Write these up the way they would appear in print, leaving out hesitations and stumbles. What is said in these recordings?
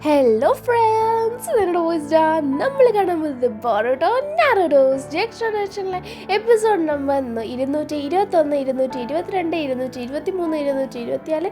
Hello friends, നിങ്ങളുടെ voice നമ്മൾ കാണാൻ പോകുന്നത് ബോറോട്ടോ നാരോഡോസ് ജെക്സ്ട്രേഷനിലെ എപ്പിസോഡ് നമ്പർ 221, 222, 223, 224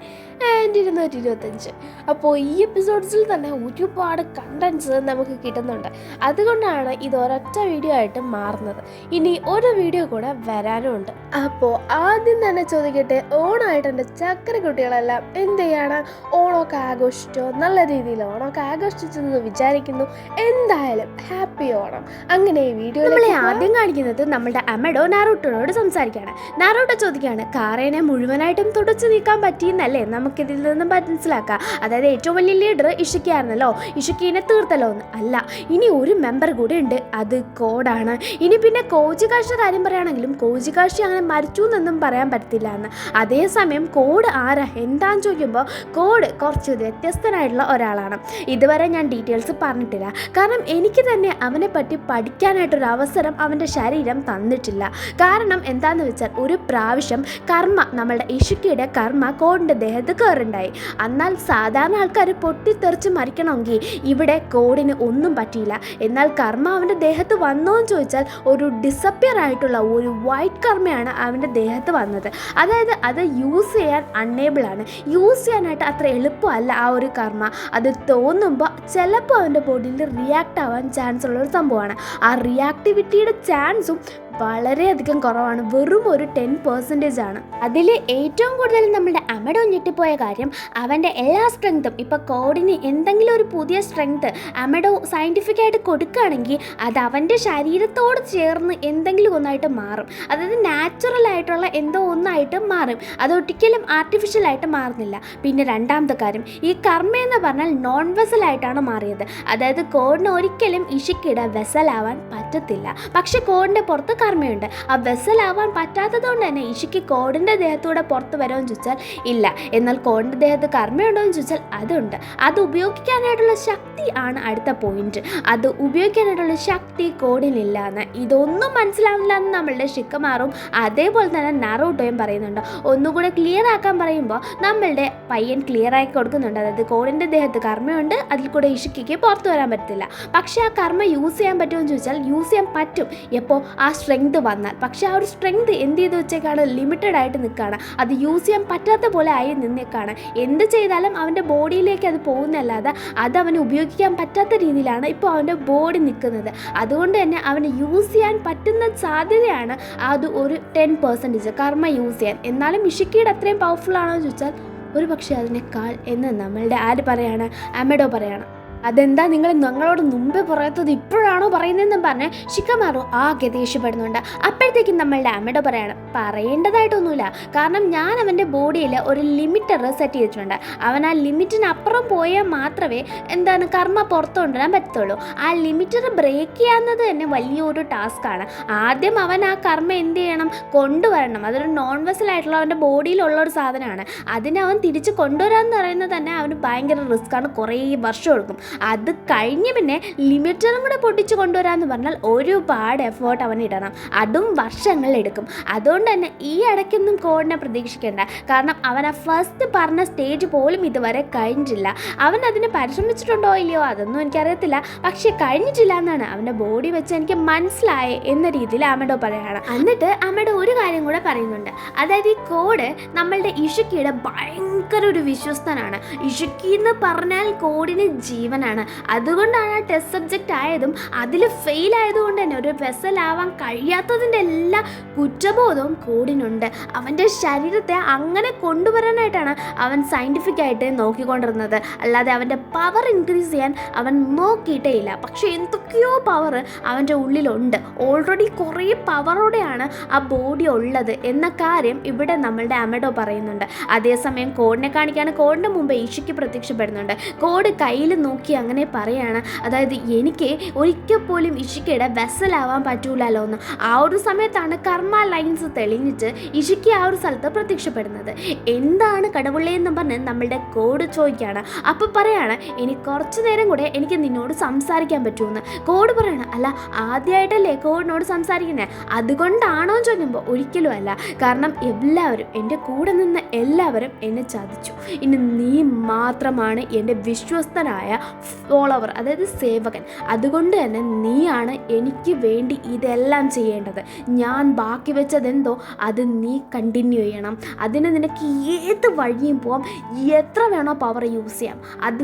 ആൻഡ് 225. അപ്പോൾ ഈ എപ്പിസോഡ്സിൽ തന്നെ ഒരുപാട് കണ്ടൻസ് നമുക്ക് കിട്ടുന്നുണ്ട്. അതുകൊണ്ടാണ് ഇത് ഒരൊറ്റ വീഡിയോ ആയിട്ട് മാറുന്നത്. ഇനി ഒരു വീഡിയോ കൂടെ വരാനുമുണ്ട്. അപ്പോൾ ആദ്യം തന്നെ ചോദിക്കട്ടെ, ഓണമായിട്ട് എൻ്റെ ചക്കര കുട്ടികളെല്ലാം എന്ത് ചെയ്യാണ്? ഓണമൊക്കെ ആഘോഷിച്ചോ? നല്ല രീതിയിൽ ഓണമൊക്കെ ആഘോഷിച്ചെന്ന് വിചാരിക്കുന്നു. എന്തായാലും ഹാപ്പി ഓണം. അങ്ങനെ ഈ വീഡിയോ നമ്മളെ ആദ്യം കാണിക്കുന്നത് നമ്മുടെ അമഡോ നാറൂട്ടോനോട് സംസാരിക്കുകയാണ്. നാറൂട്ടോ ചോദിക്കുകയാണ്, കാറേനെ മുഴുവനായിട്ടും തുടച്ചു നീക്കാൻ പറ്റിയെന്നല്ലേ നമുക്കിതിൽ നിന്നും മനസ്സിലാക്കാം. അതായത് ഏറ്റവും വലിയ ലീഡർ ഇഷുക്കിയായിരുന്നല്ലോ, ഇഷുക്കിനെ തീർത്തല്ലോ എന്ന്. അല്ല, ഇനി ഒരു മെമ്പർ കൂടെ ഉണ്ട്, അത് കോഡാണ്. ഇനി പിന്നെ കോജികാഷിയുടെ കാര്യം പറയുകയാണെങ്കിലും കോജികാഷി അങ്ങനെ മരിച്ചു എന്നൊന്നും പറയാൻ പറ്റില്ല എന്ന്. അതേസമയം കോഡ് ആരാ എന്താന്ന് ചോദിക്കുമ്പോൾ കോഡ് കുറച്ച് വ്യത്യസ്തനായിട്ടുള്ള ഒരാളാണ്. ഇതുവരെ ഞാൻ ഡീറ്റെയിൽസ് പറഞ്ഞിട്ടില്ല, കാരണം എനിക്ക് തന്നെ അവനെ പറ്റി പഠിക്കാനായിട്ടൊരു അവസരം അവൻ്റെ ശരീരം തന്നിട്ടില്ല. കാരണം എന്താണെന്ന് വെച്ചാൽ, ഒരു പ്രാവശ്യം കർമ്മ, നമ്മളുടെ ഇഷുക്കിയുടെ കർമ്മ കോഡിൻ്റെ ദേഹത്ത് കയറുണ്ടായി. എന്നാൽ സാധാരണ ആൾക്കാർ പൊട്ടിത്തെറിച്ച് മരിക്കണമെങ്കിൽ ഇവിടെ കോഡിന് ഒന്നും പറ്റിയില്ല. എന്നാൽ കർമ്മ അവൻ്റെ ദേഹത്ത് വന്നോ എന്ന് ചോദിച്ചാൽ, ഒരു ഡിസപ്പിയർ ആയിട്ടുള്ള ഒരു വൈറ്റ് കർമ്മയാണ് അവൻ്റെ ദേഹത്ത് വന്നത്. അതായത് അത് യൂസ് ചെയ്യാൻ അൺഎബിൾ ആണ്, യൂസ് ചെയ്യാനായിട്ട് അത്ര എളുപ്പമല്ല ആ ഒരു കർമ്മ. അത് തോന്നുമ്പോൾ ചിലപ്പോൾ അവൻ്റെ ബോഡിയിൽ റിയാക്ട് ആവാൻ ചാൻസ് ഉള്ളൊരു സംഭവമാണ്. ആ റിയാക്ടിവിറ്റിയുടെ ചാൻസും വളരെയധികം കുറവാണ്, വെറും ഒരു 10% ആണ്. അതിൽ ഏറ്റവും കൂടുതൽ നമ്മുടെ അമഡോ ഞെട്ടിപ്പോയ കാര്യം, അവൻ്റെ എല്ലാ സ്ട്രെങ്ത്തും ഇപ്പോൾ കോഡിന് എന്തെങ്കിലും ഒരു പുതിയ സ്ട്രെങ്ത്ത് അമഡോ സയൻറ്റിഫിക്കായിട്ട് കൊടുക്കുകയാണെങ്കിൽ അത് അവൻ്റെ ശരീരത്തോട് ചേർന്ന് എന്തെങ്കിലും ഒന്നായിട്ട് മാറും. അതായത് നാച്ചുറൽ ആയിട്ടുള്ള എന്തോ ഒന്നായിട്ട് മാറും, അതൊരിക്കലും ആർട്ടിഫിഷ്യലായിട്ട് മാറുന്നില്ല. പിന്നെ രണ്ടാമത്തെ കാര്യം, ഈ കർമ്മ എന്ന് പറഞ്ഞാൽ നോൺ വെസലായിട്ടാണ് മാറിയത്. അതായത് കോഡിന് ഒരിക്കലും ഇഷിക്കിയുടെ വെസലാവാൻ പറ്റത്തില്ല. പക്ഷെ കോഡിൻ്റെ പുറത്ത് കർമ്മയുണ്ട്. ആ വെസലാവാൻ പറ്റാത്തത് കൊണ്ട് തന്നെ ഇഷിക്ക് കോഡിൻ്റെ ദേഹത്തൂടെ പുറത്ത് വരുമെന്ന് ചോദിച്ചാൽ ഇല്ല. എന്നാൽ കോഡിൻ്റെ ദേഹത്ത് കർമ്മയുണ്ടോ എന്ന് ചോദിച്ചാൽ അതുണ്ട്. അത് ഉപയോഗിക്കാനായിട്ടുള്ള ശക്തി ആണ് അടുത്ത പോയിന്റ്. അത് ഉപയോഗിക്കാനായിട്ടുള്ള ശക്തി കോഡിനില്ല എന്ന്. ഇതൊന്നും മനസ്സിലാവില്ല എന്ന് നമ്മളുടെ ഷിക്കമാറും അതേപോലെ തന്നെ നാറൂട്ടോയും പറയുന്നുണ്ട്. ഒന്നുകൂടെ ക്ലിയർ ആക്കാൻ പറയുമ്പോൾ നമ്മളുടെ പയ്യൻ ക്ലിയർ ആക്കി കൊടുക്കുന്നുണ്ട്. അതായത് കോഡിൻ്റെ ദേഹത്ത് കർമ്മയുണ്ട്, അതിൽ കൂടെ ഇഷിക്ക് പുറത്ത് വരാൻ പറ്റില്ല. പക്ഷേ ആ കർമ്മ യൂസ് ചെയ്യാൻ പറ്റുമെന്ന് ചോദിച്ചാൽ യൂസ് ചെയ്യാൻ പറ്റും, എപ്പോൾ ആ സ്ട്രെങ്ത് വന്നാൽ. പക്ഷേ ആ ഒരു സ്ട്രെങ്ത് എന്ത് ചെയ്ത് വെച്ചേക്കാണ്, ലിമിറ്റഡ് ആയിട്ട് നിൽക്കുകയാണ്. അത് യൂസ് ചെയ്യാൻ പറ്റാത്ത പോലെ ആയി നിന്നേക്കാണ്. എന്ത് ചെയ്താലും അവൻ്റെ ബോഡിയിലേക്ക് അത് പോകുന്നല്ലാതെ അത് അവന് ഉപയോഗിക്കാൻ പറ്റാത്ത രീതിയിലാണ് ഇപ്പോൾ അവൻ്റെ ബോഡി നിൽക്കുന്നത്. അതുകൊണ്ട് തന്നെ അവന് യൂസ് ചെയ്യാൻ പറ്റുന്ന സാധ്യതയാണ് അത് ഒരു 10% കർമ്മ യൂസ് ചെയ്യാൻ. എന്നാലും ഇഷിക്കിയുടെ അത്രയും പവർഫുൾ ആണോ എന്ന് ചോദിച്ചാൽ ഒരു പക്ഷേ അതിനേക്കാൾ എന്ന് നമ്മളുടെ ആര് പറയാണ്, അമഡോ പറയാണ്. അതെന്താ നിങ്ങൾ ഞങ്ങളോട് മുമ്പേ പറയാത്തത് ഇപ്പോഴാണോ പറയുന്നതെന്നും പറഞ്ഞ് ഷിക്കമാറു ആകെ ദേഷ്യപ്പെടുന്നുണ്ട്. അപ്പോഴത്തേക്കും നമ്മളുടെ അമഡോ പറയാണ്, പറയേണ്ടതായിട്ടൊന്നുമില്ല, കാരണം ഞാൻ അവൻ്റെ ബോഡിയിൽ ഒരു ലിമിറ്റർ സെറ്റ് ചെയ്തിട്ടുണ്ട്. അവൻ ആ ലിമിറ്റിനപ്പുറം പോയാൽ മാത്രമേ കർമ്മ പുറത്തു കൊണ്ടുവരാൻ പറ്റത്തുള്ളൂ. ആ ലിമിറ്റർ ബ്രേക്ക് ചെയ്യാവുന്നത് തന്നെ വലിയൊരു ടാസ്ക്കാണ്. ആദ്യം അവൻ ആ കർമ്മ എന്ത് ചെയ്യണം, കൊണ്ടുവരണം. അതൊരു നോൺ വെസലായിട്ടുള്ള അവൻ്റെ ബോഡിയിലുള്ള ഒരു സാധനമാണ്. അതിനവൻ തിരിച്ച് കൊണ്ടുവരാമെന്ന് പറയുന്നത് തന്നെ അവന് ഭയങ്കര റിസ്ക്കാണ്, കുറേ വർഷം എടുക്കും. അത് കഴിഞ്ഞ് പിന്നെ ലിമിറ്ററും കൂടെ പൊട്ടിച്ച് കൊണ്ടുവരാമെന്ന് പറഞ്ഞാൽ ഒരുപാട് എഫേർട്ട് അവൻ ഇടണം, അതും വർഷങ്ങളെടുക്കും. അതുകൊണ്ട് തന്നെ ഈ ഇടയ്ക്കൊന്നും കോഡിനെ പ്രതീക്ഷിക്കേണ്ട, കാരണം അവൻ ആ ഫസ്റ്റ് പറഞ്ഞ സ്റ്റേജ് പോലും ഇതുവരെ കഴിഞ്ഞിട്ടില്ല. അവൻ അതിന് പരിശ്രമിച്ചിട്ടുണ്ടോ ഇല്ലയോ അതൊന്നും എനിക്കറിയത്തില്ല, പക്ഷെ കഴിഞ്ഞിട്ടില്ല എന്നാണ് അവൻ്റെ ബോഡി വെച്ച് എനിക്ക് മനസ്സിലായേ എന്ന രീതിയിൽ അമഡോ പറയുകയാണ്. എന്നിട്ട് അമഡോ ഒരു കാര്യം കൂടെ പറയുന്നുണ്ട്. അതായത് ഈ കോഡ് നമ്മളുടെ ഇഷുക്കിയുടെ ഭയങ്കര ഒരു വിശ്വസ്തനാണ്. ഇഷുക്കി എന്ന് പറഞ്ഞാൽ കോഡിന് ജീവൻ. അതുകൊണ്ടാണ് ആ ടെസ്റ്റ് സബ്ജക്റ്റ് ആയതും അതിൽ ഫെയിൽ ആയതുകൊണ്ട് തന്നെ ഒരു വെസലാവാൻ കഴിയാത്തതിൻ്റെ എല്ലാ കുറ്റബോധവും കോഡിനുണ്ട്. അവൻ്റെ ശരീരത്തെ അങ്ങനെ കൊണ്ടുവരാനായിട്ടാണ് അവൻ സയൻറ്റിഫിക് ആയിട്ട് നോക്കിക്കൊണ്ടിരുന്നത്, അല്ലാതെ അവൻ്റെ പവർ ഇൻക്രീസ് ചെയ്യാൻ അവൻ നോക്കിയിട്ടേ ഇല്ല. പക്ഷേ എന്തൊക്കെയോ പവർ അവൻ്റെ ഉള്ളിലുണ്ട്, ഓൾറെഡി കുറേ പവറോടെയാണ് ആ ബോഡി ഉള്ളത് എന്ന കാര്യം ഇവിടെ നമ്മളുടെ അമഡോ പറയുന്നുണ്ട്. അതേസമയം കോഡിനെ കാണിക്കാണ്. കോഡിൻ്റെ മുമ്പ് ഇഷിക്ക് പ്രത്യക്ഷപ്പെടുന്നുണ്ട്. കോഡ് കയ്യിൽ നോക്കി അങ്ങനെ പറയാണ്, അതായത് എനിക്ക് ഒരിക്കൽ പോലും ഇഷിക്കയുടെ വെസലാവാൻ പറ്റൂലല്ലോ എന്ന്. ആ ഒരു സമയത്താണ് കർമ്മ ലൈൻസ് തെളിഞ്ഞിട്ട് ഇഷിക്ക് ആ ഒരു സ്ഥലത്ത് പ്രത്യക്ഷപ്പെടുന്നത്. എന്താണ് കടവുള്ളതെന്ന് പറഞ്ഞ് നമ്മളുടെ കോഡ് ചോദിക്കുകയാണ്. അപ്പോൾ പറയാണ്, ഇനി കുറച്ച് നേരം കൂടെ എനിക്ക് നിന്നോട് സംസാരിക്കാൻ പറ്റുമെന്ന്. കോഡ് പറയണം, അല്ല ആദ്യമായിട്ടല്ലേ കോഡിനോട് സംസാരിക്കുന്നത്, അതുകൊണ്ടാണോ ചോദിക്കുമ്പോൾ ഒരിക്കലും അല്ല, കാരണം എല്ലാവരും എൻ്റെ കൂടെ നിന്ന് എല്ലാവരും എന്നെ ചതിച്ചു. ഇനി നീ മാത്രമാണ് എൻ്റെ വിശ്വസ്തനായ ഫോളോവർ, അതായത് സേവകൻ. അതുകൊണ്ട് തന്നെ നീയാണ് എനിക്ക് വേണ്ടി ഇതെല്ലാം ചെയ്യേണ്ടത്. ഞാൻ ബാക്കി വെച്ചതെന്തോ അത് നീ കണ്ടിന്യൂ ചെയ്യണം. അതിന് നിനക്ക് ഏത് വഴിയും പോവാം, എത്ര വേണോ പവർ യൂസ് ചെയ്യാം, അത്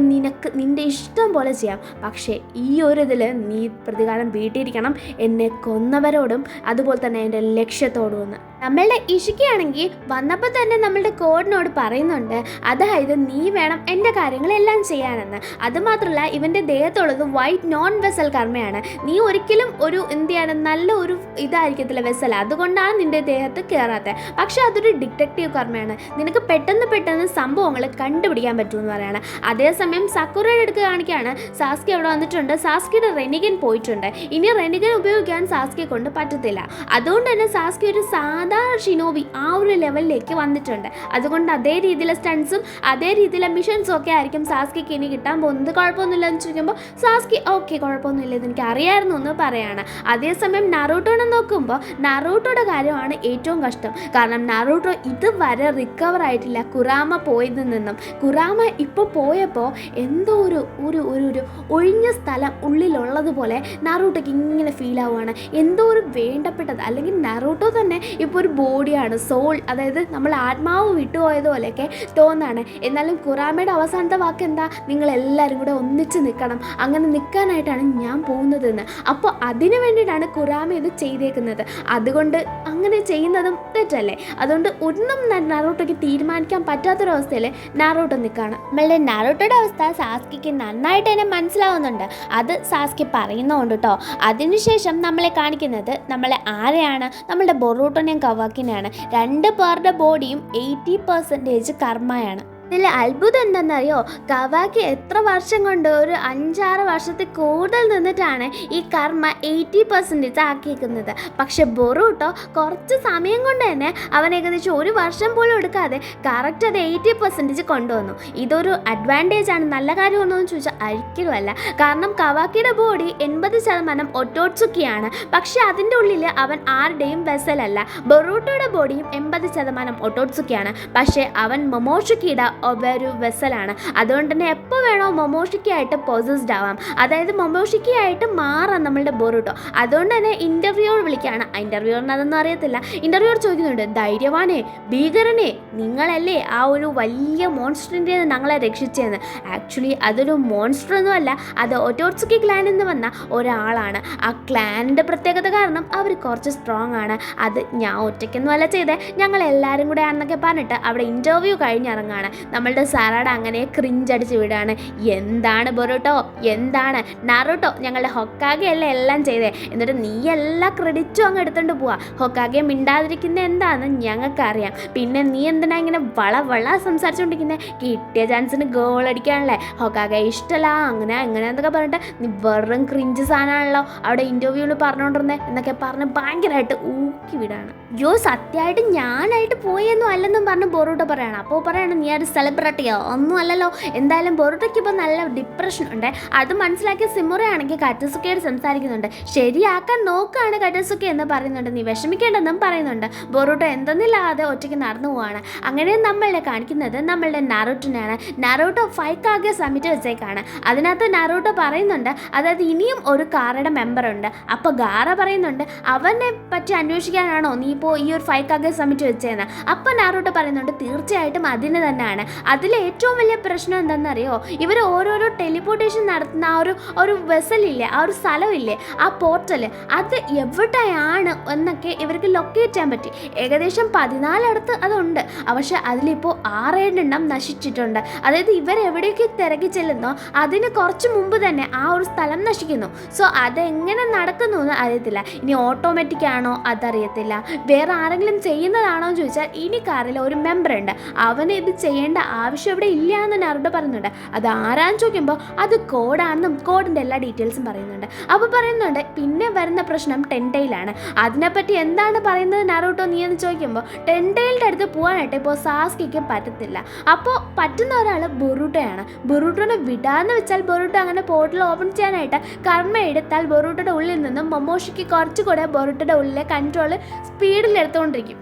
നിൻ്റെ ഇഷ്ടം പോലെ ചെയ്യാം. പക്ഷേ ഈ ഒരു ഇതിൽ നീ പ്രതികാരം വീട്ടിയിരിക്കണം, എന്നെ കൊന്നവരോടും അതുപോലെ തന്നെ എൻ്റെ ലക്ഷ്യത്തോടും എന്ന്. നമ്മളുടെ ഇഷിക്കയാണെങ്കിൽ വന്നപ്പോൾ തന്നെ നമ്മളുടെ കോഡിനോട് പറയുന്നുണ്ട്, അതായത് നീ വേണം എൻ്റെ കാര്യങ്ങളെല്ലാം ചെയ്യാനെന്ന്. അതുമാത്രമല്ല ഇവൻ്റെ ദേഹത്തുള്ളത് വൈറ്റ് നോൺ വെസൽ കർമ്മയാണ്. നീ ഒരിക്കലും ഒരു എന്തിയാണ് നല്ല ഒരു ഇതായിരിക്കത്തില്ല വെസൽ, അതുകൊണ്ടാണ് നിൻ്റെ ദേഹത്ത് കയറാത്തത്. പക്ഷെ അതൊരു ഡിറ്റക്റ്റീവ് കർമ്മയാണ്, നിനക്ക് പെട്ടെന്ന് സംഭവങ്ങൾ കണ്ടുപിടിക്കാൻ പറ്റുമെന്ന് പറയാണ്. അതേസമയം സക്കുറയുടെ അടുത്ത് കാണിക്കുകയാണ്, സാസ്കി അവിടെ വന്നിട്ടുണ്ട്, സാസ്കിയുടെ റെനിഗൻ പോയിട്ടുണ്ട്, ഇനി റെനിഗൻ ഉപയോഗിക്കാൻ സാസ്കിയെ കൊണ്ട് പറ്റത്തില്ല. അതുകൊണ്ട് തന്നെ സാസ്കി ഒരു സാധാരണ ഷിനോബി ആ ഒരു ലെവലിലേക്ക് വന്നിട്ടുണ്ട്. അതുകൊണ്ട് അതേ രീതിയിലെ സ്റ്റൺസും അതേ രീതിയിലെ മിഷൻസും ഒക്കെ ആയിരിക്കും സാസ്കിക്ക് ഇനി കിട്ടാൻ പോകുന്നത്. കുഴപ്പമൊന്നുമില്ല എന്ന് ചോദിക്കുമ്പോൾ സാസ്കി ഓക്കെ കുഴപ്പമൊന്നുമില്ല എനിക്ക് അറിയാമായിരുന്നു എന്ന് പറയാണ്. അതേസമയം നറൂട്ടോനെ നോക്കുമ്പോൾ നറൂട്ടോയുടെ കാര്യമാണ് ഏറ്റവും കഷ്ടം. കാരണം നറൂട്ടോ ഇതുവരെ റിക്കവർ ആയിട്ടില്ല കുറാമ പോയതിൽ നിന്നും. കുറാമ ഇപ്പോൾ പോയപ്പോൾ എന്തോ ഒരു ഒരു ഒരു ഒഴിഞ്ഞ സ്ഥലം ഉള്ളിലുള്ളതുപോലെ നറൂട്ടോയ്ക്ക് ഇങ്ങനെ ഫീൽ ആവുകയാണ്. എന്തോ ഒരു വേണ്ടപ്പെട്ടത്, അല്ലെങ്കിൽ നറൂട്ടോ തന്നെ ഇപ്പോൾ ഒരു ബോഡിയാണ്, സോൾ, അതായത് നമ്മൾ ആത്മാവ് വിട്ടുപോയതുപോലെയൊക്കെ തോന്നാണ്. എന്നാലും കുറാമയുടെ അവസാനത്തെ വാക്ക് എന്താ, നിങ്ങളെല്ലാവരും കൂടെ ഒന്നിച്ച് നിൽക്കണം, അങ്ങനെ നിൽക്കാനായിട്ടാണ് ഞാൻ പോകുന്നതെന്ന്. അപ്പോൾ അതിനു വേണ്ടിയിട്ടാണ് കുറാമ ഇത് ചെയ്തേക്കുന്നത്. അതുകൊണ്ട് അങ്ങനെ ചെയ്യുന്നതും തെറ്റല്ലേ? അതുകൊണ്ട് ഒന്നും നറൂട്ടോയ്ക്ക് തീരുമാനിക്കാൻ പറ്റാത്തൊരവസ്ഥയിൽ നറൂട്ടോ നിൽക്കുകയാണ്. നമ്മളുടെ നറൂട്ടോയുടെ അവസ്ഥ സാസ്കിക്ക് നന്നായിട്ട് തന്നെ മനസ്സിലാവുന്നുണ്ട്. അത് സാസ്കി പറയുന്നുണ്ട് കേട്ടോ. അതിനുശേഷം നമ്മളെ കാണിക്കുന്നത് നമ്മളെ ആരെയാണ്, നമ്മളുടെ ബൊറൂട്ടോനെയും കവാക്കിനെയാണ്. 2 പേരുടെ ബോഡിയും 80% കർമ്മയാണ്. ഇതിൽ അത്ഭുതം എന്താണെന്നറിയോ, കവാക്കി എത്ര വർഷം കൊണ്ട്, ഒരു 5-6 വർഷത്തിൽ കൂടുതൽ നിന്നിട്ടാണ് ഈ കർമ്മ 80% ആക്കിയിരിക്കുന്നത്. പക്ഷെ ബൊറൂട്ടോ കുറച്ച് സമയം കൊണ്ട് തന്നെ അവൻ ഏകദേശം 1 വർഷം പോലും എടുക്കാതെ കറക്റ്റ് അത് 80% കൊണ്ടുവന്നു. ഇതൊരു അഡ്വാൻറ്റേജ് ആണ്, നല്ല കാര്യമാണോ എന്ന് ചോദിച്ചാൽ ഒരിക്കലുമല്ല. കാരണം കവാക്കിയുടെ ബോഡി 80% ഒട്ടോട്സുക്കിയാണ്. പക്ഷെ അതിൻ്റെ ഉള്ളിൽ അവൻ ആരുടെയും വെസലല്ല. ബൊറൂട്ടോയുടെ ബോഡിയും 80% ഒട്ടോട്സുക്കിയാണ്. പക്ഷേ അവൻ മൊമോഷുക്കിയുടെ ഒരു വെസലാണ്. അതുകൊണ്ട് തന്നെ എപ്പോൾ വേണോ മൊമോഷിക്കയായിട്ട് പൊസസ്ഡ് ആവാം, അതായത് മൊമോഷിക്കയായിട്ട് മാറാം നമ്മളുടെ ബൊറൂട്ടോ. അതുകൊണ്ട് തന്നെ ഇൻ്റർവ്യൂവർ വിളിക്കുകയാണ്. ഇൻ്റർവ്യൂവറിന് അതൊന്നും അറിയത്തില്ല. ഇൻ്റർവ്യൂവർ ചോദിക്കുന്നുണ്ട്, ധൈര്യവാനെ, ഭീകരനെ, നിങ്ങളല്ലേ ആ ഒരു വലിയ മോൺസ്റ്ററിൻ്റെ ഞങ്ങളെ രക്ഷിച്ചതെന്ന്. ആക്ച്വലി അതൊരു മോൺസ്റ്റർ ഒന്നുമല്ല, അത് ഒട്ടോട്സുക്കി ക്ലാനിൽ നിന്ന് വന്ന ഒരാളാണ്. ആ ക്ലാനിൻ്റെ പ്രത്യേകത കാരണം അവർ കുറച്ച് സ്ട്രോങ് ആണ്. അത് ഞാൻ ഒറ്റയ്ക്കൊന്നുമല്ല ചെയ്തേ, ഞങ്ങളെല്ലാവരും കൂടെ ആണെന്നൊക്കെ പറഞ്ഞിട്ട് അവിടെ ഇൻ്റർവ്യൂ കഴിഞ്ഞിറങ്ങാണ്. നമ്മളുടെ സാറാട അങ്ങനെ ക്രിഞ്ചടിച്ച് വിടുകയാണ്. എന്താണ് ബൊറൂട്ടോ, എന്താണ് നറൂട്ടോ, ഞങ്ങളുടെ ഹൊക്കാഗെ അല്ലേ എല്ലാം ചെയ്തേ, എന്നിട്ട് നീ എല്ലാ ക്രെഡിറ്റും അങ്ങ് എടുത്തുകൊണ്ട് പോവാ. ഹൊക്കാഗെ മിണ്ടാതിരിക്കുന്നത് എന്താണെന്ന് ഞങ്ങൾക്കറിയാം, പിന്നെ നീ എന്തിനാ ഇങ്ങനെ വള സംസാരിച്ചുകൊണ്ടിരിക്കുന്നത്? കിട്ടിയ ചാൻസിന് ഗോൾ അടിക്കാനല്ലേ, ഹൊക്കാഗെ ഇഷ്ടമല്ല അങ്ങനെ എന്നൊക്കെ പറഞ്ഞിട്ട് നീ വെറും ക്രിഞ്ച് സാധനമാണല്ലോ അവിടെ ഇൻ്റർവ്യൂവിൽ പറഞ്ഞുകൊണ്ടിരുന്നേ എന്നൊക്കെ പറഞ്ഞ് ഭയങ്കരമായിട്ട് ഊക്കി വിടാണ്. യോ സത്യമായിട്ട് ഞാനായിട്ട് പോയെന്നും അല്ലെന്നും പറഞ്ഞ് ബൊറൂട്ടോ പറയണം. അപ്പോൾ പറയണം നീ ഒരു സെലിബ്രിറ്റിയോ ഒന്നും അല്ലല്ലോ. എന്തായാലും ബൊറൂട്ടോയ്ക്ക് ഇപ്പോൾ നല്ല ഡിപ്രഷൻ ഉണ്ട്. അത് മനസ്സിലാക്കിയ സിമുറയാണെങ്കിൽ കറ്റസുക്കയോട് സംസാരിക്കുന്നുണ്ട്. ശരിയാക്കാൻ നോക്കുകയാണ് കറ്റസുക്ക എന്ന് പറയുന്നുണ്ട്. നീ വിഷമിക്കേണ്ടെന്നും പറയുന്നുണ്ട്. ബൊറൂട്ടോ എന്തെന്നില്ലാതെ ഒറ്റയ്ക്ക് നടന്നു പോവാണ്. അങ്ങനെ നമ്മളെ കാണിക്കുന്നത് നമ്മളുടെ നറൂട്ടോനെയാണ്. നറൂട്ടോ 5 സമ്മിറ്റ് വെച്ചേക്കാണ്. അതിനകത്ത് നറൂട്ടോ പറയുന്നുണ്ട്, അതായത് ഇനിയും ഒരു കാറയുടെ മെമ്പറുണ്ട്. അപ്പോൾ ഗാറ പറയുന്നുണ്ട്, അവനെ പറ്റി അന്വേഷിക്കാനാണോ നീ ഇപ്പോൾ ഈ ഒരു 5 സമ്മിറ്റ് വെച്ചതെന്ന്. അപ്പോൾ നറൂട്ടോ പറയുന്നുണ്ട്, തീർച്ചയായിട്ടും അതിന് തന്നെയാണ്. അതിലെ ഏറ്റവും വലിയ പ്രശ്നം എന്താണെന്നറിയോ, ഇവർ ഓരോരോ ടെലിപ്പോർട്ടേഷൻ നടത്തുന്ന ആ ഒരു വെസലില്ലേ, ആ ഒരു സ്ഥലമില്ലേ, ആ പോർട്ടൽ, അത് എവിടെയാണ് എന്നൊക്കെ ഇവർക്ക് ലൊക്കേറ്റ് ചെയ്യാൻ പറ്റി. ഏകദേശം 14 അതുണ്ട്. പക്ഷെ അതിലിപ്പോൾ 6 നശിച്ചിട്ടുണ്ട്. അതായത് ഇവരെവിടേക്ക് തിരക്കി ചെല്ലുന്നോ അതിന് കുറച്ച് മുമ്പ് തന്നെ ആ ഒരു സ്ഥലം നശിക്കുന്നു. സോ അതെങ്ങനെ നടക്കുന്നു എന്ന് അറിയത്തില്ല. ഇനി ഓട്ടോമാറ്റിക് ആണോ അതറിയത്തില്ല, വേറെ ആരെങ്കിലും ചെയ്യുന്നതാണോ എന്ന് ചോദിച്ചാൽ ഇനി കാറിൽ ഒരു മെമ്പർ ഉണ്ട്, അവന് ഇത് ചെയ്യേണ്ട ആവശ്യം ഇവിടെ ഇല്ല എന്ന് നറൂട്ടോ പറയുന്നുണ്ട്. അത് ആരാന്ന് ചോദിക്കുമ്പോൾ അത് കോഡാണെന്നും കോഡിൻ്റെ എല്ലാ ഡീറ്റെയിൽസും പറയുന്നുണ്ട്. അപ്പോൾ പറയുന്നുണ്ട് പിന്നെ വരുന്ന പ്രശ്നം ടെൻടെയിലാണ്. അതിനെപ്പറ്റി എന്താണ് പറയുന്നത് നറൂട്ടോ നീ എന്ന് ചോദിക്കുമ്പോൾ ടെൻടെയിലിൻ്റെ അടുത്ത് പോകാനായിട്ട് ഇപ്പോൾ സാസ്കിക്ക് പറ്റത്തില്ല. അപ്പോൾ പറ്റുന്ന ഒരാൾ ബൊറൂട്ടോയാണ്. ബൊറൂട്ടോനെ വിടാന്ന് വെച്ചാൽ ബൊറൂട്ടോ അങ്ങനെ പോർട്ടൽ ഓപ്പൺ ചെയ്യാനായിട്ട് കർമ്മ എടുത്താൽ ബൊറൂട്ടോയുടെ ഉള്ളിൽ നിന്നും മൊമോഷിക്ക് കുറച്ചുകൂടെ ബൊറൂട്ടോയുടെ ഉള്ളിലെ കൺട്രോൾ സ്പീഡിൽ എടുത്തുകൊണ്ടിരിക്കും.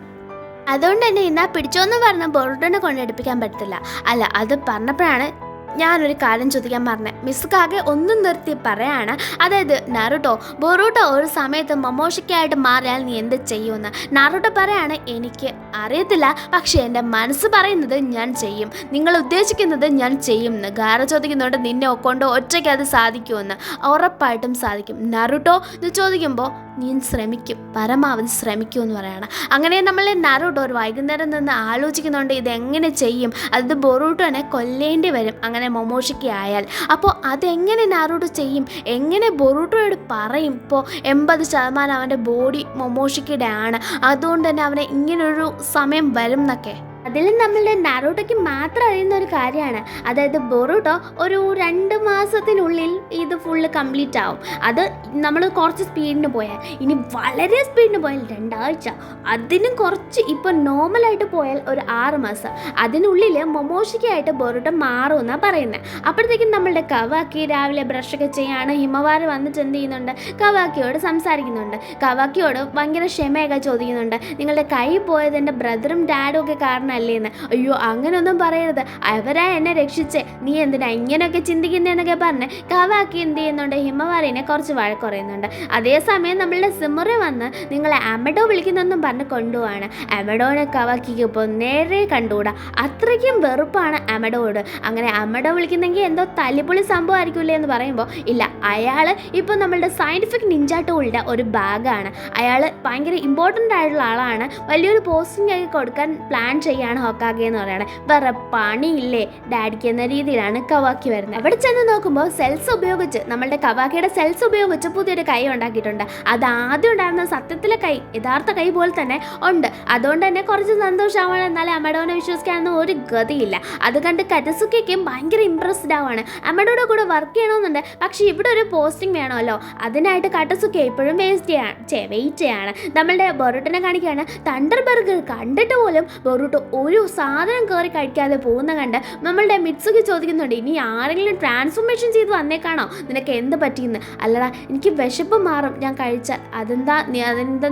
അതുകൊണ്ട് തന്നെ ഇന്നാ പിടിച്ചോന്ന് പറഞ്ഞാൽ ബൊറൂട്ടോനെ കൊണ്ടെടുപ്പിക്കാൻ പറ്റത്തില്ല. അല്ല, അത് പറഞ്ഞപ്പോഴാണ് ഞാനൊരു കാര്യം ചോദിക്കാൻ പറഞ്ഞേ. മിസ് കാകെ ഒന്നും നിർത്തി പറയാണ്, അതായത് നറുട്ടോ ബൊറൂട്ടോ ഒരു സമയത്ത് മൊമോഷിക്കായിട്ട് മാറിയാൽ നീ എന്ത് ചെയ്യുമെന്ന്. നറുട്ടോ പറയാണ്, എനിക്ക് അറിയത്തില്ല, പക്ഷെ എൻ്റെ മനസ്സ് പറയുന്നത് ഞാൻ ചെയ്യും, നിങ്ങൾ ഉദ്ദേശിക്കുന്നത് ഞാൻ ചെയ്യുമെന്ന്. ഗാര ചോദിക്കുന്നുണ്ട്, നിന്നെ കൊണ്ട് ഒറ്റയ്ക്ക് അത് സാധിക്കുമെന്ന്. ഉറപ്പായിട്ടും സാധിക്കും നറുട്ടോ എന്ന് ചോദിക്കുമ്പോൾ, നീ ശ്രമിക്കും, പരമാവധി ശ്രമിക്കുമെന്ന് പറയാണ്. അങ്ങനെ നമ്മൾ നറുട്ടോ ഒരു വൈകുന്നേരം നിന്ന് ആലോചിക്കുന്നുണ്ട് ഇതെങ്ങനെ ചെയ്യും, അത് ബൊറൂട്ടോനെ കൊല്ലേണ്ടി വരും അങ്ങനെ മൊമോഷിക്ക് ആയാൽ. അപ്പോൾ അതെങ്ങനെ നാറൂട്ടോ ചെയ്യും, എങ്ങനെ ബൊറൂട്ടോയോട് പറയും? ഇപ്പോൾ 80% അവൻ്റെ ബോഡി മൊമോഷിക്കയുടെ ആണ്, അതുകൊണ്ട് തന്നെ അവനെ ഇങ്ങനൊരു സമയം വരും എന്നൊക്കെ. അതിൽ നമ്മളുടെ നാറൂട്ടോയ്ക്ക് മാത്രം അറിയുന്ന ഒരു കാര്യമാണ്, അതായത് ബൊറൂട്ടോ ഒരു 2 മാസത്തിനുള്ളിൽ ഇത് ഫുള്ള് കംപ്ലീറ്റ് ആവും. അത് നമ്മൾ കുറച്ച് സ്പീഡിന് പോയാൽ, ഇനി വളരെ സ്പീഡിന് പോയാൽ 2 ആഴ്ച, അതിനും കുറച്ച് ഇപ്പോൾ നോർമലായിട്ട് പോയാൽ ഒരു 6 മാസം, അതിനുള്ളിൽ മൊമോഷിക്കായിട്ട് ബൊറൂട്ടോ മാറുമെന്നാണ് പറയുന്നത്. അപ്പോഴത്തേക്കും നമ്മളുടെ കവാക്കി രാവിലെ ബ്രഷൊക്കെ ചെയ്യാണ്. ഹിമവാര വന്നിട്ട് എന്ത് ചെയ്യുന്നുണ്ട്, കവാക്കിയോട് സംസാരിക്കുന്നുണ്ട്. കവാക്കിയോട് ഭയങ്കര ക്ഷമയൊക്കെ ചോദിക്കുന്നുണ്ട്, നിങ്ങളുടെ കൈ പോയത് എൻ്റെ ബ്രദറും ഡാഡും ഒക്കെ കാരണം അല്ലേന്ന്. അയ്യോ അങ്ങനെയൊന്നും പറയരുത്, അവരാ എന്നെ രക്ഷിച്ചേ, നീ എന്തിനാ ഇങ്ങനെയൊക്കെ ചിന്തിക്കുന്നതെന്നൊക്കെ പറഞ്ഞ് കവാക്കി എന്ത് ചെയ്യുന്നുണ്ട്, ഹിമവാരിനെ കുറച്ച് വഴക്കുറയുന്നുണ്ട്. അതേസമയം നമ്മളുടെ സിമുറ വന്ന് നിങ്ങളെ അമഡോ വിളിക്കുന്നെന്നും പറഞ്ഞ് കൊണ്ടുപോവാണ്. അമഡോനെ കവാക്കിക്ക് ഇപ്പോൾ നേരെ കണ്ടുകൂടാ, അത്രയ്ക്കും വെറുപ്പാണ് അമഡോയോട്. അങ്ങനെ അമഡോ വിളിക്കുന്നെങ്കിൽ എന്തോ തല്ലിപ്പൊളി സംഭവം ആയിരിക്കില്ലേ എന്ന് പറയുമ്പോൾ, ഇല്ല, അയാൾ ഇപ്പോൾ നമ്മളുടെ സയൻറ്റിഫിക് നിഞ്ച ടൂളിൻ്റെ ഒരു ബാഗാണ്. അയാൾ ഭയങ്കര ഇമ്പോർട്ടൻ്റ് ആയിട്ടുള്ള ആളാണ്, വലിയൊരു പോസ്റ്റിംഗ് ഒക്കെ കൊടുക്കാൻ പ്ലാൻ ചെയ്യാണ് ഹൊക്കാഗെ എന്ന് പറയുന്നത്. വേറെ പണിയില്ലേ ഡാഡിക്ക് എന്ന രീതിയിലാണ് കവാക്കി വരുന്നത്. അവിടെ ചെന്ന് നോക്കുമ്പോൾ സെൽസ് ഉപയോഗിച്ച്, നമ്മളുടെ കവാക്കിയുടെ സെൽസ് ഉപയോഗിച്ച് പുതിയൊരു കൈ ഉണ്ടാക്കിയിട്ടുണ്ട്. അത് ആദ്യം ഉണ്ടായിരുന്ന സത്യത്തിലെ കൈ, യഥാർത്ഥ കൈ പോലെ തന്നെ ഉണ്ട്. അതുകൊണ്ട് തന്നെ കുറച്ച് സന്തോഷമാവാണ്. എന്നാലും അമഡോനെ വിശ്വസിക്കാനൊന്നും ഒരു ഗതിയില്ല. അത് കണ്ട് കറ്റസുക്കയ്ക്കും ഭയങ്കര ഇമ്പ്രസ്ഡ് ആവാണ്. അമഡോയുടെ കൂടെ വർക്ക് ചെയ്യണമെന്നുണ്ട്, പക്ഷേ ഇവിടെ ഒരു പോസ്റ്റിംഗ് വേണമല്ലോ, അതിനായിട്ട് കറ്റസുക്ക ഇപ്പോഴും വെയിറ്റ് ചെയ്യാണ്. നമ്മളുടെ ബൊറൂട്ടോനെ കാണിക്കുകയാണ്. തണ്ടർബർഗർ കണ്ടിട്ട് പോലും ബൊറൂട്ടോ ഒരു സാധനം കയറി കഴിക്കാതെ പോകുന്ന കണ്ട് നമ്മളുടെ മിത്സുകി ചോദിക്കുന്നുണ്ട്, ഇനി ആരെങ്കിലും ട്രാൻസ്ഫോർമേഷൻ ചെയ്ത് വന്നേക്കാണോ, നിനക്ക് എന്ത് പറ്റിയെന്ന്. അല്ലടാ, എനിക്ക് വിശപ്പ് മാറും ഞാൻ കഴിച്ചാൽ, അതെന്താ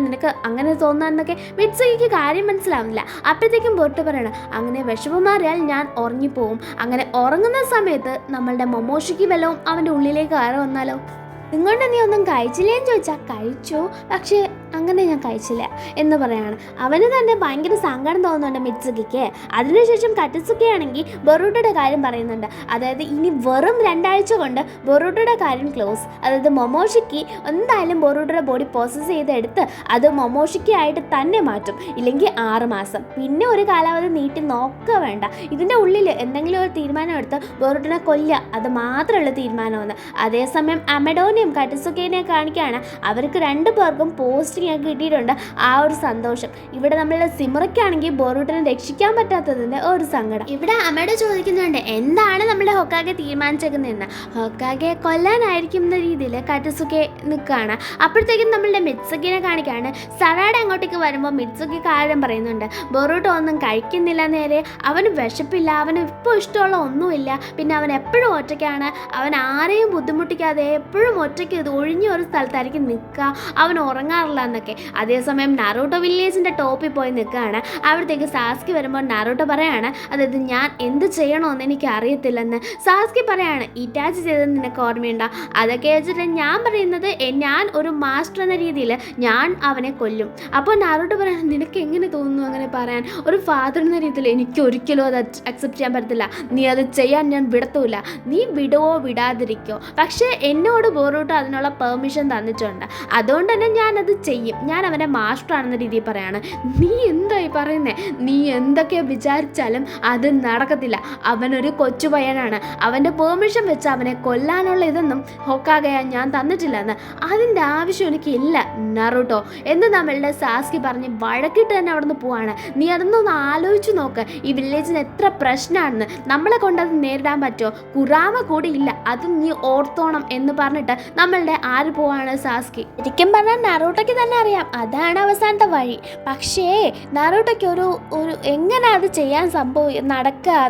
നിനക്ക് അങ്ങനെ തോന്നാന്നൊക്കെ മിത്സുകിക്ക് കാര്യം മനസ്സിലാവുന്നില്ല. അപ്പോഴത്തേക്കും ബൊറൂട്ടോ പറയണം, അങ്ങനെ വിശപ്പ് മാറിയാൽ ഞാൻ ഉറങ്ങിപ്പോവും. അങ്ങനെ ഉറങ്ങുന്ന സമയത്ത് നമ്മളുടെ മൊമോഷിക്ക് വല്ലതും അവൻ്റെ ഉള്ളിലേക്ക് കയറി വന്നാലോ. ഇങ്ങോട്ട് നീ ഒന്നും കഴിച്ചില്ലേന്ന് ചോദിച്ചാൽ കഴിച്ചു, പക്ഷേ അങ്ങനെ ഞാൻ കഴിച്ചില്ല എന്ന് പറയാണ്. അവന് തന്നെ ഭയങ്കര സങ്കടം തോന്നുന്നുണ്ട് മിത്സുകിക്ക്. അതിനുശേഷം കറ്റസുക്കയാണെങ്കിൽ ബൊറൂട്ടോയുടെ കാര്യം പറയുന്നുണ്ട്, അതായത് ഇനി വെറും 2 ആഴ്ച കൊണ്ട് ബൊറൂട്ടോയുടെ കാര്യം ക്ലോസ്. അതായത് മൊമോഷിക്ക് എന്തായാലും ബൊറൂട്ടോയുടെ ബോഡി പ്രോസസ്സ് ചെയ്തെടുത്ത് അത് മൊമോഷിക്ക് ആയിട്ട് തന്നെ മാറ്റും, ഇല്ലെങ്കിൽ 6 മാസം, പിന്നെ ഒരു കാലാവധി നീട്ടി നോക്കുക വേണ്ട. ഇതിൻ്റെ ഉള്ളിൽ എന്തെങ്കിലും ഒരു തീരുമാനം എടുത്ത് ബൊറൂട്ടോനെ കൊല്ലുക, അത് മാത്രമുള്ള തീരുമാനമെന്ന്. അതേസമയം അമഡോനെയും കറ്റസുക്കയെയും കാണിക്കുകയാണ്. അവർക്ക് 2 പേർക്കും പോസ്റ്റിംഗ് കിട്ടിയിട്ടുണ്ട്. ആ ഒരു സന്തോഷം. ഇവിടെ നമ്മളുടെ സിമുറയ്ക്കാണെങ്കിൽ ബൊറൂട്ടോനെ രക്ഷിക്കാൻ പറ്റാത്തതിൻ്റെ ഒരു സങ്കടം. ഇവിടെ അമഡോ ചോദിക്കുന്നുണ്ട്, എന്താണ് നമ്മുടെ ഹൊക്കാഗെ തീരുമാനിച്ചേക്കുന്നതെന്ന്. ഹൊക്കാഗെ കൊല്ലാനായിരിക്കും എന്ന രീതിയിൽ കറ്റസുക്കെ നിൽക്കുകയാണ്. അപ്പോഴത്തേക്കും നമ്മളുടെ മിത്സുകിനെ കാണിക്കുകയാണ്. സറാഡ അങ്ങോട്ടേക്ക് വരുമ്പോൾ മിത്സുക്കി കാര്യം പറയുന്നുണ്ട്, ബൊറൂട്ടോ ഒന്നും കഴിക്കുന്നില്ല, നേരെ അവന് വിശപ്പില്ല, അവന് ഇപ്പോൾ ഇഷ്ടമുള്ള ഒന്നുമില്ല, പിന്നെ അവൻ എപ്പോഴും ഒറ്റയ്ക്കാണ്, അവൻ ആരെയും ബുദ്ധിമുട്ടിക്കാതെ എപ്പോഴും ഒറ്റയ്ക്ക് ഒഴിഞ്ഞ ഒരു സ്ഥലത്തായിരിക്കും നിൽക്കുക, അവൻ ഉറങ്ങാറില്ല എന്നൊക്കെ. അതേസമയം നാറൂട്ടോ വില്ലേജിൻ്റെ ടോപ്പിൽ പോയി നിൽക്കുകയാണ്. അവിടത്തേക്ക് സാസ്കി വരുമ്പോൾ നാറൂട്ടോ പറയാണ്, അതായത് ഞാൻ എന്ത് ചെയ്യണമെന്ന് എനിക്ക് അറിയത്തില്ലെന്ന്. സാസ്കി പറയാണ്, ഇറ്റാച്ച് ചെയ്തത് നിനക്ക് ഓർമ്മയുണ്ടോ, അതൊക്കെ വെച്ചിട്ട് ഞാൻ പറയുന്നത് ഞാൻ ഒരു മാസ്റ്റർ എന്ന രീതിയിൽ ഞാൻ അവനെ കൊല്ലും. അപ്പോൾ നാറൂട്ടോ പറയാണ്, നിനക്ക് എങ്ങനെ തോന്നുന്നു അങ്ങനെ പറയാൻ, ഒരു ഫാദർ എന്ന രീതിയിൽ എനിക്ക് ഒരിക്കലും അത് അക്സെപ്റ്റ് ചെയ്യാൻ പറ്റത്തില്ല, നീ അത് ചെയ്യാൻ ഞാൻ വിടത്തുമില്ല, നീ വിടുവോ വിടാതിരിക്കോ, പക്ഷേ എന്നോട് ബൊറൂട്ടോ അതിനുള്ള പെർമിഷൻ തന്നിട്ടുണ്ട്, അതുകൊണ്ട് തന്നെ ഞാനത് ചെയ്യും, ഞാൻ അവൻ്റെ മാസ്റ്ററാണെന്ന രീതിയിൽ പറയാണ്. നീ എന്തായി പറയുന്നത്, നീ എന്തൊക്കെ വിചാരിച്ചാലും അത് നടക്കത്തില്ല, അവനൊരു കൊച്ചു പയ്യനാണ്, അവൻ്റെ പെർമിഷൻ വെച്ച് അവനെ കൊല്ലാനുള്ള ഇതൊന്നും ഹൊക്കാഗെ ഞാൻ തന്നിട്ടില്ലെന്ന്, അതിൻ്റെ ആവശ്യം എനിക്കില്ല നാറൂട്ടോ എന്ന് നമ്മളുടെ സാസ്കി പറഞ്ഞ് വഴക്കിട്ട് തന്നെ അവിടെ നിന്ന് പോവാണ്. നീ അതൊന്നൊന്ന് ആലോചിച്ച് നോക്ക്, ഈ വില്ലേജിന് എത്ര പ്രശ്നമാണെന്ന്, നമ്മളെ കൊണ്ടത് നേരിടാൻ പറ്റുമോ, കുറാമ കൂടി ഇല്ല, അത് നീ ഓർത്തോണം എന്ന് പറഞ്ഞിട്ട് നമ്മളുടെ ആര് പോവാണ്, സാസ്കി. ശരിക്കും പറഞ്ഞാൽ നാറൂട്ടോയ്ക്ക് തന്നെ അറിയാം അതാണ് അവസാനത്തെ വഴി. പക്ഷേ നറൂട്ടോയ്ക്ക് ഒരു എങ്ങനെ അത് ചെയ്യാൻ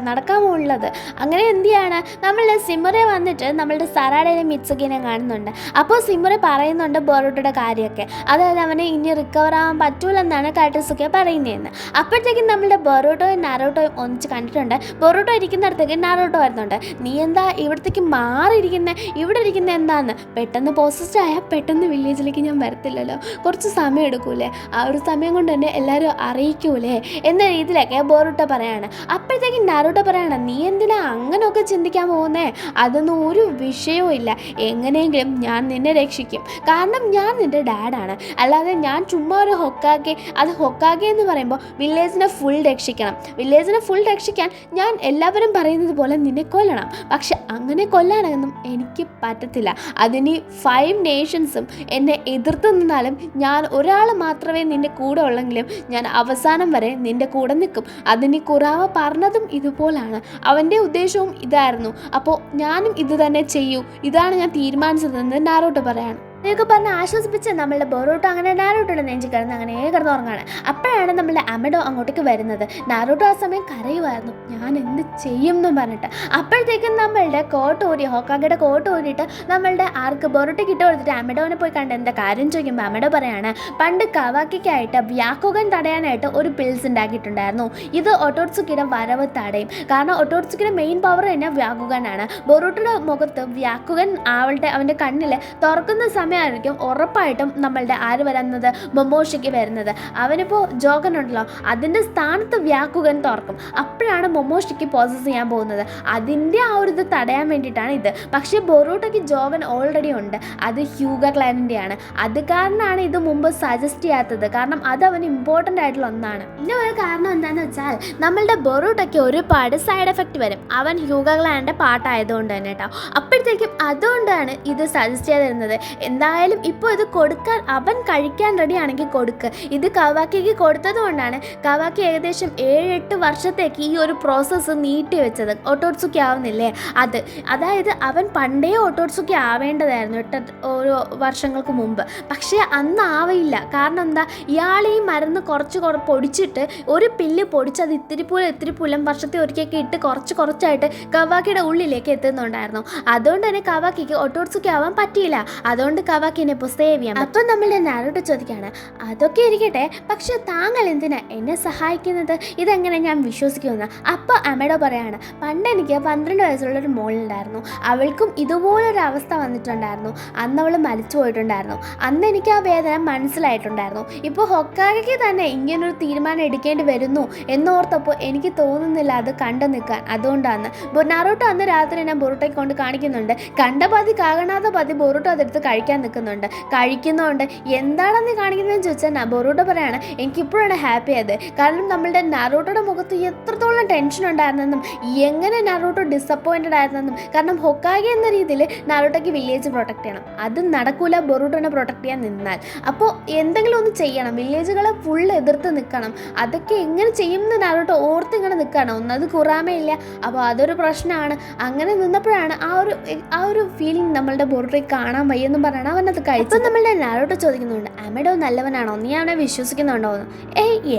നടക്കാമുള്ളത്? അങ്ങനെ എന്ത് ചെയ്യാണ്, നമ്മളുടെ സിമുറെ വന്നിട്ട് നമ്മളുടെ സറാഡയിലെ മിത്സുകിനെ കാണുന്നുണ്ട്. അപ്പോൾ സിമുറെ പറയുന്നുണ്ട് ബോറൂട്ടോയുടെ കാര്യമൊക്കെ, അതായത് അവനെ ഇനി റിക്കവർ ആവാൻ പറ്റൂലെന്നാണ് കാട്ടസുക്കെ പറയുന്നതെന്ന്. അപ്പോഴത്തേക്കും നമ്മളുടെ ബോറൂട്ടോയും നാറൂട്ടോയും ഒന്നിച്ച് കണ്ടിട്ടുണ്ട്. ബോറൂട്ടോ ഇരിക്കുന്നിടത്തേക്ക് നാറൂട്ടോ വരുന്നുണ്ട്. നീ എന്താ ഇവിടത്തേക്ക് മാറിയിരിക്കുന്നത്, ഇവിടെ ഇരിക്കുന്നത് എന്താന്ന്? പെട്ടെന്ന് പോസസ്ഡ് ആയാൽ പെട്ടെന്ന് വില്ലേജിലേക്ക് ഞാൻ വരത്തില്ലല്ലോ, കുറച്ച് സമയം എടുക്കൂലേ, ആ ഒരു സമയം കൊണ്ട് തന്നെ എല്ലാവരും അറിയിക്കൂലേ എന്ന രീതിയിലൊക്കെ ബോറൂട്ടോ പറയാണ്. അപ്പോഴത്തേക്കും നാറൂട്ടോ പറയാണ്, നീ എന്തിനാ അങ്ങനെയൊക്കെ ചിന്തിക്കാൻ പോകുന്നേ? അതൊന്നും ഒരു വിഷയവും ഇല്ല, എങ്ങനെയെങ്കിലും ഞാൻ നിന്നെ രക്ഷിക്കും. കാരണം ഞാൻ നിൻ്റെ ഡാഡാണ്, അല്ലാതെ ഞാൻ ചുമ്മാ ഒരു ഹൊക്കാഗെ, അത് ഹൊക്കാഗെ എന്ന് പറയുമ്പോൾ വില്ലേജിനെ ഫുൾ രക്ഷിക്കണം. വില്ലേജിനെ ഫുൾ രക്ഷിക്കാൻ ഞാൻ എല്ലാവരും പറയുന്നത് പോലെ നിന്നെ കൊല്ലണം. പക്ഷെ അങ്ങനെ കൊല്ലാനൊന്നും എനിക്ക് പറ്റത്തില്ല. അതിന് 5 നേഷൻസും എന്നെ എതിർത്ത് നിന്നാലും ഞാൻ ഒരാൾ മാത്രമേ നിൻ്റെ കൂടെ ഉള്ളെങ്കിലും ഞാൻ അവസാനം വരെ നിൻ്റെ കൂടെ നിൽക്കും. അതിന് കുറാവ പറഞ്ഞതും ഇതുപോലാണ്, അവൻ്റെ ഉദ്ദേശവും ഇതായിരുന്നു. അപ്പോൾ ഞാനും ഇത് തന്നെ ചെയ്യൂ, ഇതാണ് ഞാൻ തീരുമാനിച്ചതെന്ന് നാറൂട്ടോ പറയാണ്. ഇതൊക്കെ പറഞ്ഞ് ആശ്വസിപ്പിച്ച് നമ്മളുടെ ബോറൂട്ടോ അങ്ങനെ നാറൂട്ടോയുടെ നെഞ്ചി കിടന്ന് അങ്ങനെ കിടന്നുറങ്ങാണ്. അപ്പോഴാണ് നമ്മളുടെ അമഡോ അങ്ങോട്ടേക്ക് വരുന്നത്. നാറൂട്ടോ ആ സമയം കരയുമായിരുന്നു, ഞാൻ എന്ത് ചെയ്യും എന്ന് പറഞ്ഞിട്ട്. അപ്പോഴത്തേക്കും നമ്മളുടെ കോട്ടൂരി, ഹോക്കാഗയുടെ കോട്ടൂരിയിട്ട് നമ്മളുടെ ആർക്ക് ബോറൂട്ടോയ്ക്ക് ഇട്ട് കൊടുത്തിട്ട് അമഡോനെ പോയി കണ്ട് എന്താ കാര്യം ചോദിക്കുമ്പോൾ അമഡോ പറയാണ്, പണ്ട് കവാക്കിക്കായിട്ട് വ്യാക്കുഗൻ തടയാനായിട്ട് ഒരു പിൽസ് ഉണ്ടാക്കിയിട്ടുണ്ടായിരുന്നു. ഇത് ഒട്ടോട്സുക്കിയുടെ വരവ് തടയും. കാരണം ഒട്ടോട്സുക്കിയുടെ മെയിൻ പവർ തന്നെ വ്യാക്കുഗനാണ്. ബോറൂട്ടോയുടെ മുഖത്ത് വ്യാക്കുഗൻ അവൻ്റെ കണ്ണിൽ തുറക്കുന്ന സമയമായിരിക്കും ഉറപ്പായിട്ടും നമ്മളുടെ ആര് വരുന്നത്, മൊമോഷിക്ക് വരുന്നത്. അവനിപ്പോൾ ജോഗൻ ഉണ്ടല്ലോ, അതിൻ്റെ സ്ഥാനത്ത് വ്യാക്കുഗൻ തുറക്കും. അപ്പോഴാണ് മൊമോഷിക്ക് പോസസ് ചെയ്യാൻ പോകുന്നത്. അതിൻ്റെ ആ ഒരു ഇത് തടയാൻ വേണ്ടിയിട്ടാണ് ഇത്. പക്ഷേ ബൊറൂട്ടോയ്ക്ക് ജോഗൻ ഓൾറെഡി ഉണ്ട്, അത് ഹ്യൂഗ ക്ലാനിൻ്റെയാണ്. അത് കാരണമാണ് ഇത് മുമ്പ് സജസ്റ്റ് ചെയ്യാത്തത്, കാരണം അത് അവന് ഇമ്പോർട്ടൻ്റ് ആയിട്ടുള്ള ഒന്നാണ്. പിന്നെ ഒരു കാരണം എന്താണെന്ന് വെച്ചാൽ നമ്മളുടെ ബൊറൂട്ടോയ്ക്ക് ഒരുപാട് സൈഡ് എഫക്റ്റ് വരും, അവൻ ഹ്യൂഗ ക്ലാനിൻ്റെ പാട്ടായതുകൊണ്ട് തന്നെ കേട്ടോ. അപ്പോഴത്തേക്കും അതുകൊണ്ടാണ് ഇത് സജസ്റ്റ് ചെയ്തിരുന്നത്. എന്തായാലും ഇപ്പോൾ ഇത് കൊടുക്കാൻ അവൻ കഴിക്കാൻ റെഡി ആണെങ്കിൽ കൊടുക്ക്. ഇത് കവാക്കിക്ക് കൊടുത്തത് കൊണ്ടാണ് കവാക്കി ഏകദേശം 7-8 വർഷത്തേക്ക് ഈ ഒരു പ്രോസസ്സ് നീട്ടി വെച്ചത്. ഒട്ടോട്സുക്കി ആവുന്നില്ലേ അത്, അതായത് അവൻ പണ്ടേ ഒട്ടോട്സുക്കി ആവേണ്ടതായിരുന്നു 8 വർഷങ്ങൾക്ക് മുമ്പ്. പക്ഷേ അന്ന് ആവില്ല. കാരണം എന്താ, ഇയാൾ ഈ മരുന്ന് കുറച്ച് പൊടിച്ചിട്ട് ഒരു പില്ല് പൊടിച്ച് അത് ഇത്തിരി പുലം വർഷത്തെ ഒരിക്കലൊക്കെ ഇട്ട് കുറച്ചായിട്ട് കവാക്കിയുടെ ഉള്ളിലേക്ക് എത്തുന്നുണ്ടായിരുന്നു. അതുകൊണ്ട് തന്നെ കവാക്കിക്ക് ഒട്ടോട്സുക്കി ആവാൻ പറ്റിയില്ല. അതുകൊണ്ട് കവാക്കിനെ ഇപ്പോൾ സേവ് ചെയ്യാം. അപ്പം നമ്മളുടെ നാറൂട്ടോ ചോദിക്കുകയാണ്, അതൊക്കെ ഇരിക്കട്ടെ, പക്ഷെ താങ്കൾ എന്തിനാ എന്നെ സഹായിക്കുന്നത്? ഇതെങ്ങനെ ഞാൻ വിശ്വസിക്കുമെന്ന്. അപ്പോൾ അമഡോ പറയാണ്, പണ്ട് എനിക്ക് 12 വയസ്സുള്ളൊരു മോളുണ്ടായിരുന്നു, അവൾക്കും ഇതുപോലൊരു അവസ്ഥ വന്നിട്ടുണ്ടായിരുന്നു. അന്ന് അവൾ മരിച്ചു പോയിട്ടുണ്ടായിരുന്നു. അന്ന് എനിക്ക് ആ വേദന മനസ്സിലായിട്ടുണ്ടായിരുന്നു. ഇപ്പോൾ ഹൊക്കാഗയ്ക്ക് തന്നെ ഇങ്ങനൊരു തീരുമാനം എടുക്കേണ്ടി വരുന്നു എന്നോർത്തപ്പോൾ എനിക്ക് തോന്നുന്നില്ല അത് കണ്ടു നിൽക്കാൻ. അതുകൊണ്ടാണ് നാറൂട്ടോ അന്ന് രാത്രി ഞാൻ ബൊറൂട്ടോയ്ക്ക് കൊണ്ട് കാണിക്കുന്നുണ്ട്. കണ്ട പാതി കാകണാത്ത പാതി ബൊറൂട്ടോ അതെടുത്ത് കഴിക്കാൻ കഴിക്കുന്നുണ്ട്. എന്താണെന്ന് കാണിക്കുന്നതെന്ന് ചോദിച്ചാൽ ബൊറൂട്ടോ പറയാണ്, എനിക്കിപ്പോഴാണ് ഹാപ്പി ആയത്. കാരണം നമ്മളുടെ നാറൂട്ടോയുടെ മുഖത്ത് എത്രത്തോളം ടെൻഷൻ ഉണ്ടായിരുന്നെന്നും എങ്ങനെ നാറൂട്ടോ ഡിസപ്പോയിൻറ്റഡ് ആയിരുന്നെന്നും. കാരണം ഹൊക്കാഗെ എന്ന രീതിയിൽ നാറൂട്ടോയ്ക്ക് വില്ലേജ് പ്രൊട്ടക്ട് ചെയ്യണം, അത് നടക്കൂല ബൊറൂട്ടോനെ പ്രൊട്ടക്ട് ചെയ്യാൻ നിന്നാൽ. അപ്പോൾ എന്തെങ്കിലും ഒന്ന് ചെയ്യണം, വില്ലേജുകളെ ഫുൾ എതിർത്ത് നിൽക്കണം. അതൊക്കെ എങ്ങനെ ചെയ്യുമെന്ന് നാറൂട്ടോ ഓർത്ത് ഇങ്ങനെ നിൽക്കണം. ഒന്നത് കുറാമയില്ല, അപ്പോൾ അതൊരു പ്രശ്നമാണ്. അങ്ങനെ നിന്നപ്പോഴാണ് ആ ഒരു ഫീലിംഗ് നമ്മളുടെ ബൊറൂട്ടോയ്ക്ക് കാണാൻ വയ്യെന്നും പറഞ്ഞാണ് അവനത് കഴിച്ചു. നമ്മളുടെ നാറൂട്ടോ ചോദിക്കുന്നുണ്ട്, അമഡോ നല്ലവനാണോ, നീ അവനെ വിശ്വസിക്കുന്നുണ്ടോ എന്ന്.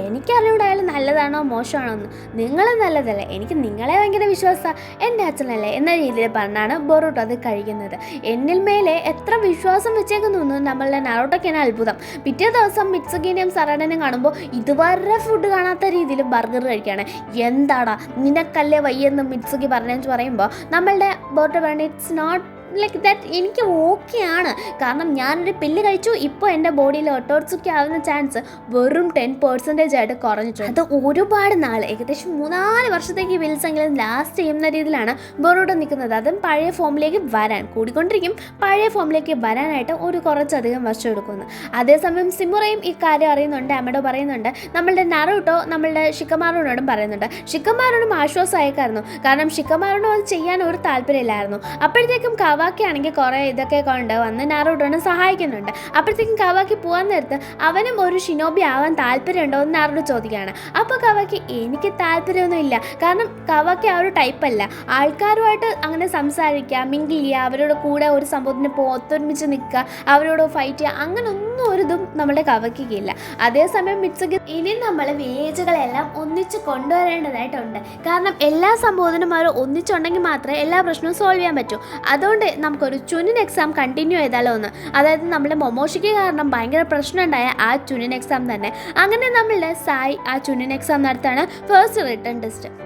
എനിക്കറിയൂടായാലും നല്ലതാണോ മോശമാണോ എന്ന്. നിങ്ങൾ നല്ലതല്ലേ, എനിക്ക് നിങ്ങളെ ഭയങ്കര വിശ്വാസമാണ്, എൻ്റെ അച്ഛനല്ലേ എന്ന രീതിയിൽ പറഞ്ഞാണ് ബൊറൂട്ടോ അത് കഴിക്കുന്നത്. എന്നിൽ മേലെ എത്ര വിശ്വാസം വെച്ചേക്കുന്നു എന്ന് നമ്മളുടെ നാറൂട്ടോയ്ക്കാണ് അത്ഭുതം. പിറ്റേ ദിവസം മിത്സുകിനെയും സറാഡനെയും കാണുമ്പോൾ ഇതുവരെ ഫുഡ് കാണാത്ത രീതിയിൽ ബർഗർ കഴിക്കുകയാണ്. എന്താടാ നിനക്കല്ലേ വയ്യെന്ന് മിത്സുകി പറഞ്ഞെന്ന് പറയുമ്പോൾ നമ്മളുടെ ബൊറൂട്ടോ പറഞ്ഞു, ഇറ്റ്സ് നോട്ട് ലൈക്ക് ദാറ്റ്, എനിക്ക് ഓക്കെയാണ്. കാരണം ഞാനൊരു പില്ല് കഴിച്ചു, ഇപ്പോൾ എൻ്റെ ബോഡിയിൽ ഒട്ടോട്സുക്കി ആവുന്ന ചാൻസ് വെറും 10% ആയിട്ട് കുറഞ്ഞിട്ടുണ്ട്. അത് ഒരുപാട് നാൾ, ഏകദേശം 3-4 വർഷത്തേക്ക് പിൽസ് എങ്കിലും ലാസ്റ്റ് ചെയ്യുന്ന രീതിയിലാണ് ബൊറൂട്ടോ നിൽക്കുന്നത്. അതും പഴയ ഫോമിലേക്ക് വരാൻ കൂടിക്കൊണ്ടിരിക്കും. പഴയ ഫോമിലേക്ക് വരാനായിട്ട് കുറച്ചധികം വർഷം എടുക്കുന്നു. അതേസമയം സിമുറയും ഈ കാര്യം അറിയുന്നുണ്ട്. അമഡോ പറയുന്നുണ്ട്, നമ്മളുടെ നാറൂട്ടോ നമ്മളുടെ ഷിക്കമാറുനോടും പറയുന്നുണ്ട്. ഷിക്കമാറുനും ആശ്വാസമായേക്കായിരുന്നു, കാരണം ഷിക്കമാറുനും അത് ചെയ്യാൻ ഒരു താല്പര്യമില്ലായിരുന്നു. അപ്പോഴത്തേക്കും കവാക്കി ആണെങ്കിൽ കുറേ ഇതൊക്കെ കൊണ്ട് വന്ന് നാറൂട്ടോനെ സഹായിക്കുന്നുണ്ട്. അപ്പോഴത്തേക്കും കവാക്കി പോകാൻ നേരത്ത് അവനും ഒരു ഷിനോബി ആവാൻ താല്പര്യമുണ്ടോ എന്ന് നാറൂട്ടോ ചോദിക്കുകയാണ്. അപ്പോൾ കവാക്കി എനിക്ക് താല്പര്യമൊന്നും ഇല്ല, കാരണം കവാക്കി ആ ഒരു ടൈപ്പല്ല. ആൾക്കാരുമായിട്ട് അങ്ങനെ സംസാരിക്കുക, മിങ്കിൾ ചെയ്യുക, അവരുടെ കൂടെ ഒരു സംഭവത്തിന് ഒത്തൊരുമിച്ച് നിൽക്കുക, അവരോട് ഫൈറ്റ് ചെയ്യുക, അങ്ങനെ ഒന്നും ഒരിതും നമ്മുടെ കവാക്കിക്കില്ല. അതേസമയം മിറ്റ്സുഗി ഇനി നമ്മൾ വില്ലേജുകളെല്ലാം ഒന്നിച്ച് കൊണ്ടുവരേണ്ടതായിട്ടുണ്ട്. കാരണം എല്ലാ സംഭവത്തിനും അവർ ഒന്നിച്ചുണ്ടെങ്കിൽ മാത്രമേ എല്ലാ പ്രശ്നവും സോൾവ് ചെയ്യാൻ പറ്റൂ. അതുകൊണ്ട് നമുക്കൊരു ചുനിൻ എക്സാം കണ്ടിന്യൂ ചെയ്താലോ എന്ന്. അതായത് നമ്മുടെ മൊമോഷിക്ക് കാരണം ഭയങ്കര പ്രശ്നം ഉണ്ടായ ആ ചുനിൻ എക്സാം തന്നെ. അങ്ങനെ നമ്മളുടെ സായി ആ ചുനിൻ എക്സാം നടത്താണ് ഫസ്റ്റ്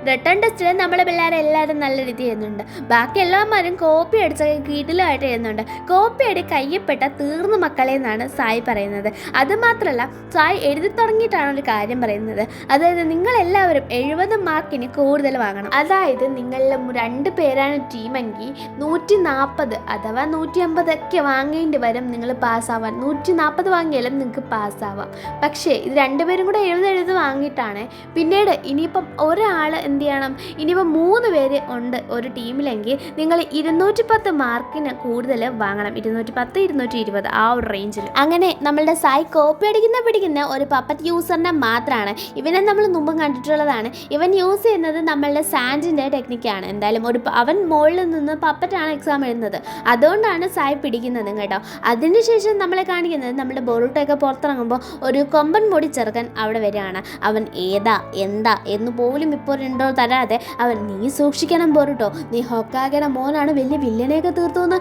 റിട്ടേൺ ടെസ്റ്റിൽ നമ്മുടെ പിള്ളേരെ എല്ലാവരും നല്ല രീതി ചെയ്യുന്നുണ്ട്. ബാക്കി എല്ലാവരും കോപ്പി അടിച്ച കീട്ടിലായിട്ട് ചെയ്യുന്നുണ്ട്. കോപ്പി അടി കയ്യപ്പെട്ട തീർന്നു മക്കളെ എന്നാണ് സായി പറയുന്നത്. അതുമാത്രമല്ല സായി എഴുതി തുടങ്ങിയിട്ടാണ് ഒരു കാര്യം പറയുന്നത്. അതായത് നിങ്ങളെല്ലാവരും 70 മാർക്കിന് കൂടുതൽ വാങ്ങണം. അതായത് നിങ്ങളിൽ 2 പേരാണ് ടീമെങ്കിൽ 140 അഥവാ 150 ഒക്കെ വാങ്ങേണ്ടി വരും നിങ്ങൾ പാസ്സാവാൻ. 140 വാങ്ങിയാലും നിങ്ങൾക്ക് പാസ്സാവാം. പക്ഷേ ഇത് 2 പേരും കൂടെ 70 വാങ്ങിയിട്ടാണ്. പിന്നീട് ഇനിയിപ്പം ഒരാൾ എന്ത് ചെയ്യണം, ഇനിയിപ്പം 3 പേര് ഉണ്ട് ഒരു ടീമിലെങ്കിൽ നിങ്ങൾ 210 മാർക്കിന് കൂടുതൽ വാങ്ങണം. 210 220 ആ ഒരു റേഞ്ചിൽ. അങ്ങനെ നമ്മളുടെ സായി കോപ്പി പിടിക്കുന്ന ഒരു പപ്പറ്റ് യൂസറിനെ മാത്രമാണ്. ഇവനെ നമ്മൾ മുമ്പും കണ്ടിട്ടുള്ളതാണ്. ഇവൻ യൂസ് ചെയ്യുന്നത് നമ്മളുടെ സാൻഡിൻ്റെ ടെക്നിക്കാണ്. എന്തായാലും അവൻ മുകളിൽ നിന്ന് പപ്പറ്റാണ് എക്സാം എഴുതുന്നത്. അതുകൊണ്ടാണ് സായി പിടിക്കുന്നത് കേട്ടോ. അതിനുശേഷം നമ്മളെ കാണിക്കുന്നത് നമ്മുടെ ബൊറൂട്ടോയൊക്കെ പുറത്തിറങ്ങുമ്പോൾ ഒരു കൊമ്പൻ മുടി ചെറുക്കൻ അവിടെ വരികയാണ്. അവൻ ഏതാ എന്താ എന്ന് പോലും ഇപ്പോൾ രണ്ടോ തരാതെ അവൻ നീ സൂക്ഷിക്കണം ബൊറൂട്ടോ, നീ ഹൊക്കാഗയുടെ മോനാണ് വലിയ വില്ലനെയൊക്കെ തീർത്തുവന്ന്,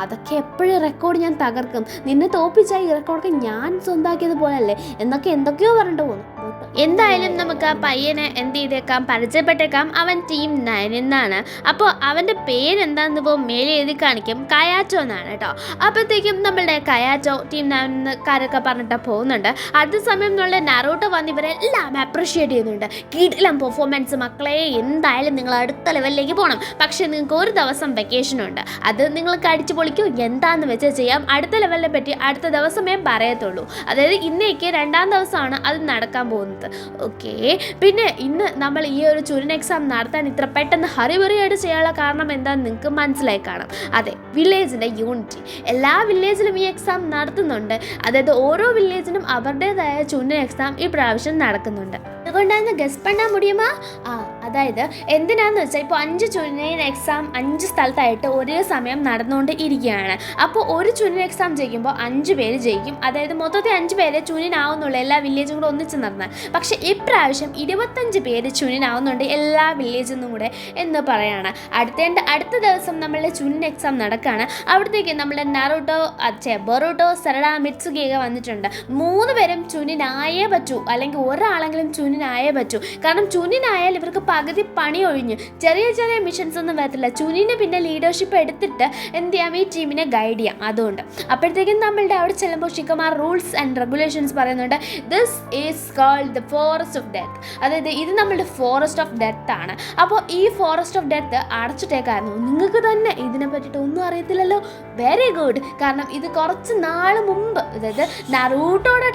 അതൊക്കെ എപ്പോഴും റെക്കോർഡ് ഞാൻ തകർക്കും, നിന്നെ തോപ്പിച്ചാൽ ഈ റെക്കോർഡൊക്കെ ഞാൻ സ്വന്തമാക്കിയത് പോലല്ലേ എന്നൊക്കെ എന്തൊക്കെയോ പറഞ്ഞിട്ട് പോകുന്നു. എന്തായാലും നമുക്ക് ആ പയ്യനെ എന്ത് ചെയ്തേക്കാം, പരിചയപ്പെട്ടേക്കാം. അവൻ ടീം 9 എന്നാണ്. അപ്പോൾ അവൻ്റെ പേരെന്താണെന്ന് ഇപ്പോൾ മേലെ എഴുതി കാണിക്കും, കയാച്ചോ എന്നാണ് കേട്ടോ. അപ്പോഴത്തേക്കും നമ്മളുടെ കയാച്ചോ ടീം 9കാരൊക്കെ പറഞ്ഞിട്ട് പോകുന്നുണ്ട്. അതേസമയം നമ്മളുടെ നാറൂട്ടോ വന്ന് ഇവരെല്ലാം അപ്രിഷ്യേറ്റ് ചെയ്യുന്നുണ്ട്. കിടിലം പെർഫോമൻസ് മക്കളെ, എന്തായാലും നിങ്ങൾ അടുത്ത ലെവലിലേക്ക് പോകണം. പക്ഷേ നിങ്ങൾക്ക് ഒരു ദിവസം വെക്കേഷനുണ്ട്, അത് നിങ്ങൾക്ക് അടിച്ചു പൊളിക്കും, എന്താണെന്ന് വെച്ചാൽ ചെയ്യാം. അടുത്ത ലെവലിനെ പറ്റി അടുത്ത ദിവസമേ പറയത്തുള്ളൂ. അതായത് ഇന്നേക്ക് 2ാം ദിവസമാണ് അത് നടക്കാൻ പോകുന്നത്. ഓക്കെ, പിന്നെ ഇന്ന് നമ്മൾ ഈ ഒരു ചുരുൻ എക്സാം നടത്താൻ ഇത്ര പെട്ടെന്ന് ഹറിബറിയായിട്ട് ചെയ്യാനുള്ള കാരണം എന്താണെന്ന് നിങ്ങൾക്ക് മനസ്സിലായി കാണാം. അതെ, വില്ലേജിൻ്റെ യൂണിറ്റി. എല്ലാ വില്ലേജിലും ഈ എക്സാം നടത്തുന്നുണ്ട്. അതായത് ഓരോ വില്ലേജിനും അവരുടേതായ ചുരുൻ എക്സാം ഈ പ്രാവശ്യം നടക്കുന്നുണ്ട്. അതുകൊണ്ടാണ് ഗസ് പണ്ണാൻ മുടിയുമാ. അതായത് എന്തിനാന്ന് വെച്ചാൽ ഇപ്പോൾ 5 ചുരുൻ എക്സാം 5 സ്ഥലത്തായിട്ട് ഒരേ സമയം നടന്നുകൊണ്ട് ഇരിക്കുകയാണ്. അപ്പോൾ ഒരു ചുരുൻ എക്സാം ജയിക്കുമ്പോൾ 5 പേര് ജയിക്കും. അതായത് മൊത്തത്തിൽ 5 പേര് ചുനിനാവുന്നുള്ളൂ എല്ലാ വില്ലേജും കൂടെ ഒന്നിച്ച് നടന്നാൽ. പക്ഷേ ഇപ്രാവശ്യം 25 പേര് ചുനിനാവുന്നുണ്ട് എല്ലാ വില്ലേജിൽ നിന്നും കൂടെ എന്ന് പറയാണ്. അടുത്ത ദിവസം നമ്മളുടെ ചുനിൻ എക്സാം നടക്കുകയാണ്. അവിടത്തേക്ക് നമ്മുടെ നാറൂട്ടോ ബൊറൂട്ടോ സരഡ മിറ്റ്സുഗിയൊക്കെ വന്നിട്ടുണ്ട്. 3 പേരും ചുനിനായേ പറ്റൂ, അല്ലെങ്കിൽ ഒരാളെങ്കിലും ചുനിനായേ പറ്റൂ. കാരണം ചുനിനായാൽ ഇവർക്ക് പകുതി പണി ഒഴിഞ്ഞു. ചെറിയ ചെറിയ മിഷൻസ് ഒന്നും വരത്തില്ല. ചുനിന് പിന്നെ ലീഡർഷിപ്പ് എടുത്തിട്ട് എന്ത് ചെയ്യാം, ഈ ടീമിനെ ഗൈഡ് ചെയ്യാം. അതുകൊണ്ട് അപ്പോഴത്തേക്കും നമ്മളുടെ അവിടെ ചെല്ലുമ്പോൾ ഷിക്കമാർ റൂൾസ് ആൻഡ് റെഗുലേഷൻസ് പറയുന്നുണ്ട്. This is called the forest of death. അതായത് ഇത് നമ്മളുടെ ഫോറസ്റ്റ് ഓഫ് ഡെത്ത് ആണ്. അപ്പോൾ ഈ ഫോറസ്റ്റ് ഓഫ് ഡെത്ത് അടച്ചിട്ടേക്കായിരുന്നു. നിങ്ങൾക്ക് തന്നെ ഇതിനെ പറ്റിയിട്ട് ഒന്നും അറിയത്തില്ലല്ലോ. Very good. കാരണം ഇത് കുറച്ച് നാൾ മുമ്പ്, അതായത് നാറൂട്ടോയുടെ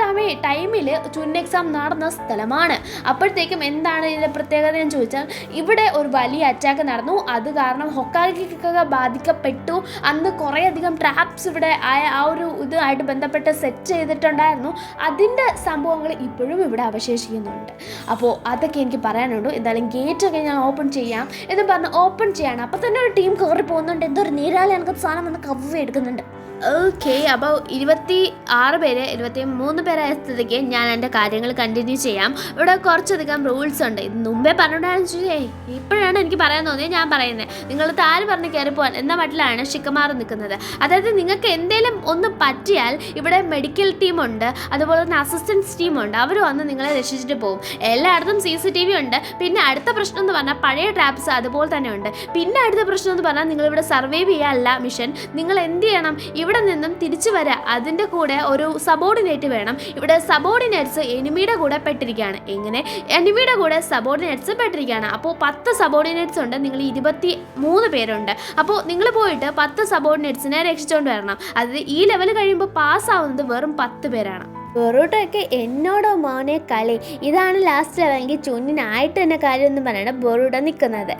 ടൈമിൽ ചുനിൻ എക്സാം നടന്ന സ്ഥലമാണ്. അപ്പോഴത്തേക്കും എന്താണ് ഇതിൻ്റെ പ്രത്യേകത എന്ന് ചോദിച്ചാൽ, ഇവിടെ ഒരു വലിയ അറ്റാക്ക് നടന്നു. അത് കാരണം ഹൊക്കാഗെക്കൊക്കെ ബാധിക്കപ്പെട്ടു. അന്ന് കുറേയധികം ട്രാപ്സ് ഇവിടെ ആ ഒരു ഇതുമായിട്ട് ബന്ധപ്പെട്ട് സെറ്റ് ചെയ്തിട്ടുണ്ടായിരുന്നു. അതിൻ്റെ സംഭവങ്ങൾ ഇപ്പോഴും ഇവിടെ അവശേഷിക്കുന്നുണ്ട്. അപ്പോൾ അതൊക്കെ എനിക്ക് പറയാനുണ്ട്. എന്തായാലും ഗേറ്റൊക്കെ ഞാൻ ഓപ്പൺ ചെയ്യാം എന്ന് പറഞ്ഞ് ഓപ്പൺ ചെയ്യാണ്. അപ്പോൾ തന്നെ ഒരു ടീം കയറി പോകുന്നുണ്ട്. എന്തൊരു നീരാളി എനിക്ക് സാധനം വന്ന് കവ്വ് എടുക്കുന്നുണ്ട്. ഓക്കെ, അപ്പോൾ 26 പേര് 23 പേരായ സ്ഥിതിക്ക് ഞാൻ എൻ്റെ കാര്യങ്ങൾ കണ്ടിന്യൂ ചെയ്യാം. ഇവിടെ കുറച്ചധികം റൂൾസ് ഉണ്ട്. ഇത് മുമ്പേ പറഞ്ഞിട്ടുണ്ടായിരുന്നു, ഇപ്പോഴാണ് എനിക്ക് പറയാൻ തോന്നിയത് ഞാൻ പറയുന്നത്. നിങ്ങൾ താര് പറഞ്ഞ് കയറിപ്പോവാൻ എന്ന മട്ടിലാണ് ഷിക്കമാർ നിൽക്കുന്നത്. അതായത് നിങ്ങൾക്ക് എന്തെങ്കിലും ഒന്ന് പറ്റിയാൽ ഇവിടെ മെഡിക്കൽ ടീമുണ്ട്, അതുപോലെ തന്നെ അസിസ്റ്റൻസ് ടീമുണ്ട്. അവർ വന്ന് നിങ്ങളെ രക്ഷിച്ചിട്ട് പോകും. എല്ലായിടത്തും CCTV ഉണ്ട്. പിന്നെ അടുത്ത പ്രശ്നം എന്ന് പറഞ്ഞാൽ പഴയ ട്രാപ്സ് അതുപോലെ തന്നെ ഉണ്ട്. പിന്നെ അടുത്ത പ്രശ്നം എന്ന് പറഞ്ഞാൽ നിങ്ങളിവിടെ സർവൈവ് ചെയ്യാനല്ല മിഷൻ. നിങ്ങൾ എന്ത് ചെയ്യണം, ഇവിടെ നിന്നും തിരിച്ചു വരാം. അതിൻ്റെ കൂടെ ഒരു സബോർഡിനേറ്റ് വേണം. ഇവിടെ സബോർഡിനേറ്റ്സ് എനിമിയുടെ കൂടെ പെട്ടിരിക്കുകയാണ്. എങ്ങനെ എനിമിയുടെ കൂടെ സബോർഡിനേറ്റ്സ് പെട്ടിരിക്കുകയാണ്. അപ്പോൾ 10 സബോർഡിനേറ്റ്സ് ഉണ്ട്. നിങ്ങൾ 23 പേരുണ്ട്. അപ്പോൾ നിങ്ങൾ പോയിട്ട് 10 സബോർഡിനേറ്റ്സിനെ രക്ഷിച്ചുകൊണ്ട് വരണം. അതായത് ഈ ലെവൽ കഴിയുമ്പോൾ പാസ്സാവുന്നത് വെറും 10 പേരാണ്. ബൊറൂട്ടോയൊക്കെ എന്നോടോ മോനെ കളി, ഇതാണ് ലാസ്റ്റ് അല്ലെങ്കിൽ ചുന്നിനായിട്ട് തന്നെ കാര്യമൊന്നും പറയണം ബൊറൂട്ട നിൽക്കുന്നത്.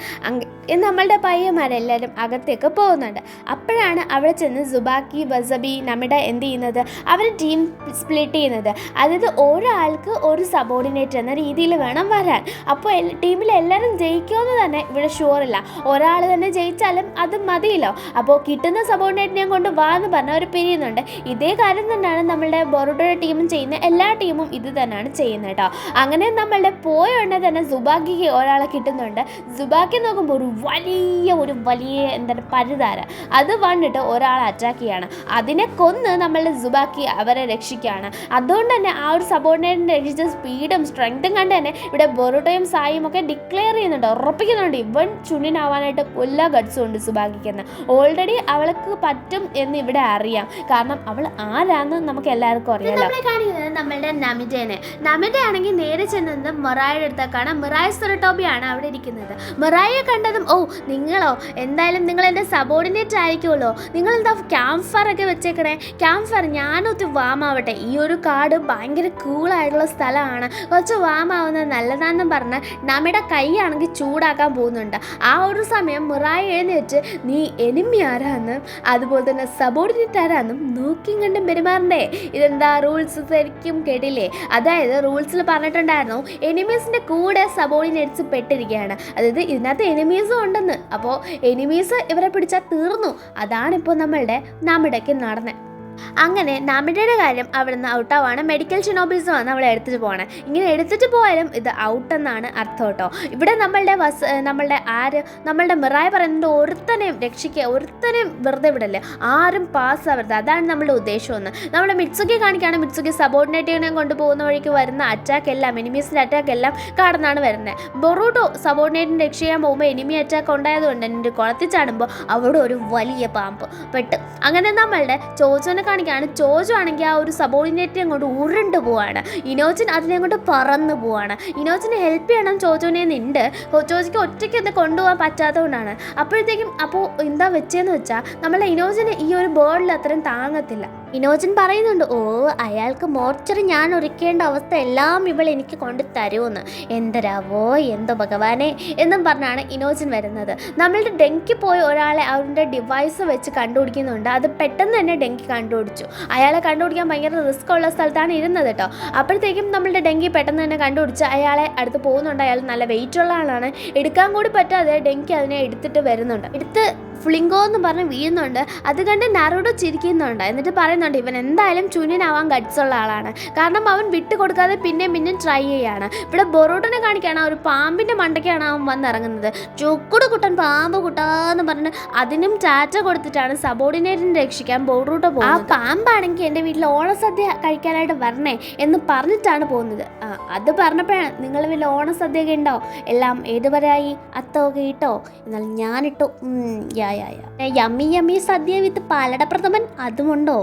നമ്മളുടെ പയ്യന്മാരെല്ലാവരും അകത്തേക്ക് പോകുന്നുണ്ട്. അപ്പോഴാണ് അവിടെ ചെന്ന് സുബാക്കി വസബി നമ്മുടെ എന്ത് ചെയ്യുന്നത്, അവർ ടീം സ്പ്ലിറ്റ് ചെയ്യുന്നത്. അതായത് ഒരാൾക്ക് ഒരു സബോർഡിനേറ്റ് എന്ന രീതിയിൽ വേണം വരാൻ. അപ്പോൾ ടീമിൽ എല്ലാവരും ജയിക്കുമെന്ന് തന്നെ ഇവിടെ ഷുവറില്ല. ഒരാൾ തന്നെ ജയിച്ചാലും അത് മതിയല്ലോ. അപ്പോൾ കിട്ടുന്ന സബോർഡിനേറ്റിനെ കൊണ്ട് വാ എന്ന് പറഞ്ഞ് അവർ പിരിയുന്നുണ്ട്. ഇതേ കാര്യം തന്നെയാണ് നമ്മളുടെ ബൊറൂട്ടോയുടെ ടീമും ചെയ്യുന്ന, എല്ലാ ടീമും ഇത് തന്നെയാണ് ചെയ്യുന്നത് കേട്ടോ. അങ്ങനെ നമ്മളുടെ പോയ ഉടനെ തന്നെ സുബാക്കിക്ക് ഒരാളെ കിട്ടുന്നുണ്ട്. സുബാക്കി നോക്കുമ്പോൾ ഒരു വലിയ എന്താണ് പരുതാര, അത് വന്നിട്ട് ഒരാളെ അറ്റാക്ക് ചെയ്യാണ്. അതിനെ കൊന്ന് നമ്മളുടെ സുബാക്കി അവരെ രക്ഷിക്കുകയാണ്. അതുകൊണ്ട് തന്നെ ആ ഒരു സബോർഡിനേറ്റിനെ രക്ഷിച്ച സ്പീഡും സ്ട്രെങ്തും കണ്ട് തന്നെ ഇവിടെ ബൊറൂട്ടോയും സായും ഒക്കെ ഡിക്ലെയർ ചെയ്യുന്നുണ്ട്, ഉറപ്പിക്കുന്നുണ്ട് ഇവൻ ചുണ്ണിനാവാനായിട്ട് എല്ലാ ഗട്ട്സും ഉണ്ട് സുബാക്കിക്കെന്ന്. ഓൾറെഡി അവൾക്ക് പറ്റും എന്ന് ഇവിടെ അറിയാം, കാരണം അവൾ ആരാന്ന് നമുക്ക് എല്ലാവർക്കും അറിയാം. നമ്മളെ കാണിക്കുന്നത് നമ്മളുടെ നമിഡ ആണെങ്കിൽ നേരെ ചെന്നത് മൊറായുടെ അടുത്തേക്കാണ്. മിറായ് സെറട്ടോബിയാണ് അവിടെ ഇരിക്കുന്നത്. മിറായെ കണ്ടതും നിങ്ങളോ, എന്തായാലും നിങ്ങൾ എൻ്റെ സബോർഡിനേറ്റ് ആയിരിക്കുമല്ലോ, നിങ്ങൾ എന്താ ക്യാമ്പ് ഫയർ ഒക്കെ വെച്ചേക്കണേ. ക്യാമ്പ് ഫയർ ഞാനൊത്തി വാമാവട്ടെ, ഈ ഒരു കാട് ഭയങ്കര കൂളായിട്ടുള്ള സ്ഥലമാണ്, കുറച്ച് വാമാവുന്നത് നല്ലതാണെന്നും പറഞ്ഞ് നമ്മുടെ കൈയാണെങ്കിൽ ചൂടാക്കാൻ പോകുന്നുണ്ട്. ആ ഒരു സമയം മിറായ എഴുന്നേറ്റ് നീ എനിമി ആരാന്നും അതുപോലെ തന്നെ സബോർഡിനേറ്റ് ആരാന്നും നോക്കിയും കണ്ടും പെരുമാറണ്ടേ. ഇതെന്താ റൂൾസ് ശരിക്കും കേട്ടില്ലേ? അതായത് റൂൾസിൽ പറഞ്ഞിട്ടുണ്ടായിരുന്നു എനിമീസിൻ്റെ കൂടെ സബോർഡിനേറ്റ്സ് പെട്ടിരിക്കുകയാണ്. അതായത് ഇതിനകത്ത് എനിമീസും ഉണ്ടെന്ന്. അപ്പോൾ എനിമീസ് ഇവരെ പിടിച്ചാൽ തീർന്നു. അതാണിപ്പോൾ നമ്മളുടെ നാമിടയ്ക്ക് നടന്നത്. അങ്ങനെ നാമിഡയുടെ കാര്യം അവിടെ നിന്ന് ഔട്ടാവാണ്. മെഡിക്കൽ ഷിനോബീസുമാണ് അവളെ എടുത്തിട്ട് പോകണം. ഇങ്ങനെ എടുത്തിട്ട് പോയാലും ഇത് ഔട്ടെന്നാണ് അർത്ഥം കേട്ടോ. ഇവിടെ നമ്മളുടെ മിറായ് പറയുന്നത് ഒരുത്തനെയും രക്ഷിക്കുക, ഒരുത്തനെയും വെറുതെ വിടല്ലേ, ആരും പാസ് ആവരുത്, അതാണ് നമ്മളുടെ ഉദ്ദേശമെന്ന്. നമ്മുടെ മിറ്റ്സുക്കി കാണിക്കുകയാണ്. മിറ്റ്സുക്കി സബോർഡിനേറ്റീവിനെ കൊണ്ടുപോകുന്ന വഴിക്ക് വരുന്ന അറ്റാക്ക് എല്ലാം, എനിമീസിൻ്റെ അറ്റാക്ക് എല്ലാം കടന്നാണ് വരുന്നത്. ബൊറൂട്ടോ സബോർഡിനേറ്റിനെ രക്ഷിക്കാൻ പോകുമ്പോൾ എനിമി അറ്റാക്ക് ഉണ്ടായതുകൊണ്ട് എൻ്റെ കുളത്തിൽ ചാടുമ്പോൾ അവിടെ ഒരു വലിയ പാമ്പ് പെട്ട്. അങ്ങനെ നമ്മളുടെ ചോജോനെ കാണിക്കുകയാണ്. ചോജോ ആണെങ്കിൽ ആ ഒരു സബോർഡിനേറ്റിനെ കൊണ്ട് ഉരുണ്ട് പോവാണ്. ഇനോജിൻ അതിനെ കൊണ്ട് പറന്ന് പോവാണ്. ഇനോജിനെ ഹെൽപ്പ് ചെയ്യണം ചോജോനെ ഉണ്ട്. ചോജോയ്ക്ക് ഒറ്റയ്ക്ക് അത് കൊണ്ടുപോകാൻ പറ്റാത്തതുകൊണ്ടാണ്. അപ്പോഴത്തേക്കും എന്താ വെച്ചതെന്ന് വെച്ചാൽ നമ്മളെ ഇനോജിന് ഈ ഒരു ബേർഡിൽ അത്രയും താങ്ങത്തില്ല. ഇനോജിൻ പറയുന്നുണ്ട്, അയാൾക്ക് മോർച്ചറി ഞാൻ ഒരുക്കേണ്ട അവസ്ഥ എല്ലാം ഇവൾ എനിക്ക് കൊണ്ട് തരുമെന്ന്. എന്തരാവോ എന്തോ ഭഗവാനെ എന്നും പറഞ്ഞാണ് ഇനോജിൻ വരുന്നത്. നമ്മളുടെ ഡെങ്കി പോയ ഒരാളെ അവരുടെ ഡിവൈസ് വെച്ച് കണ്ടുപിടിക്കുന്നുണ്ട്. അത് പെട്ടെന്ന് തന്നെ ഡെങ്കി കണ്ടുപിടിച്ചു. അയാളെ കണ്ടുപിടിക്കാൻ ഭയങ്കര റിസ്ക് ഉള്ള സ്ഥലത്താണ് ഇരുന്നത് കേട്ടോ. അപ്പോഴത്തേക്കും നമ്മളുടെ ഡെങ്കി പെട്ടെന്ന് തന്നെ കണ്ടുപിടിച്ച് അയാളെ അടുത്ത് പോകുന്നുണ്ട്. അയാൾ നല്ല വെയിറ്റ് ഉള്ള ആളാണ്. എടുക്കാൻ കൂടി പറ്റാതെ ഡെങ്കി അതിനെ എടുത്തിട്ട് വരുന്നുണ്ട്. എടുത്ത് ഫ്ലിങ്കോ എന്ന് പറഞ്ഞ് വീഴുന്നുണ്ട്. അത് കണ്ട് നാരുഡോ ചിരിക്കുന്നുണ്ട്. എന്നിട്ട് പറയുന്നുണ്ട് ഇവൻ എന്തായാലും ചുനിനാവാൻ ഗട്ട്സുള്ള ആളാണ്, കാരണം അവൻ വിട്ട് കൊടുക്കാതെ പിന്നെയും ട്രൈ ചെയ്യാണ്. ഇവിടെ ബൊറൂട്ടോനെ കാണിക്കുകയാണ്. ഒരു പാമ്പിൻ്റെ മണ്ടയ്ക്കാണ് അവൻ വന്നിറങ്ങുന്നത്. ചുക്കുട് കുട്ടൻ പാമ്പ് കുട്ടാന്ന് പറഞ്ഞ് അതിനും ടാറ്റ കൊടുത്തിട്ടാണ് സബോർഡിനേറ്റിനെ രക്ഷിക്കാൻ ബൊറൂട്ടോ പോകുന്നത്. ആ പാമ്പാണെങ്കിൽ എൻ്റെ വീട്ടിൽ ഓണസദ്യ കഴിക്കാനായിട്ട് വരണേ എന്ന് പറഞ്ഞിട്ടാണ് പോകുന്നത്. അത് പറഞ്ഞപ്പോഴാണ് നിങ്ങൾ വീട്ടിൽ ഓണസദ്യയൊക്കെ ഉണ്ടോ, എല്ലാം ഏതുവരെയായി, അത്തമൊക്കെ ഇട്ടോ? എന്നാൽ ഞാനിട്ടു. യമ്മി സദ്യ വിത്ത് പാലട പ്രഥമൻ അതുമുണ്ടോ?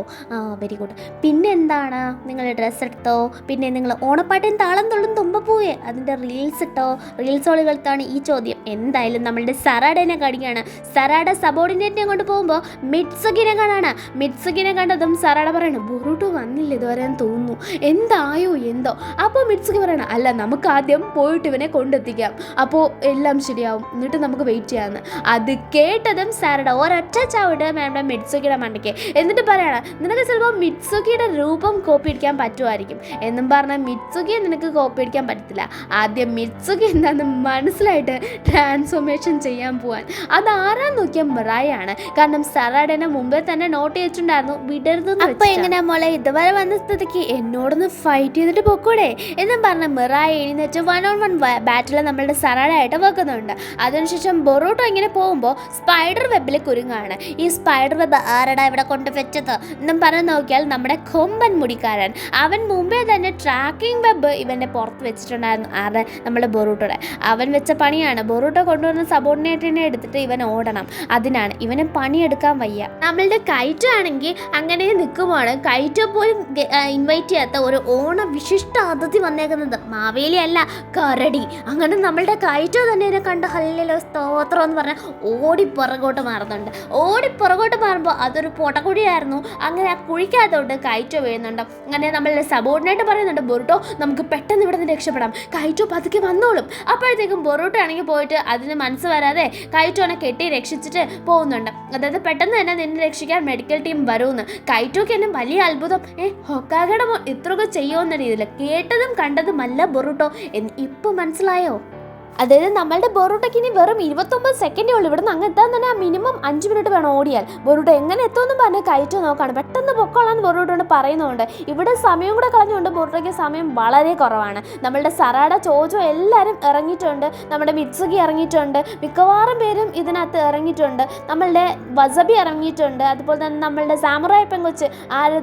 Very good. പിന്നെ എന്താണ്, നിങ്ങൾ ഡ്രസ്സ് എടുത്തോ? പിന്നെ നിങ്ങൾ ഓണപ്പാട്ടിന് താളം തുള്ളും തുമ്പപ്പൂവേ അതിൻ്റെ റീൽസ് ഇട്ടോ? റീൽസ് ഓളുകൾക്കാണ് ഈ ചോദ്യം. എന്തായാലും നമ്മളുടെ സറാഡേനെ കാണിക്കുകയാണ്. സറാഡ സബോർഡിനേറ്റിനെ കൊണ്ട് പോകുമ്പോൾ മിറ്റ്സുകിനെ കാണാണ്. മിറ്റ്സുകിനെ കണ്ടതും സറാഡ പറയണം ബൊറൂട്ടോ വന്നില്ല ഇതുവരെ തോന്നുന്നു, എന്തായോ എന്തോ. അപ്പോൾ മിറ്റ്സുകി പറയണം അല്ല, നമുക്ക് ആദ്യം പോയിട്ട് ഇവനെ കൊണ്ടെത്തിക്കാം, അപ്പോൾ എല്ലാം ശരിയാവും, എന്നിട്ട് നമുക്ക് വെയിറ്റ് ചെയ്യാമെന്ന്. അത് കേട്ടതും സാറയുടെ ഒരൊറ്റ ചവിട്ട് നമ്മുടെ മിറ്റ്സുക്കിയുടെ മണ്ടയ്ക്ക്. എന്നിട്ട് പറയണം നിനക്ക് ചിലപ്പോൾ മിറ്റ്സുക്കിയുടെ രൂപം കോപ്പി അടിക്കാൻ പറ്റുമായിരിക്കും എന്നും പറഞ്ഞാൽ മിറ്റ്സുക്കിയെ നിനക്ക് കോപ്പി അടിക്കാൻ പറ്റത്തില്ല. ആദ്യം മിറ്റ്സുക്കി എന്താണെന്ന് മനസ്സിലായിട്ട് ട്രാൻസ്ഫോർമേഷൻ ചെയ്യാൻ പോവാൻ. അതാരാന്ന് നോക്കിയാൽ മിറായാണ്. കാരണം സറാഡനെ മുമ്പേ തന്നെ നോട്ട് ചെയ്തിട്ടുണ്ടായിരുന്നു വിടരുതെന്ന്. അപ്പോൾ എങ്ങനെയാ മോളെ ഇതുവരെ വന്ന സ്ഥിതിക്ക് എന്നോടൊന്ന് ഫൈറ്റ് ചെയ്തിട്ട് പൊക്കൂടെ എന്നും പറഞ്ഞ മിറായ എഴുന്നേറ്റ് 1-on-1 ബാറ്റിൽ നമ്മളുടെ സറാഡായിട്ട് വെക്കുന്നുണ്ട്. അതിനുശേഷം ബൊറൂട്ടോ ഇങ്ങനെ പോകുമ്പോൾ സ്പൈഡർ വെബിൽ കുരുങ്ങാണ്. ഈ സ്പൈഡർ വെബ് ആരടാ ഇവിടെ കൊണ്ട് വെച്ചത് എന്നും പറഞ്ഞ് നോക്കിയാൽ നമ്മുടെ കൊമ്പൻ മുടിക്കാരൻ. അവൻ മുമ്പേ തന്നെ ട്രാക്കിംഗ് വെബ് ഇവൻ്റെ പുറത്ത് വെച്ചിട്ടുണ്ടായിരുന്നു. ആരുടെ? നമ്മുടെ ബൊറൂട്ടോടെ. അവൻ വെച്ച പണിയാണ്. ബൊറൂട്ടോ കൊണ്ടുവന്ന സബോർഡിനേറ്റിനെ എടുത്തിട്ട് ഇവൻ ഓടണം. അതിനാണ് ഇവന് പണിയെടുക്കാൻ വയ്യ. നമ്മളുടെ കൈറ്റോ ആണെങ്കിൽ അങ്ങനെ നിൽക്കുമ്പോൾ കൈറ്റോ പോലും ഇൻവൈറ്റ് ചെയ്യാത്ത ഒരു ഓണ വിശിഷ്ട അതിഥി വന്നേക്കുന്നത് നിൽക്കുന്നത് മാവേലി അല്ല, കരടി. അങ്ങനെ നമ്മളുടെ കയറ്റോ തന്നെ എന്നെ കണ്ട് ഹല്ലേലൂയ സ്തോത്രം എന്ന് പറഞ്ഞാൽ ഓടി പുറകോട്ട് മാറുന്നുണ്ട്. ഓടി പുറകോട്ട് മാറുമ്പോൾ അതൊരു പൊട്ടക്കുഴിയായിരുന്നു. അങ്ങനെ ആ കുഴിക്കകത്തോട്ട് കയറ്റോ വീഴുന്നുണ്ട്. അങ്ങനെ നമ്മളുടെ സബോർഡിനേറ്റ് പറയുന്നുണ്ട്, ബൊറൂട്ടോ നമുക്ക് പെട്ടെന്ന് ഇവിടെ നിന്ന് രക്ഷപ്പെടാം, കയറ്റോ പതുക്കെ വന്നോളും. അപ്പോഴത്തേക്കും ബൊറൂട്ടോ ആണെങ്കിൽ പോയിട്ട് അതിന് മനസ്സ് വരാതെ കയറ്റോനെ കെട്ടി രക്ഷിച്ചിട്ട് പോകുന്നുണ്ട്. അതായത് പെട്ടെന്ന് തന്നെ നിന്നെ രക്ഷിക്കാൻ മെഡിക്കൽ ടീം വരുമെന്ന്. കയറ്റോക്ക് എന്നെ വലിയ അത്ഭുതം, ഹൊക്കാഗയുടെ മോൻ ഇത്രയൊക്കെ ചെയ്യുമെന്ന രീതിയിൽ കേട്ടതും കണ്ടതുമല്ല ബൊറൂട്ടോ എന്ന് ഇപ്പൊ മനസ്സിലായോ? അതായത് നമ്മളുടെ ബൊറൂട്ടോയ്ക്ക് ഇനി വെറും 29 സെക്കൻഡേ ഉള്ളൂ. ഇവിടെ നിന്ന് അങ്ങ് എത്താൻ തന്നെ മിനിമം 5 മിനിറ്റ് വേണം ഓടിയാൽ. ബൊറൂട്ടോ എങ്ങനെ എത്തുമെന്ന് പറഞ്ഞ് കയറ്റോ നോക്കാണ്. പെട്ടെന്ന് പൊക്കോളാന്ന് ബൊറൂട്ടോട് പറയുന്നുണ്ട്. ഇവിടെ സമയം കൂടെ കളഞ്ഞുകൊണ്ട് ബൊറൂട്ടോയ്ക്ക് സമയം വളരെ കുറവാണ്. നമ്മളുടെ സറാഡ, ചോജോ എല്ലാവരും ഇറങ്ങിയിട്ടുണ്ട്. നമ്മുടെ മിത്സുകി ഇറങ്ങിയിട്ടുണ്ട്. മിക്കവാറും പേരും ഇതിനകത്ത് ഇറങ്ങിയിട്ടുണ്ട്. നമ്മളുടെ വസബി ഇറങ്ങിയിട്ടുണ്ട്. അതുപോലെ തന്നെ നമ്മളുടെ സാമുറായ് പെങ്കൊച്ച്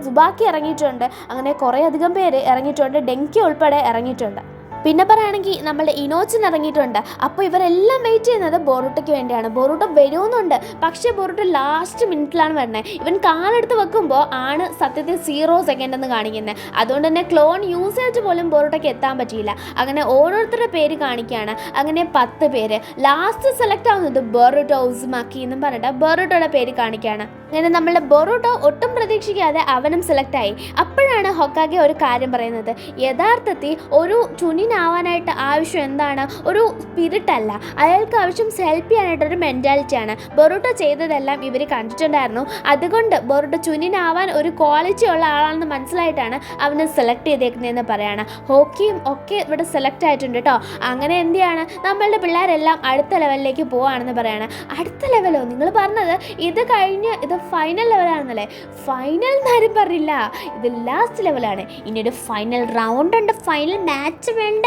സുബാക്കി ഇറങ്ങിയിട്ടുണ്ട്. അങ്ങനെ കുറേ അധികം പേര് ഇറങ്ങിയിട്ടുണ്ട്. ഡെങ്കി ഉൾപ്പെടെ ഇറങ്ങിയിട്ടുണ്ട്. പിന്നെ പറയുകയാണെങ്കിൽ നമ്മളുടെ ഇനോച്ചിൻ ഇറങ്ങിയിട്ടുണ്ട്. അപ്പോൾ ഇവരെല്ലാം വെയിറ്റ് ചെയ്യുന്നത് ബൊറൂട്ടോയ്ക്ക് വേണ്ടിയാണ്. ബൊറൂട്ടോ വരുന്നുണ്ട്, പക്ഷേ ബൊറൂട്ടോ ലാസ്റ്റ് മിനിറ്റിലാണ് വരുന്നത്. ഇവൻ കാലെടുത്ത് വെക്കുമ്പോൾ ആണ് സത്യത്തിൽ 0 സെക്കൻഡ് എന്ന് കാണിക്കുന്നത്. അതുകൊണ്ട് തന്നെ ക്ലോൺ യൂസ് ചെയ്തിട്ട് പോലും ബൊറൂട്ടോയ്ക്ക് എത്താൻ പറ്റിയില്ല. അങ്ങനെ ഓരോരുത്തരുടെ പേര് കാണിക്കുകയാണ്. അങ്ങനെ 10 പേര്. ലാസ്റ്റ് സെലക്ട് ആവുന്നത് ബൊറൂട്ടോ ഉസുമാക്കി എന്നും പറഞ്ഞിട്ട് ബൊറൂട്ടോയുടെ പേര് കാണിക്കുകയാണ്. അങ്ങനെ നമ്മളുടെ ബൊറൂട്ടോ ഒട്ടും പ്രതീക്ഷിക്കാതെ അവനും സെലക്ട് ആയി. അപ്പോഴാണ് ഹൊക്കാഗെ ഒരു കാര്യം പറയുന്നത്, യഥാർത്ഥത്തിൽ ഒരു ചുനിനാവാനായിട്ട് ആവശ്യം എന്താണ്? ഒരു സ്പിരിറ്റ് അല്ല, അയാൾക്ക് ആവശ്യം ഹെൽപ്പ് ചെയ്യാനായിട്ടൊരു മെൻറ്റാലിറ്റിയാണ്. ബൊറൂട്ടോ ചെയ്തതെല്ലാം ഇവർ കണ്ടിട്ടുണ്ടായിരുന്നു. അതുകൊണ്ട് ബൊറൂട്ടോ ചുനിനാവാൻ ഒരു ക്വാളിറ്റി ഉള്ള ആളാണെന്ന് മനസ്സിലായിട്ടാണ് അവനെ സെലക്ട് ചെയ്തേക്കുന്നതെന്ന് പറയാണ്. ഹോക്കിയും ഒക്കെ ഇവിടെ സെലക്ട് ആയിട്ടുണ്ട് കേട്ടോ. അങ്ങനെ എന്ത് ചെയ്യാണ്, നമ്മളുടെ പിള്ളേരെല്ലാം അടുത്ത ലെവലിലേക്ക് പോവുകയാണെന്ന് പറയാണ്. അടുത്ത ലെവലോ? നിങ്ങൾ പറഞ്ഞത് ഇത് കഴിഞ്ഞ് ഇത് ഫൈനൽ ലെവലാണെന്നല്ലേ? ഫൈനൽ എന്നാരും പറഞ്ഞില്ല, ഇത് ലാസ്റ്റ് ലെവലാണ്. ഇനിയൊരു ഫൈനൽ റൗണ്ട് ഉണ്ട്, ഫൈനൽ മാച്ച് വേണ്ടേ?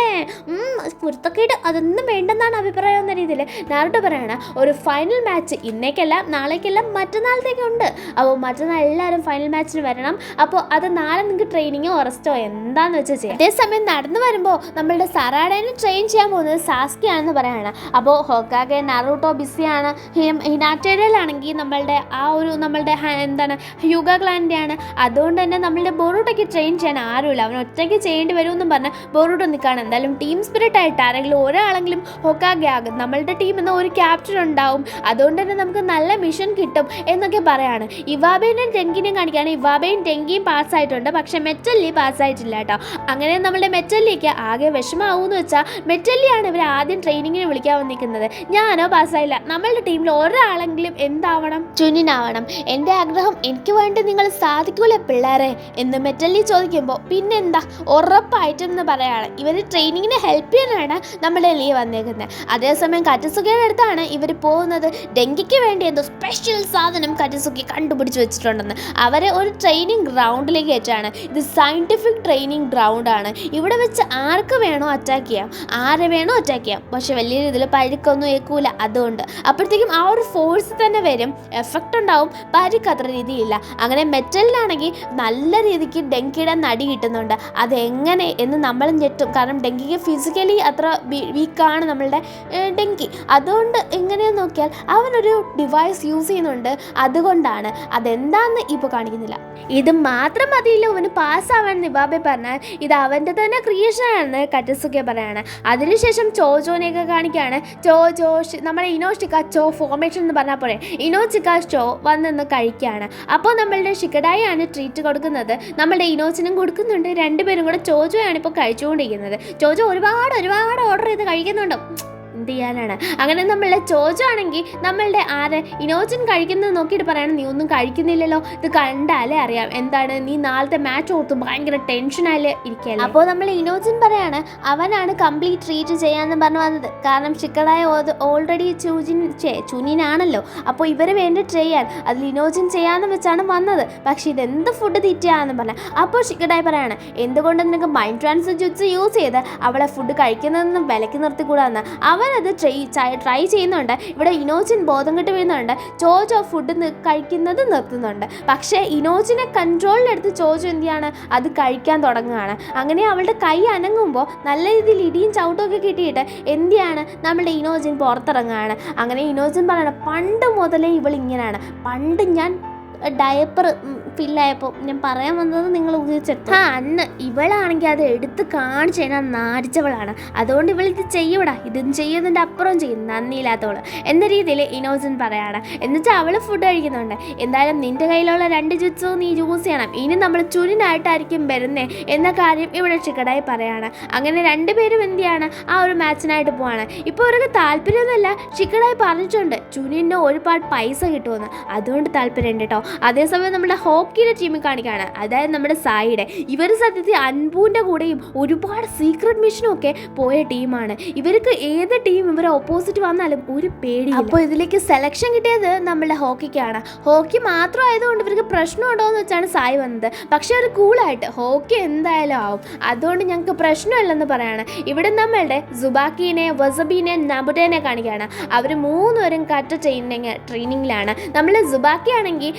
കുരുത്തക്കേട് അതൊന്നും വേണ്ടെന്നാണ് അഭിപ്രായം എന്ന രീതിയിൽ നാരുട്ടോ പറയാണ്. ഒരു ഫൈനൽ മാച്ച് ഇന്നേക്കല്ല, നാളേക്കല്ല, മറ്റന്നാളത്തേക്കുണ്ട്. അപ്പോൾ മറ്റന്നാൾ എല്ലാവരും ഫൈനൽ മാച്ചിന് വരണം. അപ്പോൾ അത് നാളെ നിങ്ങൾക്ക് ട്രെയിനിങ്ങോ റെസ്റ്റോ എന്താന്ന് വെച്ചാൽ ചെയ്യാം. അതേസമയം നടന്നു വരുമ്പോൾ നമ്മളുടെ സറാഡേനെ ട്രെയിൻ ചെയ്യാൻ പോകുന്നത് സാസ്കിയാണെന്ന് പറയാണ്. അപ്പോൾ ഹൊക്കാഗെ, നാരുട്ടോ ബിസിയാണ്. ഹിനാറ്റയിലാണെങ്കിൽ നമ്മളുടെ നമ്മളുടെ എന്താണ് ഹ്യൂഗ ക്ലാൻ്റെയാണ്. അതുകൊണ്ട് തന്നെ നമ്മളുടെ ബൊറൂട്ടോയ്ക്ക് ട്രെയിൻ ചെയ്യാൻ ആരുമില്ല. അവൻ ഒറ്റയ്ക്ക് ചെയ്യേണ്ടി വരുമെന്നും പറഞ്ഞ് ബൊറൂട്ടോ നിൽക്കുകയാണ്. എന്തായാലും ടീം സ്പിരിറ്റ് ആയിട്ട് ആരെങ്കിലും ഒരാളെങ്കിലും ഹൊക്കാഗെ ആകും. നമ്മളുടെ ടീമിൽ നിന്ന് ഒരു ക്യാപ്റ്റൻ ഉണ്ടാവും. അതുകൊണ്ട് തന്നെ നമുക്ക് നല്ല മിഷൻ കിട്ടും എന്നൊക്കെ പറയാണ്. ഇവാബേനെയും ടെങ്കിനെയും കാണിക്കുകയാണ്. ഇവാബയും ടെങ്കിയും പാസ്സായിട്ടുണ്ട്, പക്ഷെ മെറ്റല്ലി പാസ്സായിട്ടില്ല കേട്ടോ. അങ്ങനെ നമ്മളുടെ മെറ്റല്ലിക്ക് ആകെ വിഷമാവൂന്ന് വെച്ചാൽ മെറ്റല്ലിയാണ് ഇവർ ആദ്യം ട്രെയിനിങ്ങിന് വിളിക്കാൻ വന്നിരിക്കുന്നത്. ഞാനോ പാസ്സായില്ല. നമ്മളുടെ ടീമിൽ ഒരാളെങ്കിലും എന്താവണം? ചുനിനാവണം. എൻ്റെ ആഗ്രഹം എനിക്ക് വേണ്ടി നിങ്ങൾ സാധിക്കൂലേ പിള്ളേരെ എന്ന് മെറ്റല്ലി ചോദിക്കുമ്പോൾ പിന്നെന്താ ഉറപ്പായിട്ടും എന്ന് പറയാണ്. ഇവർ ട്രെയിനിങ്ങിന് ഹെൽപ്പ് ചെയ്യാനാണ് നമ്മുടെ ലീ വന്നേക്കുന്നത്. അതേസമയം കറ്റസുക്കിയുടെ അടുത്താണ് ഇവർ പോകുന്നത്. ഡെങ്കിക്ക് വേണ്ടി എന്തോ സ്പെഷ്യൽ സാധനം കറ്റസുക്കി കണ്ടുപിടിച്ച് വെച്ചിട്ടുണ്ടെന്ന് അവരെ ഒരു ട്രെയിനിങ് ഗ്രൗണ്ടിലേക്ക് വെച്ചാണ്. ഇത് സയൻറ്റിഫിക് ട്രെയിനിങ് ഗ്രൗണ്ടാണ്. ഇവിടെ വെച്ച് ആർക്ക് വേണോ അറ്റാക്ക് ചെയ്യാം, ആരെ വേണോ അറ്റാക്ക് ചെയ്യാം. പക്ഷെ വലിയ രീതിയിൽ പരിക്കൊന്നും ഏൽക്കൂല. അതുകൊണ്ട് അപ്പോഴത്തേക്കും ആ ഒരു ഫോഴ്സ് തന്നെ വരും, എഫക്റ്റ് ഉണ്ടാവും, പരിക്ക് അത്ര രീതിയില്ല. അങ്ങനെ മെറ്റലിനാണെങ്കിൽ നല്ല രീതിക്ക് ഡെങ്കിയുടെ നടി കിട്ടുന്നുണ്ട്. അതെങ്ങനെ എന്ന് നമ്മൾ ഞെട്ടും. കാരണം ഡെങ്കിക്ക് ഫിസിക്കലി അത്ര വീക്കാണ് നമ്മളുടെ ഡെങ്കി. അതുകൊണ്ട് എങ്ങനെയെന്ന് നോക്കിയാൽ അവനൊരു ഡിവൈസ് യൂസ് ചെയ്യുന്നുണ്ട്. അതുകൊണ്ടാണ്. അതെന്താണെന്ന് ഇപ്പോൾ കാണിക്കുന്നില്ല. ഇത് മാത്രം മതിയില്ല അവന് പാസ്സാവാൻ നിവാബെ പറഞ്ഞാൽ ഇത് അവൻ്റെ തന്നെ ക്രിയേഷനാണെന്ന് കറ്റസുക്കെ പറയാണ്. അതിനുശേഷം ചോജോനെയൊക്കെ കാണിക്കുകയാണ്. ചോജോ നമ്മുടെ ഇനോഷിക്കാച്ചോ ഫോർമേഷൻ എന്ന് പറഞ്ഞാൽ പോലെ ഇനോച്ചിക്കാച്ചോ വന്നൊന്ന് കഴിക്കുകയാണ്. അപ്പോൾ നമ്മളുടെ ഷിക്കഡായാണ് ട്രീറ്റ് കൊടുക്കുന്നത്. നമ്മളുടെ ഇനോച്ചിനും കൊടുക്കുന്നുണ്ട്. രണ്ടുപേരും കൂടെ ചോജോയാണ് ഇപ്പോൾ കഴിച്ചുകൊണ്ടിരിക്കുന്നത്. ചോജോ ഒരുപാട് ഓർഡർ ചെയ്ത് കഴിക്കുന്നുണ്ട്. എന്ത് ചെയ്യാനാണ്? അങ്ങനെ നമ്മളുടെ ചോജോ ആണെങ്കിൽ നമ്മളുടെ ഇനോജിൻ കഴിക്കുന്നത് നോക്കിയിട്ട് പറയണം, നീ ഒന്നും കഴിക്കുന്നില്ലല്ലോ, ഇത് കണ്ടാലേ അറിയാം എന്താണ് നീ നാളത്തെ മാച്ച് ഓർത്ത് ഭയങ്കര ടെൻഷനായി ഇരിക്കുകയല്ലേ. അപ്പോൾ നമ്മൾ ഇനോജിൻ പറയാണ് അവനാണ് കംപ്ലീറ്റ് ട്രീറ്റ് ചെയ്യാമെന്ന് പറഞ്ഞു വന്നത്. കാരണം ഷിക്കഡായ ഓൾറെഡി ചുനിനാണല്ലോ. അപ്പോൾ ഇവർ വേണ്ടി ചെയ്യാൻ അതിൽ ഇനോജിൻ ചെയ്യാമെന്ന് വെച്ചാണ് വന്നത്. പക്ഷേ ഇതെന്ത് ഫുഡ് തീറ്റയാണെന്ന് പറഞ്ഞാൽ അപ്പോൾ ഷിക്കഡായി പറയാണ് എന്തുകൊണ്ട് നിനക്ക് മൈൻഡ് ട്രാൻസ്ഫർ ജുട്സ് യൂസ് ചെയ്ത് അവളെ ഫുഡ് കഴിക്കുന്നതെന്നും വിലക്ക് നിർത്തിക്കൂടാന്ന്. അവനത് ട്രൈ ചെയ്യുന്നുണ്ട്. ഇവിടെ ഇനോജിൻ ബോധം കെട്ട് വീഴുന്നുണ്ട്. ചോജോ ഫുഡ് കഴിക്കുന്നത് നിർത്തുന്നുണ്ട്. പക്ഷേ ഇനോജിനെ കൺട്രോളിലെടുത്ത് ചോജോ എന്ത് ചെയ്യാണ്, അത് കഴിക്കാൻ തുടങ്ങുകയാണ്. അങ്ങനെ അവളുടെ കൈ അനങ്ങുമ്പോൾ നല്ല രീതിയിൽ ഇടിയും ചവിട്ടുമൊക്കെ കിട്ടിയിട്ട് എന്ത് ചെയ്യാണ്, നമ്മളുടെ ഇനോജിൻ പുറത്തിറങ്ങുകയാണ്. അങ്ങനെ ഇനോജിൻ പറയണം പണ്ട് മുതലേ ഇവളിങ്ങനെയാണ്, പണ്ട് ഞാൻ ഡയപ്പർ ഫില്ലായപ്പോൾ ഞാൻ പറയാൻ വന്നത് നിങ്ങൾ ഊഹിച്ചെടുത്തു. അന്ന് ഇവളാണെങ്കിൽ അത് എടുത്ത് കാണിച്ചു കഴിഞ്ഞാൽ നാരിച്ചവളാണ്. അതുകൊണ്ട് ഇവളിത് ചെയ്യൂടാ, ഇതും ചെയ്യുന്നതിൻ്റെ അപ്പുറം ചെയ്യും, നന്ദിയില്ലാത്തവള് എന്ന രീതിയിൽ ഇന്നോസെന്റ് പറയാണ്. എന്നുവെച്ചാൽ അവള് ഫുഡ് കഴിക്കുന്നുണ്ട്. എന്തായാലും നിന്റെ കയ്യിലുള്ള 2 ജിറ്റ്സു നീ യൂസ് ചെയ്യണം, ഇനി നമ്മൾ ചുരിനായിട്ടായിരിക്കും വരുന്നേ എന്ന കാര്യം ഇവിടെ ചിക്കടായി പറയാണ്. അങ്ങനെ രണ്ടുപേരും എന്ത് ചെയ്യാണ്, ആ ഒരു മാച്ചിനായിട്ട് പോവാണ്. ഇപ്പോൾ അവർക്ക് താല്പര്യമൊന്നുമല്ല, ചിക്കടായി പറഞ്ഞിട്ടുണ്ട് ചുനിന് ഒരുപാട് പൈസ കിട്ടുമെന്ന്, അതുകൊണ്ട് താല്പര്യമുണ്ട് കേട്ടോ. അതേസമയം നമ്മുടെ ഹോക്കിയുടെ ടീമിൽ കാണിക്കുകയാണ്, അതായത് നമ്മുടെ സായിയുടെ. ഇവർ സത്യത്തിൽ അൻപൂൻ്റെ കൂടെയും ഒരുപാട് സീക്രട്ട് മിഷനും ഒക്കെ പോയ ടീമാണ്. ഇവർക്ക് ഏത് ടീം ഇവരെ ഓപ്പോസിറ്റ് വന്നാലും ഒരു പേടി. അപ്പോൾ ഇതിലേക്ക് സെലക്ഷൻ കിട്ടിയത് നമ്മുടെ ഹോക്കിക്കാണ്. ഹോക്കി മാത്രമായതുകൊണ്ട് ഇവർക്ക് പ്രശ്നമുണ്ടോ എന്ന് വെച്ചാണ് സായി വന്നത്. പക്ഷെ അവർ കൂളായിട്ട് ഹോക്കി എന്തായാലും ആവും, അതുകൊണ്ട് ഞങ്ങൾക്ക് പ്രശ്നമില്ലെന്ന് പറയാണ്. ഇവിടെ നമ്മളുടെ സുബാക്കിനെ, വസബിനെ, നബുട്ടേനെ കാണിക്കുകയാണ്. അവർ 3 പേരും കറ്റ ട്രെയിനിങ്ങിലാണ്. നമ്മൾ സുബാക്കി ആണെങ്കിൽ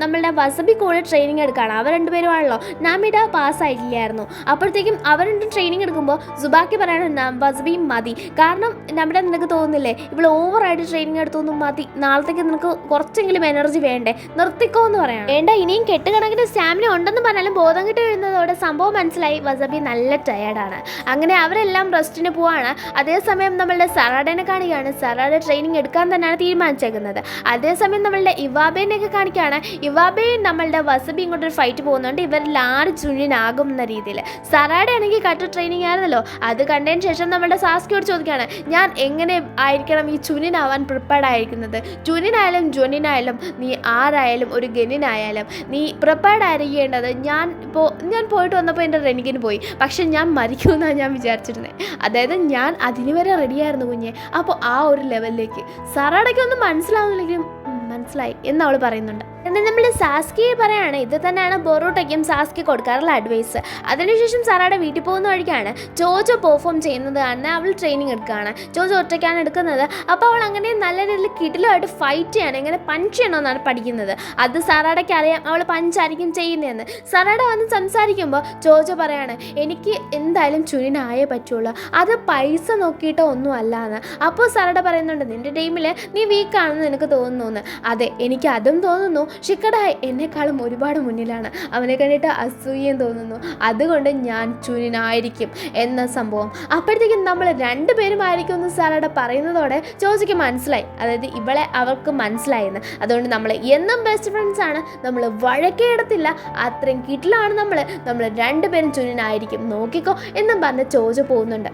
നമ്മളുടെ വസബി കൂടെ ട്രെയിനിങ് എടുക്കുകയാണ്. അവർ 2 പേരുമാണല്ലോ. നമിഡ പാസ്സായിട്ടില്ലായിരുന്നു. അപ്പോഴത്തേക്കും അവർ 2 ട്രെയിനിങ് എടുക്കുമ്പോൾ സുബാക്കി പറയണം വസബിയും മതി, കാരണം നമ്മുടെ നിനക്ക് തോന്നുന്നില്ലേ ഇവൾ ഓവറായിട്ട് ട്രെയിനിങ് എടുത്തൊന്നും മതി, നാളത്തേക്ക് നിനക്ക് കുറച്ചെങ്കിലും എനർജി വേണ്ടേ, നിർത്തിക്കോ എന്ന് പറയണം. വേണ്ട, ഇനിയും കെട്ടുകണക്കിന് സ്റ്റാമിന ഉണ്ടെന്ന് പറഞ്ഞാലും ബോധം കിട്ടി വീഴുന്നതോടെ സംഭവം മനസ്സിലായി വസബി നല്ല ടയേർഡാണ്. അങ്ങനെ അവരെല്ലാം റെസ്റ്റിന് പോവാണ്. അതേസമയം നമ്മളുടെ സറാഡനെ കാണിക്കുകയാണ്. സറാഡ ട്രെയിനിങ് എടുക്കാൻ തന്നെയാണ് തീരുമാനിച്ചേക്കുന്നത്. അതേസമയം നമ്മളുടെ ഇവാബേനെയൊക്കെ കാണിക്കുകയാണ്. ഇവാബയും നമ്മളുടെ വസബി ഇങ്ങോട്ടൊരു ഫൈറ്റ് പോകുന്നുണ്ട്. ഇവരിൽ 6 ചുനിനാകും എന്ന രീതിയിൽ. സറാഡ ആണെങ്കിൽ കട്ട് ട്രെയിനിങ് ആയിരുന്നല്ലോ. അത് കണ്ടതിന് ശേഷം നമ്മളുടെ സാസ്കിയോട് ചോദിക്കുകയാണ്, ഞാൻ എങ്ങനെ ആയിരിക്കണം ഈ ചുനിനാവാൻ പ്രിപ്പയർഡ് ആയിരിക്കുന്നത്? ചുനിനായാലും ജൊനിനായാലും നീ ആരായാലും ഒരു ഗനിനായാലും നീ പ്രിപ്പയർഡ് ആയിരിക്കേണ്ടത്. ഞാൻ പോയിട്ട് വന്നപ്പോൾ എൻ്റെ റെനികിന് പോയി, പക്ഷെ ഞാൻ മരിക്കുമെന്നാണ് ഞാൻ വിചാരിച്ചിരുന്നത്. അതായത് ഞാൻ അതിന് വരെ റെഡിയായിരുന്നു കുഞ്ഞെ. അപ്പോൾ ആ ഒരു ലെവലിലേക്ക് സറാഡയ്ക്കൊന്നും മനസ്സിലാവുന്നില്ലെങ്കിലും മനസ്സിലായി എന്നവൾ പറയുന്നുണ്ട്. എന്നാൽ നമ്മൾ സാസ്കിയെ പറയാണ്, ഇത് തന്നെയാണ് ബൊറൂട്ടയ്ക്കും സാസ്കി കൊടുക്കാറുള്ള അഡ്വൈസ്. അതിനുശേഷം സറാഡ വീട്ടിൽ പോകുന്ന വഴിക്കാണ് ജോജോ പെർഫോം ചെയ്യുന്നത് കാരണം അവൾ ട്രെയിനിങ് എടുക്കുകയാണ്. ജോജോ ഒറ്റയ്ക്കാണ് എടുക്കുന്നത്. അപ്പോൾ അവൾ അങ്ങനെ നല്ല രീതിയിൽ കിടിലുമായിട്ട് ഫൈറ്റ് ചെയ്യണം, എങ്ങനെ പഞ്ച് ചെയ്യണമെന്നാണ് പഠിക്കുന്നത്. അത് സറാഡയ്ക്ക് അറിയാം അവൾ പഞ്ചായിരിക്കും ചെയ്യുന്നതെന്ന്. സറാഡ വന്ന് സംസാരിക്കുമ്പോൾ ജോജോ പറയാണ്, എനിക്ക് എന്തായാലും ചുനിനായേ പറ്റുള്ളൂ, അത് പൈസ നോക്കിയിട്ടോ ഒന്നും അല്ലാന്ന്. അപ്പോൾ സറാഡ പറയുന്നുണ്ട്, നിൻ്റെ ടീമിൽ നീ വീക്കാണെന്ന് നിനക്ക് തോന്നുന്നു. അതെ, എനിക്ക് അതും തോന്നുന്നു. ഷിക്കഡായി എന്നെക്കാളും ഒരുപാട് മുന്നിലാണ്, അവനെ കണ്ടിട്ട് അസൂയം തോന്നുന്നു, അതുകൊണ്ട് ഞാൻ ചുനിനായിരിക്കും എന്ന സംഭവം. അപ്പോഴത്തേക്കും നമ്മൾ 2 പേരുമായിരിക്കും എന്ന് സാറയുടെ പറയുന്നതോടെ ജോജിക്ക് മനസ്സിലായി, അതായത് ഇവളെ അവർക്ക് മനസ്സിലായെന്ന്. അതുകൊണ്ട് നമ്മൾ എന്നും ബെസ്റ്റ് ഫ്രണ്ട്സ് ആണ്, നമ്മൾ വഴക്കേടത്തില്ല, അത്രയും കിട്ടിലാണ് നമ്മൾ 2 പേരും ചുനിനായിരിക്കും, നോക്കിക്കോ എന്നും പറഞ്ഞ് ജോജ് പോകുന്നുണ്ട്.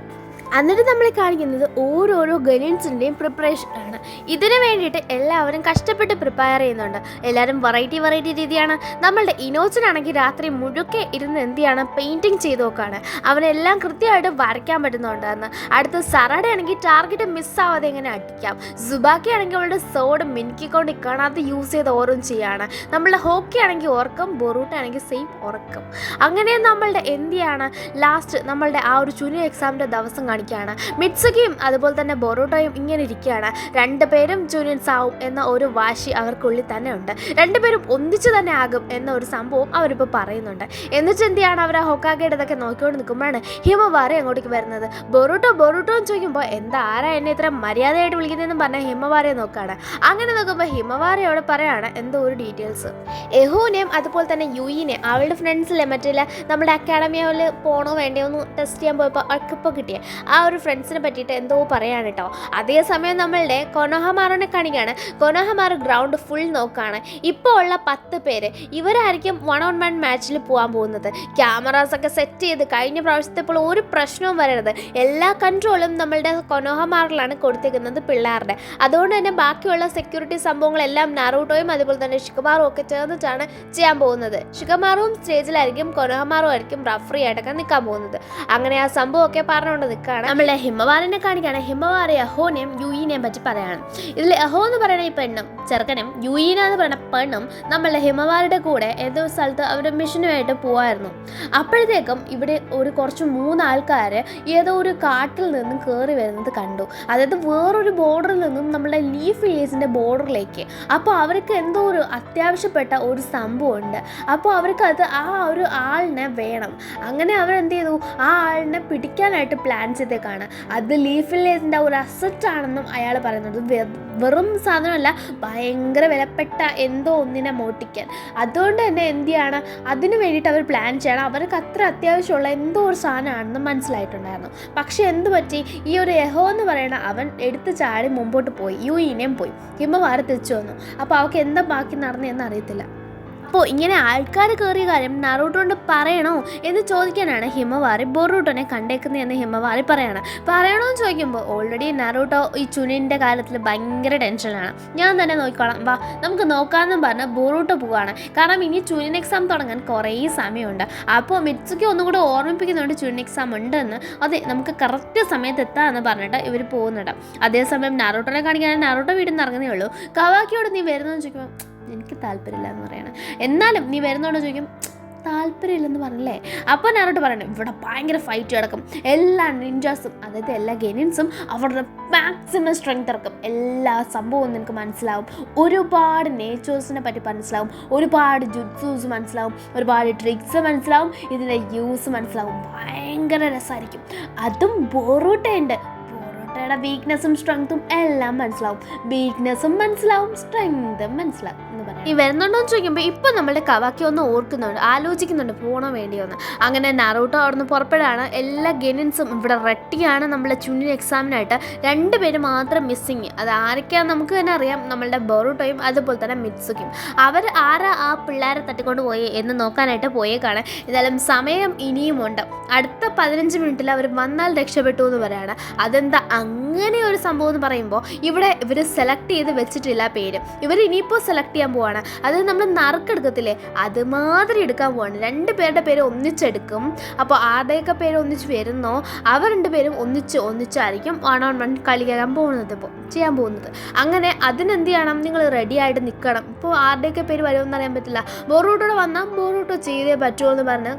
എന്നിട്ട് നമ്മൾ കാണിക്കുന്നത് ഓരോരോ ഗണിൻസിൻ്റെയും പ്രിപ്പറേഷൻ ആണ്. ഇതിനു വേണ്ടിയിട്ട് എല്ലാവരും കഷ്ടപ്പെട്ട് പ്രിപ്പയർ ചെയ്യുന്നുണ്ട്. എല്ലാവരും വെറൈറ്റി രീതിയാണ്. നമ്മളുടെ ഇനോച്ചനാണെങ്കിൽ രാത്രി മുഴുക്കെ ഇരുന്ന് എന്ത് ചെയ്യാണ്, പെയിൻറ്റിങ് ചെയ്ത് നോക്കുകയാണ്. അവനെല്ലാം കൃത്യമായിട്ട് വരയ്ക്കാൻ പറ്റുന്നുണ്ടെന്ന്. അടുത്ത സറാഡയാണെങ്കിൽ ടാർഗറ്റ് മിസ്സാവാതെ എങ്ങനെ അടിക്കാം. സുബാക്കി ആണെങ്കിൽ അവളുടെ സോഡ് മിനുക്കിക്കൊണ്ട് കാണാതെ യൂസ് ചെയ്ത് ഓരോന്നും ചെയ്യാണ്. നമ്മളുടെ ഹോക്കി ആണെങ്കിൽ ഉറക്കം, ബൊറൂട്ടാണെങ്കിൽ സെയിം ഉറക്കം. അങ്ങനെ നമ്മളുടെ എന്ത് ചെയ്യാണ്, ലാസ്റ്റ് നമ്മളുടെ ആ ഒരു ചുനി എക്സാമിൻ്റെ ദിവസം കാണിക്കുകയാണ്. മിറ്റ്സുകിയും അതുപോലെ തന്നെ ബൊറൂട്ടോയും ഇങ്ങനെ ഇരിക്കുകയാണ്. 2 പേരും ജൂനിയൻസ് ആവും എന്ന ഒരു വാശി അവർക്കുള്ളിൽ തന്നെ ഉണ്ട്. 2 പേരും ഒന്നിച്ചു തന്നെ ആകും എന്ന ഒരു സംഭവം അവരിപ്പോൾ പറയുന്നുണ്ട്. എന്നിട്ട് എന്ത് ചെയ്യാണ്, അവർ ആ ഹൊക്കാഗയുടെ ഇതൊക്കെ നോക്കിക്കൊണ്ട് നിൽക്കുമ്പോഴാണ് ഹിമവാരി അങ്ങോട്ടേക്ക് വരുന്നത്. ബൊറൂട്ടോ എന്ന് ചോദിക്കുമ്പോൾ എന്താ ആരാ എന്നെ ഇത്ര മര്യാദയായിട്ട് വിളിക്കുന്നതെന്ന് പറഞ്ഞാൽ ഹിമവാരിയെ നോക്കുകയാണ്. അങ്ങനെ നോക്കുമ്പോൾ ഹിമവാരിയോട് പറയാണ് എന്തോ ഒരു ഡീറ്റെയിൽസ്. എഹുവിനെയും അതുപോലെ തന്നെ യുയിനെയും അവളുടെ ഫ്രണ്ട്സിലെ മറ്റേ നമ്മുടെ അക്കാഡമിയിൽ പോകണോ വേണ്ടയോ ഒന്ന് ടെസ്റ്റ് ചെയ്യാൻ പോയപ്പോൾ അവർക്കിപ്പോൾ കിട്ടിയ ആ ഒരു ഫ്രണ്ട്സിനെ പറ്റിയിട്ട് എന്തോ പറയാണ് കേട്ടോ. അതേസമയം നമ്മളുടെ കൊനോഹമാറിനെ കാണിക്കുകയാണ്. കൊനോഹമാർ ഗ്രൗണ്ട് ഫുൾ നോക്കുകയാണ്. ഇപ്പോൾ ഉള്ള 10 പേര് ഇവരായിരിക്കും 1-on-1 മാച്ചിൽ പോകാൻ പോകുന്നത്. ക്യാമറാസ് ഒക്കെ സെറ്റ് ചെയ്ത് കഴിഞ്ഞ പ്രാവശ്യത്തെ ഇപ്പോൾ ഒരു പ്രശ്നവും വരരുത്, എല്ലാ കൺട്രോളും നമ്മളുടെ കൊനോഹമാറിലാണ് കൊടുത്തിരിക്കുന്നത് പിള്ളേരുടെ. അതുകൊണ്ട് തന്നെ ബാക്കിയുള്ള സെക്യൂരിറ്റി സംഭവങ്ങളെല്ലാം നാറൂട്ടോയും അതുപോലെ തന്നെ ഷിക്കമാറും ഒക്കെ ചേർന്നിട്ടാണ് ചെയ്യാൻ പോകുന്നത്. ഷിക്കമാറും സ്റ്റേജിലായിരിക്കും, കൊനോഹമാറും ആയിരിക്കും റഫറി ആയിട്ടൊക്കെ നിൽക്കാൻ പോകുന്നത്. അങ്ങനെ ആ സംഭവമൊക്കെ പറഞ്ഞുകൊണ്ട് നിൽക്കുകയാണ്. നമ്മളെ ഹിമവാറിനെ കാണിക്കുകയാണ്. ഹിമവാറി അഹോനെയും യുയിനെയും പറ്റി പറയാണ്. ഇതിൽ അഹോ എന്ന് പറയുന്ന ഈ പെണ്ണും ചെറുക്കനും യുയിന എന്ന് പറയുന്ന പെണ്ണും നമ്മളുടെ ഹിമവാറിയുടെ കൂടെ ഏതോ സ്ഥലത്ത് അവരുടെ മിഷനുമായിട്ട് പോവായിരുന്നു. അപ്പോഴത്തേക്കും ഇവിടെ കുറച്ച് 3 ആൾക്കാർ ഏതോ ഒരു കാട്ടിൽ നിന്നും കയറി വരുന്നത് കണ്ടു. അതായത് വേറൊരു ബോർഡറിൽ നിന്നും നമ്മളുടെ ലീഫ് വില്ലേജിൻ്റെ ബോർഡറിലേക്ക്. അപ്പോൾ അവർക്ക് എന്തോ ഒരു അത്യാവശ്യപ്പെട്ട ഒരു സംഭവമുണ്ട്. അപ്പോൾ അവർക്ക് ആ ഒരു ആളിനെ വേണം. അങ്ങനെ അവരെന്ത് ചെയ്തു, ആ ആളിനെ പിടിക്കാനായിട്ട് പ്ലാൻ ചെയ്ത് കാര്യത്തേക്കാണ്. അത് ലീഫിലേജിൻ്റെ ഒരു അസറ്റാണെന്നും അയാൾ പറയുന്നത്. വെറും സാധനമല്ല, ഭയങ്കര വിലപ്പെട്ട എന്തോ ഒന്നിനെ മോട്ടിക്കാൻ. അതുകൊണ്ട് തന്നെ എന്ത് ചെയ്യാണ്, അതിന് വേണ്ടിയിട്ട് അവർ പ്ലാൻ ചെയ്യണം. അവർക്ക് അത്ര അത്യാവശ്യമുള്ള എന്തോ ഒരു സാധനമാണെന്ന് മനസ്സിലായിട്ടുണ്ടായിരുന്നു. പക്ഷെ എന്ത് പറ്റി, ഈ ഒരു എഹോ എന്ന് പറയുന്ന അവൻ എടുത്ത് ചാടി മുമ്പോട്ട് പോയി, യുയിനെയും പോയി. ഹിമവാര തിരിച്ചു വന്നു. അപ്പോൾ അവൾക്ക് എന്താ ബാക്കി നടന്നതെന്ന് അറിയത്തില്ല. അപ്പോൾ ഇങ്ങനെ ആൾക്കാർ കയറിയ കാര്യം നറൂട്ടോണ്ട് പറയണോ എന്ന് ചോദിക്കാനാണ് ഹിമവാരി ബൊറൂട്ടോനെ കണ്ടേക്കുന്നതെന്ന് ഹിമവാരി പറയണോ എന്ന് ചോദിക്കുമ്പോൾ ഓൾറെഡി നറൂട്ടോ ഈ ചുനിൻ്റെ കാര്യത്തിൽ ഭയങ്കര ടെൻഷനാണ്. ഞാൻ തന്നെ നോക്കിക്കോളാം, വാ നമുക്ക് നോക്കാമെന്നും പറഞ്ഞ് ബൊറൂട്ടോ പോവുകയാണ്. കാരണം ഇനി ചുനിൻ എക്സാം തുടങ്ങാൻ കുറേ സമയമുണ്ട്. അപ്പോൾ മിറ്റ്സുക്കി ഒന്നും കൂടെ ഓർമ്മിപ്പിക്കുന്നുണ്ട് ചുനിൻ എക്സാം ഉണ്ടെന്ന്. അതെ, നമുക്ക് കറക്റ്റ് സമയത്ത് എത്താമെന്ന് പറഞ്ഞിട്ട് ഇവർ പോകുന്നുണ്ട്. അതേസമയം നറൂട്ടോനെ കാണിക്കാനും നറൂട്ടോ വീട്ടിൽ നിന്ന് ഇറങ്ങുന്നേ ഉള്ളൂ. കവാക്കിയോട് നീ വരുന്നതെന്ന് ചോദിക്കുമ്പോൾ എനിക്ക് താല്പര്യമില്ല എന്ന് പറയണം. എന്നാലും നീ വരുന്നോണ്ട് ചോദിക്കും, താല്പര്യമില്ലെന്ന് പറഞ്ഞല്ലേ. അപ്പോൾ നറൂട്ടോ പറയണം, ഇവിടെ ഭയങ്കര ഫൈറ്റ് കിടക്കും. എല്ലാ നിഞ്ചാസും, അതായത് എല്ലാ ഗെനിൻസും അവരുടെ മാക്സിമം സ്ട്രെങ്ത് ഇറക്കും. എല്ലാ സംഭവവും നിനക്ക് മനസ്സിലാവും. ഒരുപാട് നേച്ചേഴ്സിനെ പറ്റി മനസ്സിലാവും, ഒരുപാട് ജുഡ്സൂസ് മനസ്സിലാവും, ഒരുപാട് ട്രിക്സ് മനസ്സിലാവും, ഇതിൻ്റെ യൂസ് മനസ്സിലാവും. ഭയങ്കര രസമായിരിക്കും. അതും ബൊറൂട്ടോയുണ്ട്. ബൊറൂട്ടോയുടെ വീക്ക്നെസ്സും സ്ട്രെങ്ത്തും എല്ലാം മനസ്സിലാവും. വീക്ക്നെസ്സും മനസ്സിലാവും, സ്ട്രെങ്തും മനസ്സിലാവും എന്ന് പറയാം. ഈ വരുന്നുണ്ടോ എന്ന് ചോദിക്കുമ്പോൾ ഇപ്പം നമ്മളുടെ കവാക്കി ഒന്ന് ഓർക്കുന്നുണ്ട്, ആലോചിക്കുന്നുണ്ട് പോകണോ വേണ്ടിയോന്ന്. അങ്ങനെ നറൂട്ടോ അവിടെ നിന്ന് പുറപ്പെടാണ്. എല്ലാ ഗെനിൻസും ഇവിടെ റെഡിയാണ് നമ്മളുടെ ചുനിൻ എക്സാമിനായിട്ട്. 2 പേര് മാത്രം മിസ്സിങ്. അത് ആരൊക്കെയാണെന്ന് നമുക്ക് തന്നെ അറിയാം, നമ്മളുടെ ബൊറൂട്ടോയും അതുപോലെ തന്നെ മിറ്റ്സുക്കിയും. അവർ ആരാ ആ പിള്ളേരെ തട്ടിക്കൊണ്ട് പോയി എന്ന് നോക്കാനായിട്ട് പോയേക്കാണ്. എന്തായാലും സമയം ഇനിയുമുണ്ട്. അടുത്ത 15 മിനിറ്റിൽ അവർ വന്നാൽ രക്ഷപ്പെട്ടു എന്ന് പറയാണ്. അതെന്താ അങ്ങനെ ഒരു സംഭവം എന്ന് പറയുമ്പോൾ ഇവിടെ ഇവർ സെലക്ട് ചെയ്ത് വെച്ചിട്ടില്ല പേര്. ഇവർ ഇനിയിപ്പോൾ സെലക്ട് ചെയ്യാൻ പോവാണ്. അത് നമ്മൾ നറുക്കെടുക്കത്തില്ലേ, അതുമാതിരി എടുക്കാൻ പോവാണ്. 2 പേരുടെ പേര് ഒന്നിച്ചെടുക്കും. അപ്പോൾ ആരുടെയൊക്കെ പേര് ഒന്നിച്ച് വരുന്നോ അവർ 2 പേരും ഒന്നിച്ചായിരിക്കും 1-on-1 കളിക്കാൻ ചെയ്യാൻ പോകുന്നത്. അങ്ങനെ അതിനെന്ത് ചെയ്യണം, നിങ്ങൾ റെഡി ആയിട്ട് നിൽക്കണം. ഇപ്പോൾ ആരുടെയൊക്കെ പേര് വരുമെന്ന് അറിയാൻ പറ്റില്ല. ബൊറൂട്ടോടെ വന്നാൽ ബൊറൂട്ടോ ചെയ്തേ പറ്റുമോ എന്ന് പറഞ്ഞ്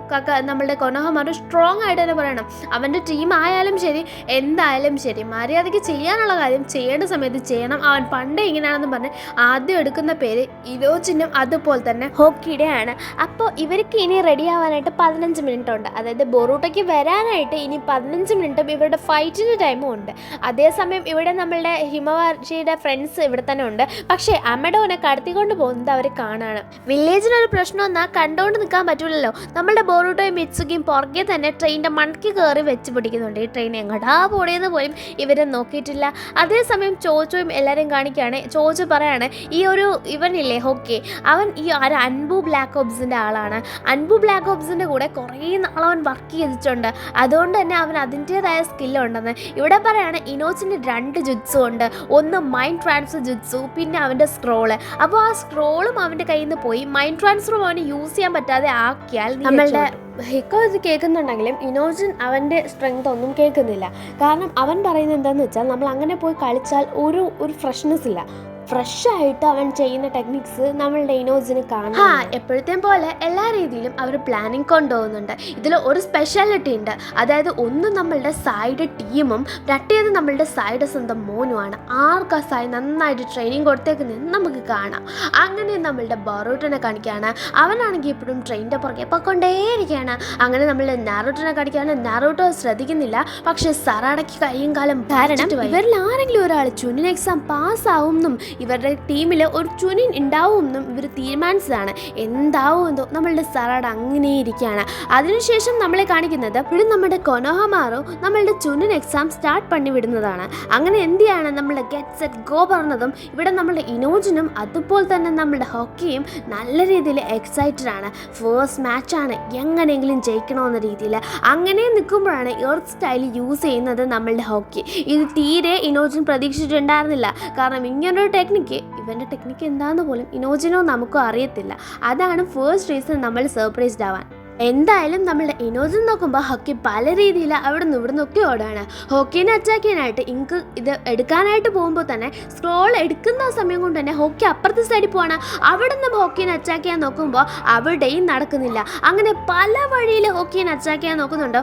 നമ്മളുടെ കൊനോഹമാർ സ്ട്രോങ് ആയിട്ട് തന്നെ പറയണം. അവൻ്റെ ടീം ആയാലും ശരി, എന്തായാലും ശരി, മര്യാദയ്ക്ക് ചെയ്യാനുള്ള കാര്യം ചെയ്യേണ്ട സമയത്ത് ചെയ്യണം. അവൻ പണ്ടേ ഇങ്ങനെയാണെന്ന് പറഞ്ഞ് ആദ്യം എടുക്കുന്ന പേര് ഇരോജിനും അതുപോലെ തന്നെ ഹോക്കിയുടെയാണ്. അപ്പോൾ ഇവർക്ക് ഇനി റെഡി ആവാനായിട്ട് 15 മിനിറ്റ് ഉണ്ട്. അതായത് ബൊറൂട്ടോയ്ക്ക് വരാനായിട്ട് ഇനി 15 മിനിറ്റും ഇവരുടെ ഫൈറ്റിൻ്റെ ടൈമും ഉണ്ട്. അതേസമയം ഇവിടെ നമ്മളുടെ ഹിമവാരിയുടെ ഫ്രണ്ട്സ് ഇവിടെ തന്നെ ഉണ്ട്. പക്ഷേ അമഡോനെ കടത്തിക്കൊണ്ട് പോകുന്നത് അവർ കാണാണ്. വില്ലേജിനൊരു പ്രശ്നം എന്നാൽ കണ്ടുകൊണ്ട് നിൽക്കാൻ പറ്റില്ലല്ലോ. നമ്മളുടെ ബൊറൂട്ടോയും മിറ്റ്സുക്കിയും പുറകെ തന്നെ ട്രെയിനിൻ്റെ മണക്കി കയറി വെച്ച് പിടിക്കുന്നുണ്ട്. ഈ ട്രെയിൻ എങ്ങോട്ടാ പോടിയെന്ന് പോലും ഇവരെ നോക്കിയിട്ടില്ല. അതേസമയം ചോച്ചോയും എല്ലാവരെയും കാണിക്കുകയാണ്. ചോച്ചോ പറയാണ്, ഈ ഒരു ഇവനില്ലേ ഹോക്കി, അവൻ ഈ ഒരു അൻബു ബ്ലാക്ക് ഓപ്സിൻ്റെ ആളാണ്. അൻബു ബ്ലാക്ക് ഓപ്സിൻ്റെ കൂടെ കുറേ നാളവൻ വർക്ക് ചെയ്തിട്ടുണ്ട്. അതുകൊണ്ട് തന്നെ അവൻ അതിൻ്റേതായ സ്കില്ലുണ്ടെന്ന് ഇവിടെ പറയാണ്. ഇനോച്ചിൻ്റെ 2 ജുത്സു ഉണ്ട്. ഒന്ന് മൈൻഡ് ട്രാൻസ്ഫർ ജുത്സു, പിന്നെ അവൻ്റെ സ്ക്രോള്. അപ്പോൾ ആ സ്ക്രോളും അവൻ്റെ കയ്യിൽ നിന്ന് പോയി. മൈൻഡ് ട്രാൻസ്ഫറും അവന് യൂസ് ചെയ്യാൻ പറ്റാതെ ആക്കിയാൽ നമ്മളുടെ ഹിക്കോ ഇത് കേൾക്കുന്നുണ്ടെങ്കിലും ഇനോജിൻ അവൻ്റെ സ്ട്രെങ്ത് ഒന്നും കേൾക്കുന്നില്ല. കാരണം അവൻ പറയുന്നത് എന്താണെന്ന് വെച്ചാൽ, നമ്മൾ അങ്ങനെ പോയി കളിച്ചാൽ ഒരു ഫ്രഷ്നെസ് ഇല്ല. ഫ്രഷായിട്ട് അവൻ ചെയ്യുന്ന ടെക്നിക്സ് നമ്മളുടെ ഇനോജിന് കാണാം. എപ്പോഴത്തേം പോലെ എല്ലാ രീതിയിലും അവർ പ്ലാനിങ് കൊണ്ടുപോകുന്നുണ്ട്. ഇതിൽ ഒരു സ്പെഷ്യാലിറ്റി ഉണ്ട്. അതായത് ഒന്ന് നമ്മളുടെ സൈഡ് ടീമും മറ്റേത് നമ്മളുടെ സൈഡ് സ്വന്തം മോനുമാണ്. ആർക്കാ സൈഡ് നന്നായിട്ട് ട്രെയിനിങ് കൊടുത്തേക്കുന്നതെന്ന് നമുക്ക് കാണാം. അങ്ങനെ നമ്മളുടെ ബൊറൂട്ടോനെ കാണിക്കുകയാണ്. അവനാണെങ്കിൽ ഇപ്പോഴും ട്രെയിനിൻ്റെ പുറകെ പൊയ്ക്കൊണ്ടേയിരിക്കുകയാണ്. അങ്ങനെ നമ്മൾ നറൂട്ടോനെ കാണിക്കുകയാണ്. നറൂട്ടോ ശ്രദ്ധിക്കുന്നില്ല. പക്ഷെ സറാഡയ്ക്ക് കയ്യും കാലം കാരണം ഇവരിൽ ആരെങ്കിലും ഒരാൾ ചുനിൻ എക്സാം പാസ്സാവുമെന്നും ഇവരുടെ ടീമിൽ ഒരു ചുനിൻ ഉണ്ടാവുമെന്നും ഇവർ തീരുമാനിച്ചതാണ്. എന്താവുമെന്നോ നമ്മളുടെ സറാഡ് അങ്ങനെ ഇരിക്കുകയാണ്. അതിനുശേഷം നമ്മളെ കാണിക്കുന്നത് ഇവിടെ നമ്മുടെ കൊനോഹമാറോ നമ്മളുടെ ചുനിൻ എക്സാം സ്റ്റാർട്ട് പണി വിടുന്നതാണ്. അങ്ങനെ എന്ത് ചെയ്യാണ്, നമ്മളുടെ ഗെറ്റ് സെറ്റ് ഗോ പറഞ്ഞതും ഇവിടെ നമ്മളുടെ ഇനോജിനും അതുപോലെ തന്നെ നമ്മളുടെ ഹോക്കിയും നല്ല രീതിയിൽ എക്സൈറ്റഡ് ആണ്. ഫേസ്റ്റ് മാച്ചാണ്, എങ്ങനെയെങ്കിലും ജയിക്കണമെന്ന രീതിയിൽ. അങ്ങനെ നിൽക്കുമ്പോഴാണ് എർത്ത് സ്റ്റൈൽ യൂസ് ചെയ്യുന്നത് നമ്മളുടെ ഹോക്കി. ഇത് തീരെ ഇനോജിൻ പ്രതീക്ഷിച്ചിട്ടുണ്ടായിരുന്നില്ല. കാരണം ഇങ്ങനൊരു ഇവൻ്റെ ടെക്നിക്ക് എന്താണെന്ന് പോലും ഇനോജിനോ നമുക്കോ അറിയത്തില്ല. അതാണ് ഫസ്റ്റ് റീസൺ നമ്മൾ സർപ്രൈസ്ഡ് ആവാൻ. എന്തായാലും നമ്മളുടെ ഇനോജിൻ നോക്കുമ്പോൾ ഹോക്കി പല രീതിയിൽ അവിടെ നിന്ന് ഇവിടെ നിന്നൊക്കെ ഓടാണ്. ഹോക്കീനെ അറ്റാക്ക് ചെയ്യാനായിട്ട് ഇങ്ക് ഇത് എടുക്കാനായിട്ട് പോകുമ്പോൾ തന്നെ സ്ക്രോൾ എടുക്കുന്ന സമയം കൊണ്ട് തന്നെ ഹോക്കി അപ്പുറത്തെ സൈഡിൽ പോവാണ്. അവിടെ നിന്ന് ഹോക്കീനെ അറ്റാക്ക് ചെയ്യാൻ നോക്കുമ്പോൾ അവിടെയും നടക്കുന്നില്ല. അങ്ങനെ പല വഴിയിൽ ഹോക്കീനെ അറ്റാക്ക് ചെയ്യാൻ നോക്കുന്നുണ്ട്.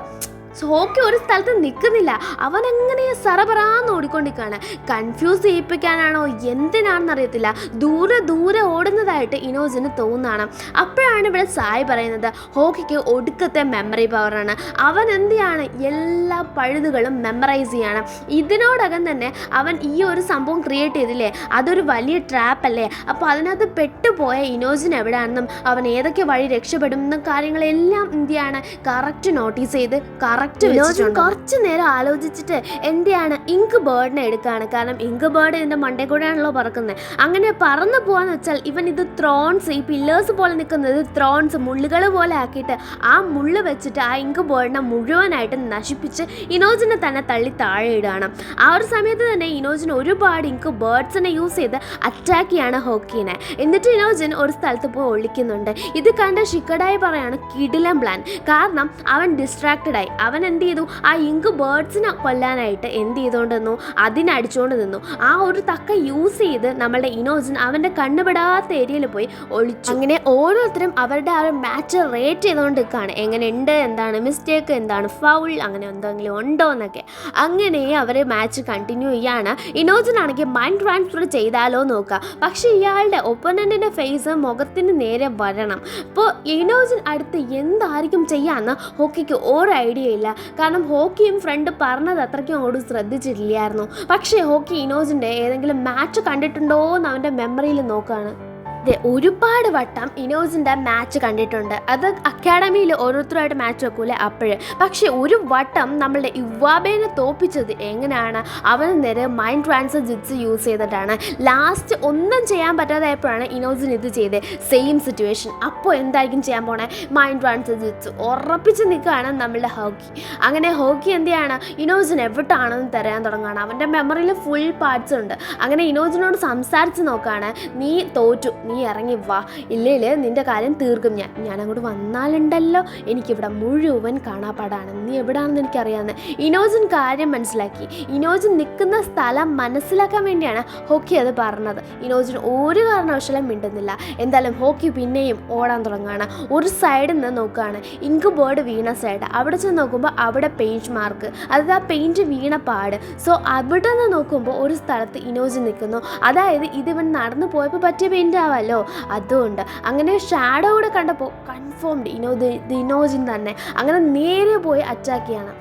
ഹോക്കി ഒരു സ്ഥലത്ത് നിൽക്കുന്നില്ല. അവൻ എങ്ങനെ സറപറാന്ന് ഓടിക്കൊണ്ടിരിക്കുകയാണ്. കൺഫ്യൂസ് ചെയ്യിപ്പിക്കാനാണോ എന്തിനാണെന്ന് അറിയത്തില്ല, ദൂരെ ദൂരെ ഓടുന്നതായിട്ട് ഇനോജിന് തോന്നുകയാണ്. അപ്പോഴാണ് ഇവിടെ സായി പറയുന്നത് ഹോക്കിക്ക് ഒടുക്കത്തെ മെമ്മറി പവറാണ്. അവൻ എന്ത് ചെയ്യാണ്, എല്ലാ പഴുതുകളും മെമ്മറൈസ് ചെയ്യാണ്. ഇതിനോടകം തന്നെ അവൻ ഈ ഒരു സംഭവം ക്രിയേറ്റ് ചെയ്തില്ലേ, അതൊരു വലിയ ട്രാപ്പ് അല്ലേ. അപ്പോൾ അതിനകത്ത് പെട്ടുപോയ ഇനോജിന് എവിടെയാണെന്നും അവൻ ഏതൊക്കെ വഴി രക്ഷപ്പെടും എന്നും കാര്യങ്ങളെല്ലാം എന്ത് ചെയ്യാണ് കറക്റ്റ് നോട്ടീസ് ചെയ്ത് കറക്റ്റ് വെച്ചിട്ടുണ്ട്. കുറച്ച് നേരം ആലോചിച്ചിട്ട് എന്തെയാണ് ഇങ്ക് ബേർഡിനെ എടുക്കുകയാണ്. കാരണം ഇങ്ക് ബേർഡ് ഇതിൻ്റെ മണ്ടേ കൂടെയാണല്ലോ പറക്കുന്നത്. അങ്ങനെ പറന്നു പോകാന്ന് വെച്ചാൽ ഇവൻ ഇത് ത്രോൺസ്, ഈ പില്ലേഴ്സ് പോലെ നിൽക്കുന്നത് ത്രോൺസ് മുള്ളുകൾ പോലെ ആക്കിയിട്ട് ആ മുള്ള് വെച്ചിട്ട് ആ ഇങ്ക് ബേർഡിനെ മുഴുവനായിട്ട് നശിപ്പിച്ച് ഇനോജിനെ തന്നെ തള്ളി താഴെ ഇടുകയാണ്. ആ ഒരു സമയത്ത് തന്നെ ഇനോജിന് ഒരുപാട് ഇങ്ക് ബേർഡ്സിനെ യൂസ് ചെയ്ത് അറ്റാക്ക് ചെയ്യാണ് ഹോക്കിനെ. എന്നിട്ട് ഇനോജിൻ ഒരു സ്ഥലത്ത് പോയി ഒളിക്കുന്നുണ്ട്. ഇത് കണ്ട ഷിക്കഡായി പറയാണ് കിടിലൻ പ്ലാൻ. കാരണം അവൻ ഡിസ്ട്രാക്റ്റഡ് ആയി. അവൻ എന്ത് ചെയ്തു, ആ ഇങ്ക് ബേർഡ്സിനെ കൊല്ലാനായിട്ട് എന്ത് ചെയ്തുകൊണ്ട് നിന്നു, അതിനടിച്ചുകൊണ്ട് നിന്നു. ആ ഒരു തക്ക യൂസ് ചെയ്ത് നമ്മളുടെ ഇനോജിൻ അവൻ്റെ കണ്ണുപെടാത്ത ഏരിയയിൽ പോയി ഒളിച്ചു. അങ്ങനെ ഓരോരുത്തരും അവരുടെ ആ ഒരു മാച്ച് റേറ്റ് ചെയ്തുകൊണ്ട് നിൽക്കുകയാണ്. എങ്ങനെയുണ്ട്, എന്താണ് മിസ്റ്റേക്ക്, എന്താണ് ഫൗൾ, അങ്ങനെ എന്തെങ്കിലും ഉണ്ടോ എന്നൊക്കെ. അങ്ങനെ അവർ മാച്ച് കണ്ടിന്യൂ ചെയ്യാണ്. ഇനോജിനാണെങ്കിൽ മൈൻഡ് ട്രാൻസ്ഫർ ചെയ്താലോ നോക്കുക. പക്ഷേ ഇയാളുടെ ഒപ്പനൻറ്റിൻ്റെ ഫേസ് മുഖത്തിന് നേരെ വരണം. അപ്പോൾ ഇനോജിൻ അടുത്ത് എന്തായിരിക്കും ചെയ്യാമെന്ന് ഹോക്കിക്ക് ഒരു ഐഡിയ ഇല്ല. കാരണം ഹോക്കിയും ഫ്രണ്ട് പറഞ്ഞത് അത്രയ്ക്കും അങ്ങോട്ട് ശ്രദ്ധിച്ചിട്ടില്ലായിരുന്നു. പക്ഷേ ഹോക്കി ഇനോജിൻ്റെ ഏതെങ്കിലും മാച്ച് കണ്ടിട്ടുണ്ടോ എന്ന് അവൻ്റെ മെമ്മറിയിൽ നോക്കുകയാണ്. ഒരുപാട് വട്ടം ഇനോജിൻ്റെ മാച്ച് കണ്ടിട്ടുണ്ട്. അത് അക്കാഡമിയിൽ ഓരോരുത്തരുമായിട്ട് മാച്ച് വെക്കൂലേ അപ്പോഴ്. പക്ഷേ ഒരു വട്ടം നമ്മളുടെ ഇവാബേനെ തോപ്പിച്ചത് എങ്ങനെയാണ്, അവന് നേരെ മൈൻഡ് ട്രാൻസ്ഫർ ജിറ്റ്സ് യൂസ് ചെയ്തിട്ടാണ്. ലാസ്റ്റ് ഒന്നും ചെയ്യാൻ പറ്റാതായപ്പോഴാണ് ഇനോജിൻ ഇത് ചെയ്തത്. Same situation. അപ്പോൾ എന്തായിരിക്കും ചെയ്യാൻ പോണേ, മൈൻഡ് ട്രാൻസ്ഫർ ജിറ്റ്സ് ഉറപ്പിച്ച് നിൽക്കുകയാണ് നമ്മളുടെ ഹോക്കി. അങ്ങനെ ഹോക്കി എന്ത് ചെയ്യാണ്, ഇനോജിൻ എവിടാണെന്ന് തരാൻ തുടങ്ങുകയാണ്. അവൻ്റെ മെമ്മറിയിൽ ഫുൾ പാർട്സ് ഉണ്ട്. അങ്ങനെ ഇനോജിനോട് സംസാരിച്ച് നോക്കുകയാണ്. നീ തോറ്റു, നീ ഇറങ്ങി വാ, ഇല്ലേ നിൻ്റെ കാര്യം തീർക്കും. ഞാൻ അങ്ങോട്ട് വന്നാലുണ്ടല്ലോ എനിക്കിവിടെ മുഴുവൻ കാണാപ്പാടാണ്, നീ എവിടാണെന്ന് എനിക്കറിയാമെന്ന്. ഇനോജിൻ കാര്യം മനസ്സിലാക്കി. ഇനോജിൻ നിൽക്കുന്ന സ്ഥലം മനസ്സിലാക്കാൻ വേണ്ടിയാണ് ഹോക്കി അത് പറഞ്ഞത്. ഇനോജിൻ ഒരു കാരണവശാലും മിണ്ടുന്നില്ല. എന്തായാലും ഹോക്കി പിന്നെയും ഓടാൻ തുടങ്ങുകയാണ്. ഒരു സൈഡിൽ നിന്ന് നോക്കുകയാണ്, ഇങ്ക് ബേർഡ് വീണ സൈഡ്. അവിടെ ചെന്ന് നോക്കുമ്പോൾ അവിടെ പെയിൻറ്റ് മാർക്ക്, അതായത് ആ പെയിൻറ്റ് വീണ പാട്. സോ അവിടെ നിന്ന് നോക്കുമ്പോൾ ഒരു സ്ഥലത്ത് ഇനോജിൻ നിൽക്കുന്നു. അതായത് ഇതിവൻ നടന്നു പോയപ്പോൾ പറ്റിയ പെയിൻറ്റ് ആവാമല്ലോ, അതുകൊണ്ട്. അങ്ങനെ ഷാഡോ കൂടെ കണ്ടപ്പോൾ കൺഫേംഡ് ഇനോജിൻ തന്നെ. അങ്ങനെ നേരെ പോയി അറ്റാക്ക് ചെയ്യണം.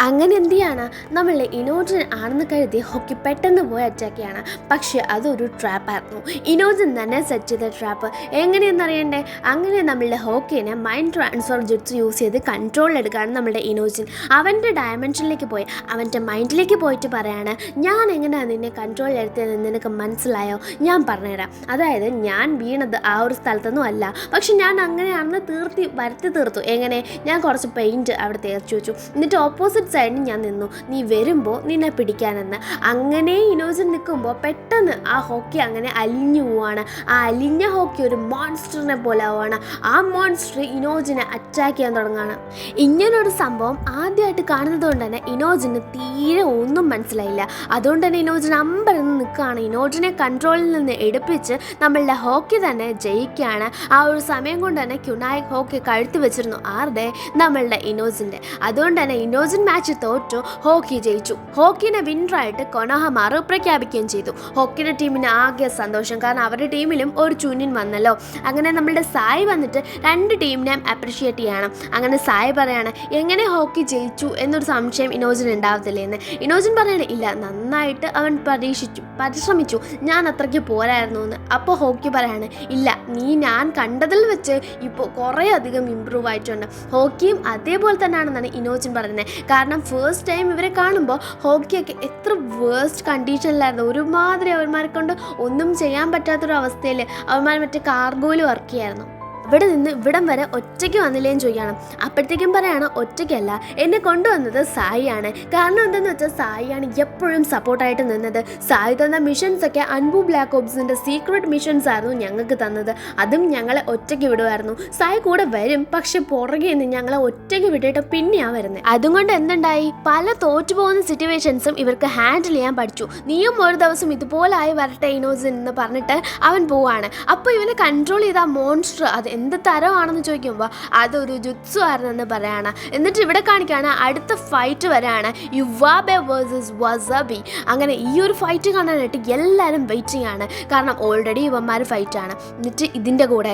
അങ്ങനെ എന്ത് ചെയ്യാണ്, നമ്മളുടെ ഇനോജിൻ ആണെന്ന് കരുതി ഹോക്കി പെട്ടെന്ന് പോയി അറ്റാക്ക് ചെയ്യാണ്. പക്ഷേ അതൊരു ട്രാപ്പായിരുന്നു. ഇനോജിൻ തന്നെ സെറ്റ് ചെയ്ത ട്രാപ്പ്. എങ്ങനെയെന്നറിയണ്ടേ? അങ്ങനെ നമ്മളുടെ ഹോക്കിനെ മൈൻഡ് ട്രാൻസ്ഫർ ജിറ്റ്സ് യൂസ് ചെയ്ത് കൺട്രോൾ എടുക്കുകയാണ് നമ്മളുടെ ഇനോജിൻ. അവൻ്റെ ഡയമെൻഷനിലേക്ക് പോയി അവൻ്റെ മൈൻഡിലേക്ക് പോയിട്ട് പറയാണ്, ഞാൻ എങ്ങനെയാണ് നിന്നെ കൺട്രോൾ എടുത്തതെന്ന് നിനക്ക് മനസ്സിലായോ? ഞാൻ പറഞ്ഞുതരാം. അതായത് ഞാൻ വീണത് ആ ഒരു സ്ഥലത്തൊന്നും അല്ല, പക്ഷെ ഞാൻ അങ്ങനെയാണെന്ന് വരുത്തി തീർത്തു. എങ്ങനെ? ഞാൻ കുറച്ച് പെയിൻറ്റ് അവിടെ തേച്ച് വെച്ചു. എന്നിട്ട് ഓപ്പോസിറ്റ് സൈഡിൽ ഞാൻ നിന്നു, നീ വരുമ്പോൾ നിന്നെ പിടിക്കാനെന്ന്. അങ്ങനെ ഇനോജിൻ നിൽക്കുമ്പോൾ പെട്ടെന്ന് ആ ഹോക്കി അങ്ങനെ അലിഞ്ഞു പോവാണ്. ആ അലിഞ്ഞ ഹോക്കി ഒരു മോൺസ്റ്ററിനെ പോലെ ആവുകയാണ്. ആ മോൺസ്റ്റർ ഇനോജിനെ അറ്റാക്ക് ചെയ്യാൻ തുടങ്ങുകയാണ്. ഇങ്ങനൊരു സംഭവം ആദ്യമായിട്ട് കാണുന്നത് കൊണ്ട് തന്നെ ഇനോജിന് തീരെ ഒന്നും മനസ്സിലായില്ല. അതുകൊണ്ട് തന്നെ ഇനോജിൻ അമ്പരന്ന് നിൽക്കുകയാണ്. ഇനോജിനെ കൺട്രോളിൽ നിന്ന് എടുപ്പിച്ച് നമ്മളുടെ ഹോക്കി തന്നെ ജയിക്കുകയാണ്. ആ ഒരു സമയം കൊണ്ട് തന്നെ ക്യുനായി ഹോക്കി കഴുത്തി വെച്ചിരുന്നു. ആരുടെ? നമ്മളുടെ ഇനോജിൻ്റെ. അതുകൊണ്ട് തന്നെ ഇനോജിൻ മാച്ച് തോറ്റു, ഹോക്കി ജയിച്ചു. ഹോക്കിനെ വിന്നറായിട്ട് കൊനോഹമാർ പ്രഖ്യാപിക്കുകയും ചെയ്തു. ഹോക്കിയുടെ ടീമിന് ആകെ സന്തോഷം, കാരണം അവരുടെ ടീമിലും ഒരു ചുനിൻ വന്നല്ലോ. അങ്ങനെ നമ്മളുടെ സായി വന്നിട്ട് രണ്ട് ടീമിനെയും അപ്രിഷിയേറ്റ് ചെയ്യണം. അങ്ങനെ സായി പറയാണ്, എങ്ങനെ ഹോക്കി ജയിച്ചു എന്നൊരു സംശയം ഇനോജിന് ഉണ്ടാവത്തില്ലേ എന്ന്. ഇനോജിൻ പറയണേ, ഇല്ല, നന്നായിട്ട് അവൻ പരിശ്രമിച്ചു, ഞാൻ അത്രയ്ക്ക് പോരായിരുന്നു എന്ന്. അപ്പോൾ ഹോക്കി പറയാണ്, ഇല്ല, ഞാൻ കണ്ടതിൽ വെച്ച് ഇപ്പോൾ കുറേ അധികം ഇമ്പ്രൂവ് ആയിട്ടുണ്ട്. ഹോക്കിയും അതേപോലെ തന്നെയാണെന്നാണ് ഇനോജിൻ പറയുന്നത്. കാരണം ഫസ്റ്റ് ടൈം ഇവരെ കാണുമ്പോൾ ഹോക്കിയൊക്കെ എത്ര വേഴ്സ്റ്റ് കണ്ടീഷനിലായിരുന്നു. ഒരുമാതിരി അവന്മാരെ കൊണ്ട് ഒന്നും ചെയ്യാൻ പറ്റാത്തൊരു അവസ്ഥയിൽ അവന്മാർ മറ്റേ കാർഗോയിൽ വർക്ക് ചെയ്യായിരുന്നു. ഇവിടെ നിന്ന് ഇവിടം വരെ ഒറ്റയ്ക്ക് വന്നില്ലേന്ന് ചോദിക്കണം. അപ്പോഴത്തേക്കും പറയാണ്, ഒറ്റയ്ക്കല്ല, എന്നെ കൊണ്ടുവന്നത് സായിയാണ്. കാരണം എന്താണെന്ന് വെച്ചാൽ സായിയാണ് എപ്പോഴും സപ്പോർട്ടായിട്ട് നിന്നത്. സായി തന്ന മിഷൻസൊക്കെ അൻപു ബ്ലാക്ക് ഓപ്സിൻ്റെ സീക്രട്ട് മിഷൻസ് ആയിരുന്നു ഞങ്ങൾക്ക് തന്നത്. അതും ഞങ്ങളെ ഒറ്റയ്ക്ക് വിടുമായിരുന്നു. സായി കൂടെ വരും, പക്ഷെ പുറകെ നിന്ന് ഞങ്ങളെ ഒറ്റയ്ക്ക് വിട്ടിട്ട് പിന്നെയാണ് വരുന്നത്. അതുകൊണ്ട് എന്തുണ്ടായി, പല തോറ്റുപോകുന്ന സിറ്റുവേഷൻസും ഇവർക്ക് ഹാൻഡിൽ ചെയ്യാൻ പഠിച്ചു. നീയും ഒരു ദിവസം ഇതുപോലായി വരട്ടെ ഇനോജിൻ എന്ന് പറഞ്ഞിട്ട് അവൻ പോവാണ്. അപ്പോൾ ഇവനെ കൺട്രോൾ ചെയ്ത മോൺസ്റ്റർ അത് എന്ത് തരമാണെന്ന് ചോദിക്കുമ്പോൾ അതൊരു ജുത്സു ആയിരുന്നെന്ന് പറയാണ്. എന്നിട്ട് ഇവിടെ കാണിക്കുകയാണ് അടുത്ത ഫൈറ്റ് വരെയാണ് യുവാബെ വേഴ്സസ് വസബി. അങ്ങനെ ഈ ഒരു ഫൈറ്റ് കാണാനായിട്ട് എല്ലാവരും വെയിറ്റിംഗ് ആണ്. കാരണം ഓൾറെഡി ഇവന്മാർ ഫൈറ്റാണ്. എന്നിട്ട് ഇതിൻ്റെ കൂടെ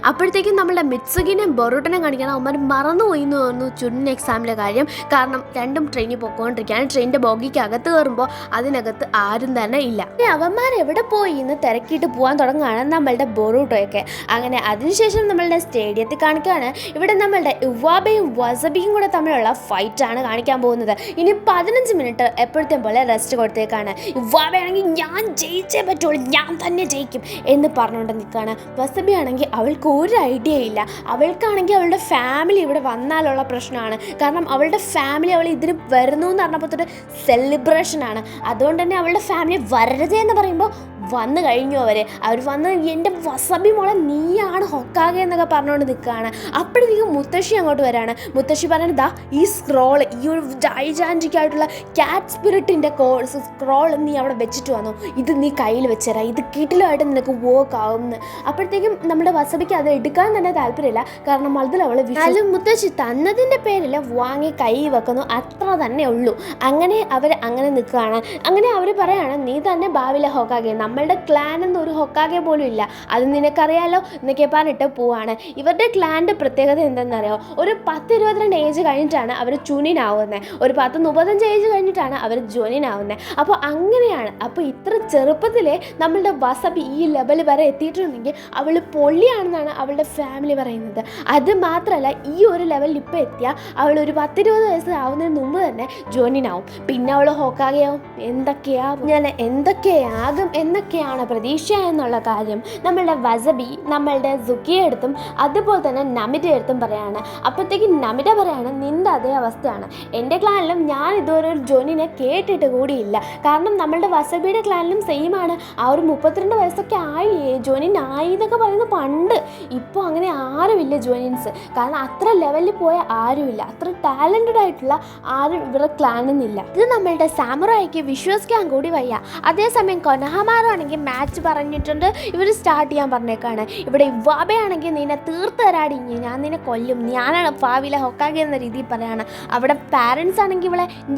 അപ്പോഴത്തേക്കും നമ്മളുടെ മിത്സുകിനെയും ബൊറൂട്ടനെയും കാണിക്കണം. അവന്മാർ മറന്നുപോയി എന്ന് തോന്നുന്നു ചുരുന്ന എക്സാമിലെ കാര്യം. കാരണം രണ്ടും ട്രെയിനിൽ പൊയ്ക്കൊണ്ടിരിക്കുകയാണ്. ട്രെയിനിൻ്റെ ബോഗിക്ക് അകത്ത് കയറുമ്പോൾ അതിനകത്ത് ആരും തന്നെ ഇല്ല. അവന്മാർ എവിടെ പോയി എന്ന് തിരക്കിയിട്ട് പോകാൻ തുടങ്ങുകയാണ് നമ്മളുടെ ബൊറൂട്ടോയൊക്കെ. അങ്ങനെ അതിനുശേഷം നമ്മളുടെ സ്റ്റേഡിയത്തിൽ കാണിക്കുകയാണ്. ഇവിടെ നമ്മളുടെ യുവാബയും വസബിയും കൂടെ തമ്മിലുള്ള ഫൈറ്റാണ് കാണിക്കാൻ പോകുന്നത്. ഇനി 15 മിനിറ്റ് എപ്പോഴത്തെയും പോലെ റെസ്റ്റ് കൊടുത്തേക്കാണ്. യുവാബയാണെങ്കിൽ ഞാൻ ജയിച്ചേ പറ്റുള്ളൂ, ഞാൻ തന്നെ ജയിക്കും എന്ന് പറഞ്ഞുകൊണ്ട് നിൽക്കുകയാണ്. വസബി ആണെങ്കിൽ അവൾക്ക് ഒരു ഐഡിയ ഇല്ല. അവൾക്കാണെങ്കിൽ അവളുടെ ഫാമിലി ഇവിടെ വന്നാലുള്ള പ്രശ്നമാണ്. കാരണം അവളുടെ ഫാമിലി അവൾ ഇതിന് വരുന്നു എന്ന് പറഞ്ഞപ്പോൾ തൊട്ട് സെലിബ്രേഷനാണ്. അതുകൊണ്ട് തന്നെ അവളുടെ ഫാമിലി വരരുതേ എന്ന് പറയുമ്പോൾ വന്നു കഴിഞ്ഞു. അവർ വന്ന് എൻ്റെ വസബി മോളെ നീയാണ് ഹൊക്കാഗെ എന്നൊക്കെ പറഞ്ഞുകൊണ്ട് നിൽക്കുകയാണ്. അപ്പോഴത്തേക്കും മുത്തശ്ശി അങ്ങോട്ട് വരാണ്. മുത്തശ്ശി പറയുന്നത് ദാ ഈ സ്ക്രോൾ, ഈ ഒരു ജൈജാൻറ്റിക്കായിട്ടുള്ള ക്യാറ്റ് സ്പിരിറ്റിൻ്റെ സ്ക്രോൾ നീ അവിടെ വെച്ചിട്ട് വന്നു, ഇത് നീ കയ്യിൽ വെച്ചുതരാം, ഇത് കിട്ടിലുമായിട്ട് നിനക്ക് വർക്ക് ആവുമെന്ന്. അപ്പോഴത്തേക്കും നമ്മുടെ വസബിക്ക് അത് എടുക്കാൻ തന്നെ താല്പര്യമില്ല. കാരണം അതിൽ അവൾ വിശ്വാസം മുത്തശ്ശി തന്നതിൻ്റെ പേരിൽ വാങ്ങി കൈ വെക്കുന്നു, അത്ര തന്നെ ഉള്ളൂ. അങ്ങനെ അവർ അങ്ങനെ നിൽക്കുകയാണ്. അങ്ങനെ അവർ പറയാണ് നീ തന്നെ ഭാവിയിലെ ഹൊക്കാഗെ, നമ്മളുടെ ക്ലാൻ എന്നൊരു ഹൊക്കാഗെ പോലും ഇല്ല, അത് നിനക്കറിയാലോ എന്നൊക്കെ പറഞ്ഞിട്ട് പോവാണ്. ഇവരുടെ ക്ലാൻ്റെ പ്രത്യേകത എന്തെന്നറിയോ? ഒരു 10-22 ഏജ് കഴിഞ്ഞിട്ടാണ് അവർ ചുനിനാവുന്നത്. ഒരു 10-35 ഏജ് കഴിഞ്ഞിട്ടാണ് അവർ ജോനിനാവുന്നത്. അപ്പോൾ അങ്ങനെയാണ്. അപ്പോൾ ഇത്ര ചെറുപ്പത്തിലെ നമ്മളുടെ വസബി ഈ ലെവൽ വരെ എത്തിയിട്ടുണ്ടെങ്കിൽ അവൾ പൊള്ളിയാണെന്നാണ് അവളുടെ ഫാമിലി പറയുന്നത്. അത് മാത്രമല്ല ഈ ഒരു ലെവലിൽ ഇപ്പോൾ എത്തിയാൽ അവൾ ഒരു 10-20 വയസ്സ് ആവുന്നതിന് മുമ്പ് തന്നെ ജോനിനാവും. പിന്നെ അവൾ ഹൊക്കാഗെയാവും. എന്തൊക്കെയാകും എന്നൊക്കെയാണ് പ്രതീക്ഷ എന്നുള്ള കാര്യം നമ്മളുടെ വസബി നമ്മളുടെ സുക്കിയെ അടുത്തും അതുപോലെ തന്നെ നമിയുടെ അടുത്തും പറയാണ്. അപ്പോഴത്തേക്ക് നമിത പറയാണ് നിൻ്റെ അതേ അവസ്ഥയാണ്, എൻ്റെ ക്ലാനിലും ഞാൻ ഇതുവരെ ഒരു ജോനിനെ കേട്ടിട്ട് കൂടിയില്ല. കാരണം നമ്മളുടെ വസബിയുടെ ക്ലാനിലും സെയിമാണ്. ആ ഒരു 32 വയസ്സൊക്കെ ആയി ജോനിൻ ആയി എന്നൊക്കെ പറയുന്നത് പണ്ട്. ഇപ്പോൾ അങ്ങനെ ആരുമില്ല ജോനിൻസ്. കാരണം അത്ര ലെവലിൽ പോയ ആരുമില്ല, അത്ര ടാലൻറ്റഡ് ആയിട്ടുള്ള ആരും ഇവിടെ ക്ലാനൊന്നുമില്ല. ഇത് നമ്മളുടെ സാമുറായിക്ക് വിശ്വസിക്കാൻ കൂടി വയ്യ. അതേസമയം കൊനഹമാരാണെങ്കിൽ മാച്ച് പറഞ്ഞിട്ടുണ്ട്, ഇവർ സ്റ്റാർട്ട് ചെയ്യാൻ പറഞ്ഞേക്കാണ്. ഇവിടെ ഇവാബയാണെങ്കിൽ നിന്നെ തീർത്ത് തരാടി, ഞാൻ നിന്നെ കൊല്ലും, ഞാനാണ് ഭാവിയിലെ ഹൊക്കാഗെ എന്ന രീതിയിൽ പറയാണ്. അവിടെ പാരൻസ് ആണെങ്കിൽ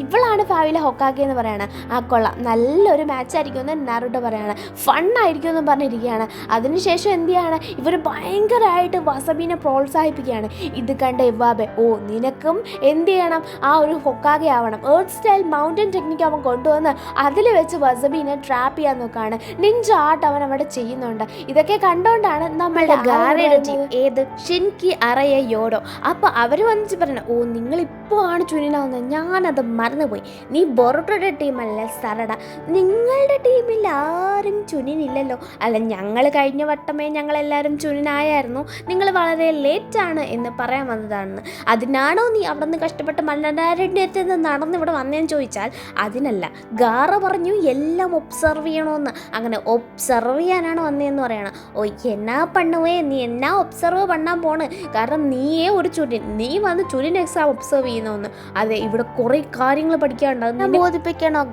ഇവളാണ് ഭാവിയിലെ ഹൊക്കാഗെ എന്ന് പറയാണ്. ആ കൊള്ളാം, നല്ലൊരു മാച്ച് ആയിരിക്കും എന്ന് നാരുട്ടോ പറയാണ്. ഫണ്ണായിരിക്കും എന്ന് പറഞ്ഞിരിക്കുകയാണ്. അതിനുശേഷം എന്ത് ചെയ്യാണ്, ഇവർ ഭയങ്കരമായിട്ട് വസബിനെ പ്രോത്സാഹിപ്പിക്കുകയാണ്. ഇത് കണ്ട ഇവാബെ ഓ നിനക്കും എന്ത് ചെയ്യണം, ആ ഒരു ഹൊക്കാഗെ ആവണം. എർത്ത് സ്റ്റൈൽ മൗണ്ടൻ ടെക്നിക്ക് അവൻ കൊണ്ടുവന്ന് അതിൽ വെച്ച് വസബിനെ ട്രാപ്പ് ചെയ്യാൻ നോക്കുകയാണ്. നിഞ്ച ആർട്ട് അവൻ അവിടെ ചെയ്യുന്നുണ്ട്. ഇതൊക്കെ കണ്ടുകൊണ്ടാണ് നമ്മളുടെ ഗാരയുടെ ടീം ഏത് ഷിൻകി അറയ യോഡോ. അപ്പോൾ അവർ വന്നിട്ട് പറഞ്ഞു ഓ നിങ്ങളിപ്പോൾ ആണ് ചുനിനാവുന്നത്, ഞാനത് മറന്നുപോയി, നീ ബൊറോട്ടോയുടെ ടീമല്ലേ സരട, നിങ്ങളുടെ ടീമിൽ ആരും ചുനിനില്ലല്ലോ. അല്ല ഞങ്ങൾ കഴിഞ്ഞ വട്ടമേ ഞങ്ങളെല്ലാവരും ചുനിനായായിരുന്നു, നിങ്ങൾ വളരെ ലേറ്റാണ് എന്ന് പറയാൻ വന്നതാണെന്ന്. അതിനാണോ നീ അവിടെ നിന്ന് കഷ്ടപ്പെട്ട് മണ്ണാരുടെ അടുത്ത് നടന്ന് ഇവിടെ വന്നതെന്ന് ചോദിച്ചാൽ അതിനല്ല. ഗാറ പറഞ്ഞു എല്ലാം ഒബ്സർവ് ചെയ്യണമെന്ന്. അങ്ങനെ ഒബ്സർവ് ചെയ്യാനാണ് വന്നതെന്ന് പറയണം. ഓ എന്നാ പണ്ണുവേ, നീ എന്നാ ഒബ്സർവ് പണ്ണാൻ പോണ്, കാരണം നീയേ ഒരു ചുരിൻ, നീ വന്ന് ചുരിൻ എക്സാം ഒബ്സർവ് ചെയ്യുന്നതെന്ന്. അതെ ഇവിടെ കുറേ കാര്യങ്ങൾ പഠിക്കാനുണ്ടാകും, ബോധിപ്പിക്കണോ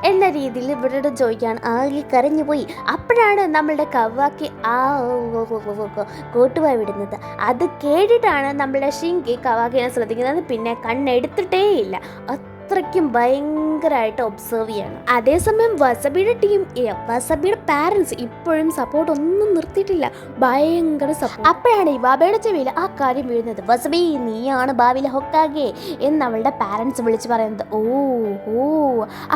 എന്ന രീതിയിൽ ഇവരോട് ചോദിക്കുകയാണ്. ആകെ കരഞ്ഞു പോയി. അപ്പോഴാണ് നമ്മളുടെ കവാക്കി ആ കോട്ടുവായി വിടുന്നത്. അത് കേട്ടിട്ടാണ് നമ്മളുടെ ഷിങ്കി കവാക്കിനെ ശ്രദ്ധിക്കുന്നത്. പിന്നെ കണ്ണെടുത്തിട്ടേ ഇല്ല, അത്രയ്ക്കും ഭയങ്കരമായിട്ട് ഒബ്സർവ് ചെയ്യാണ്. അതേസമയം വസബിയുടെ ടീം വസബിയുടെ പാരൻസ് ഇപ്പോഴും സപ്പോർട്ട് ഒന്നും നിർത്തിയിട്ടില്ല, ഭയങ്കര സപ്പോർട്ട്. അപ്പോഴാണ് ഇവാബയുടെ ചെവിയിൽ ആ കാര്യം വീഴുന്നത്. വസബി നീയാണ് ഭാവിയിലെ ഹൊക്കാഗെ എന്ന് അവളുടെ പാരൻസ് വിളിച്ച് പറയുന്നത്. ഓ ഓ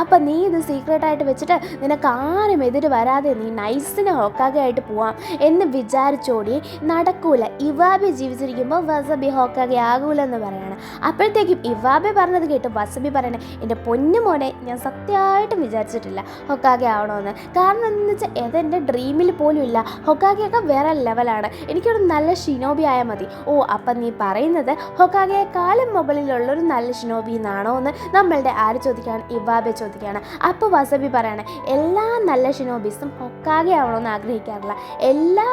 അപ്പം നീ ഇത് സീക്രട്ടായിട്ട് വെച്ചിട്ട് നിനക്ക് ആരും എതിര് വരാതെ നീ നൈസിന് ഹൊക്കാഗെ ആയിട്ട് പോവാം എന്ന് വിചാരിച്ചോടി നടക്കൂല. ഇവാബെ ജീവിച്ചിരിക്കുമ്പോൾ വസബി ഹൊക്കാഗെ ആകൂലെന്ന് പറയാണ്. അപ്പോഴത്തേക്കും ഇവാബെ പറഞ്ഞത് കേട്ട് വസബി എൻ്റെ പൊന്നു മോനെ ഞാൻ സത്യമായിട്ടും വിചാരിച്ചിട്ടില്ല ഹൊക്കാഗെ ആവണമെന്ന്. കാരണം എന്താണെന്ന് വെച്ചാൽ അതെൻ്റെ ഡ്രീമിൽ പോലും ഇല്ല. ഹൊക്കാഗെയൊക്കെ വേറെ ലെവലാണ്, എനിക്കൊരു നല്ല ഷിനോബി ആയാൽ മതി. ഓ അപ്പം നീ പറയുന്നത് ഹൊക്കാഗെയെക്കാളും മുകളിലുള്ളൊരു നല്ല ഷിനോബി എന്നാണോ എന്ന് നമ്മളുടെ ആര് ചോദിക്കുകയാണ്, ഇവാബെ ചോദിക്കുകയാണ്. അപ്പോൾ വസബി പറയാണ് എല്ലാ നല്ല ഷിനോബീസും ഹൊക്കാഗെ ആവണമെന്ന് ആഗ്രഹിക്കാറില്ല. എല്ലാ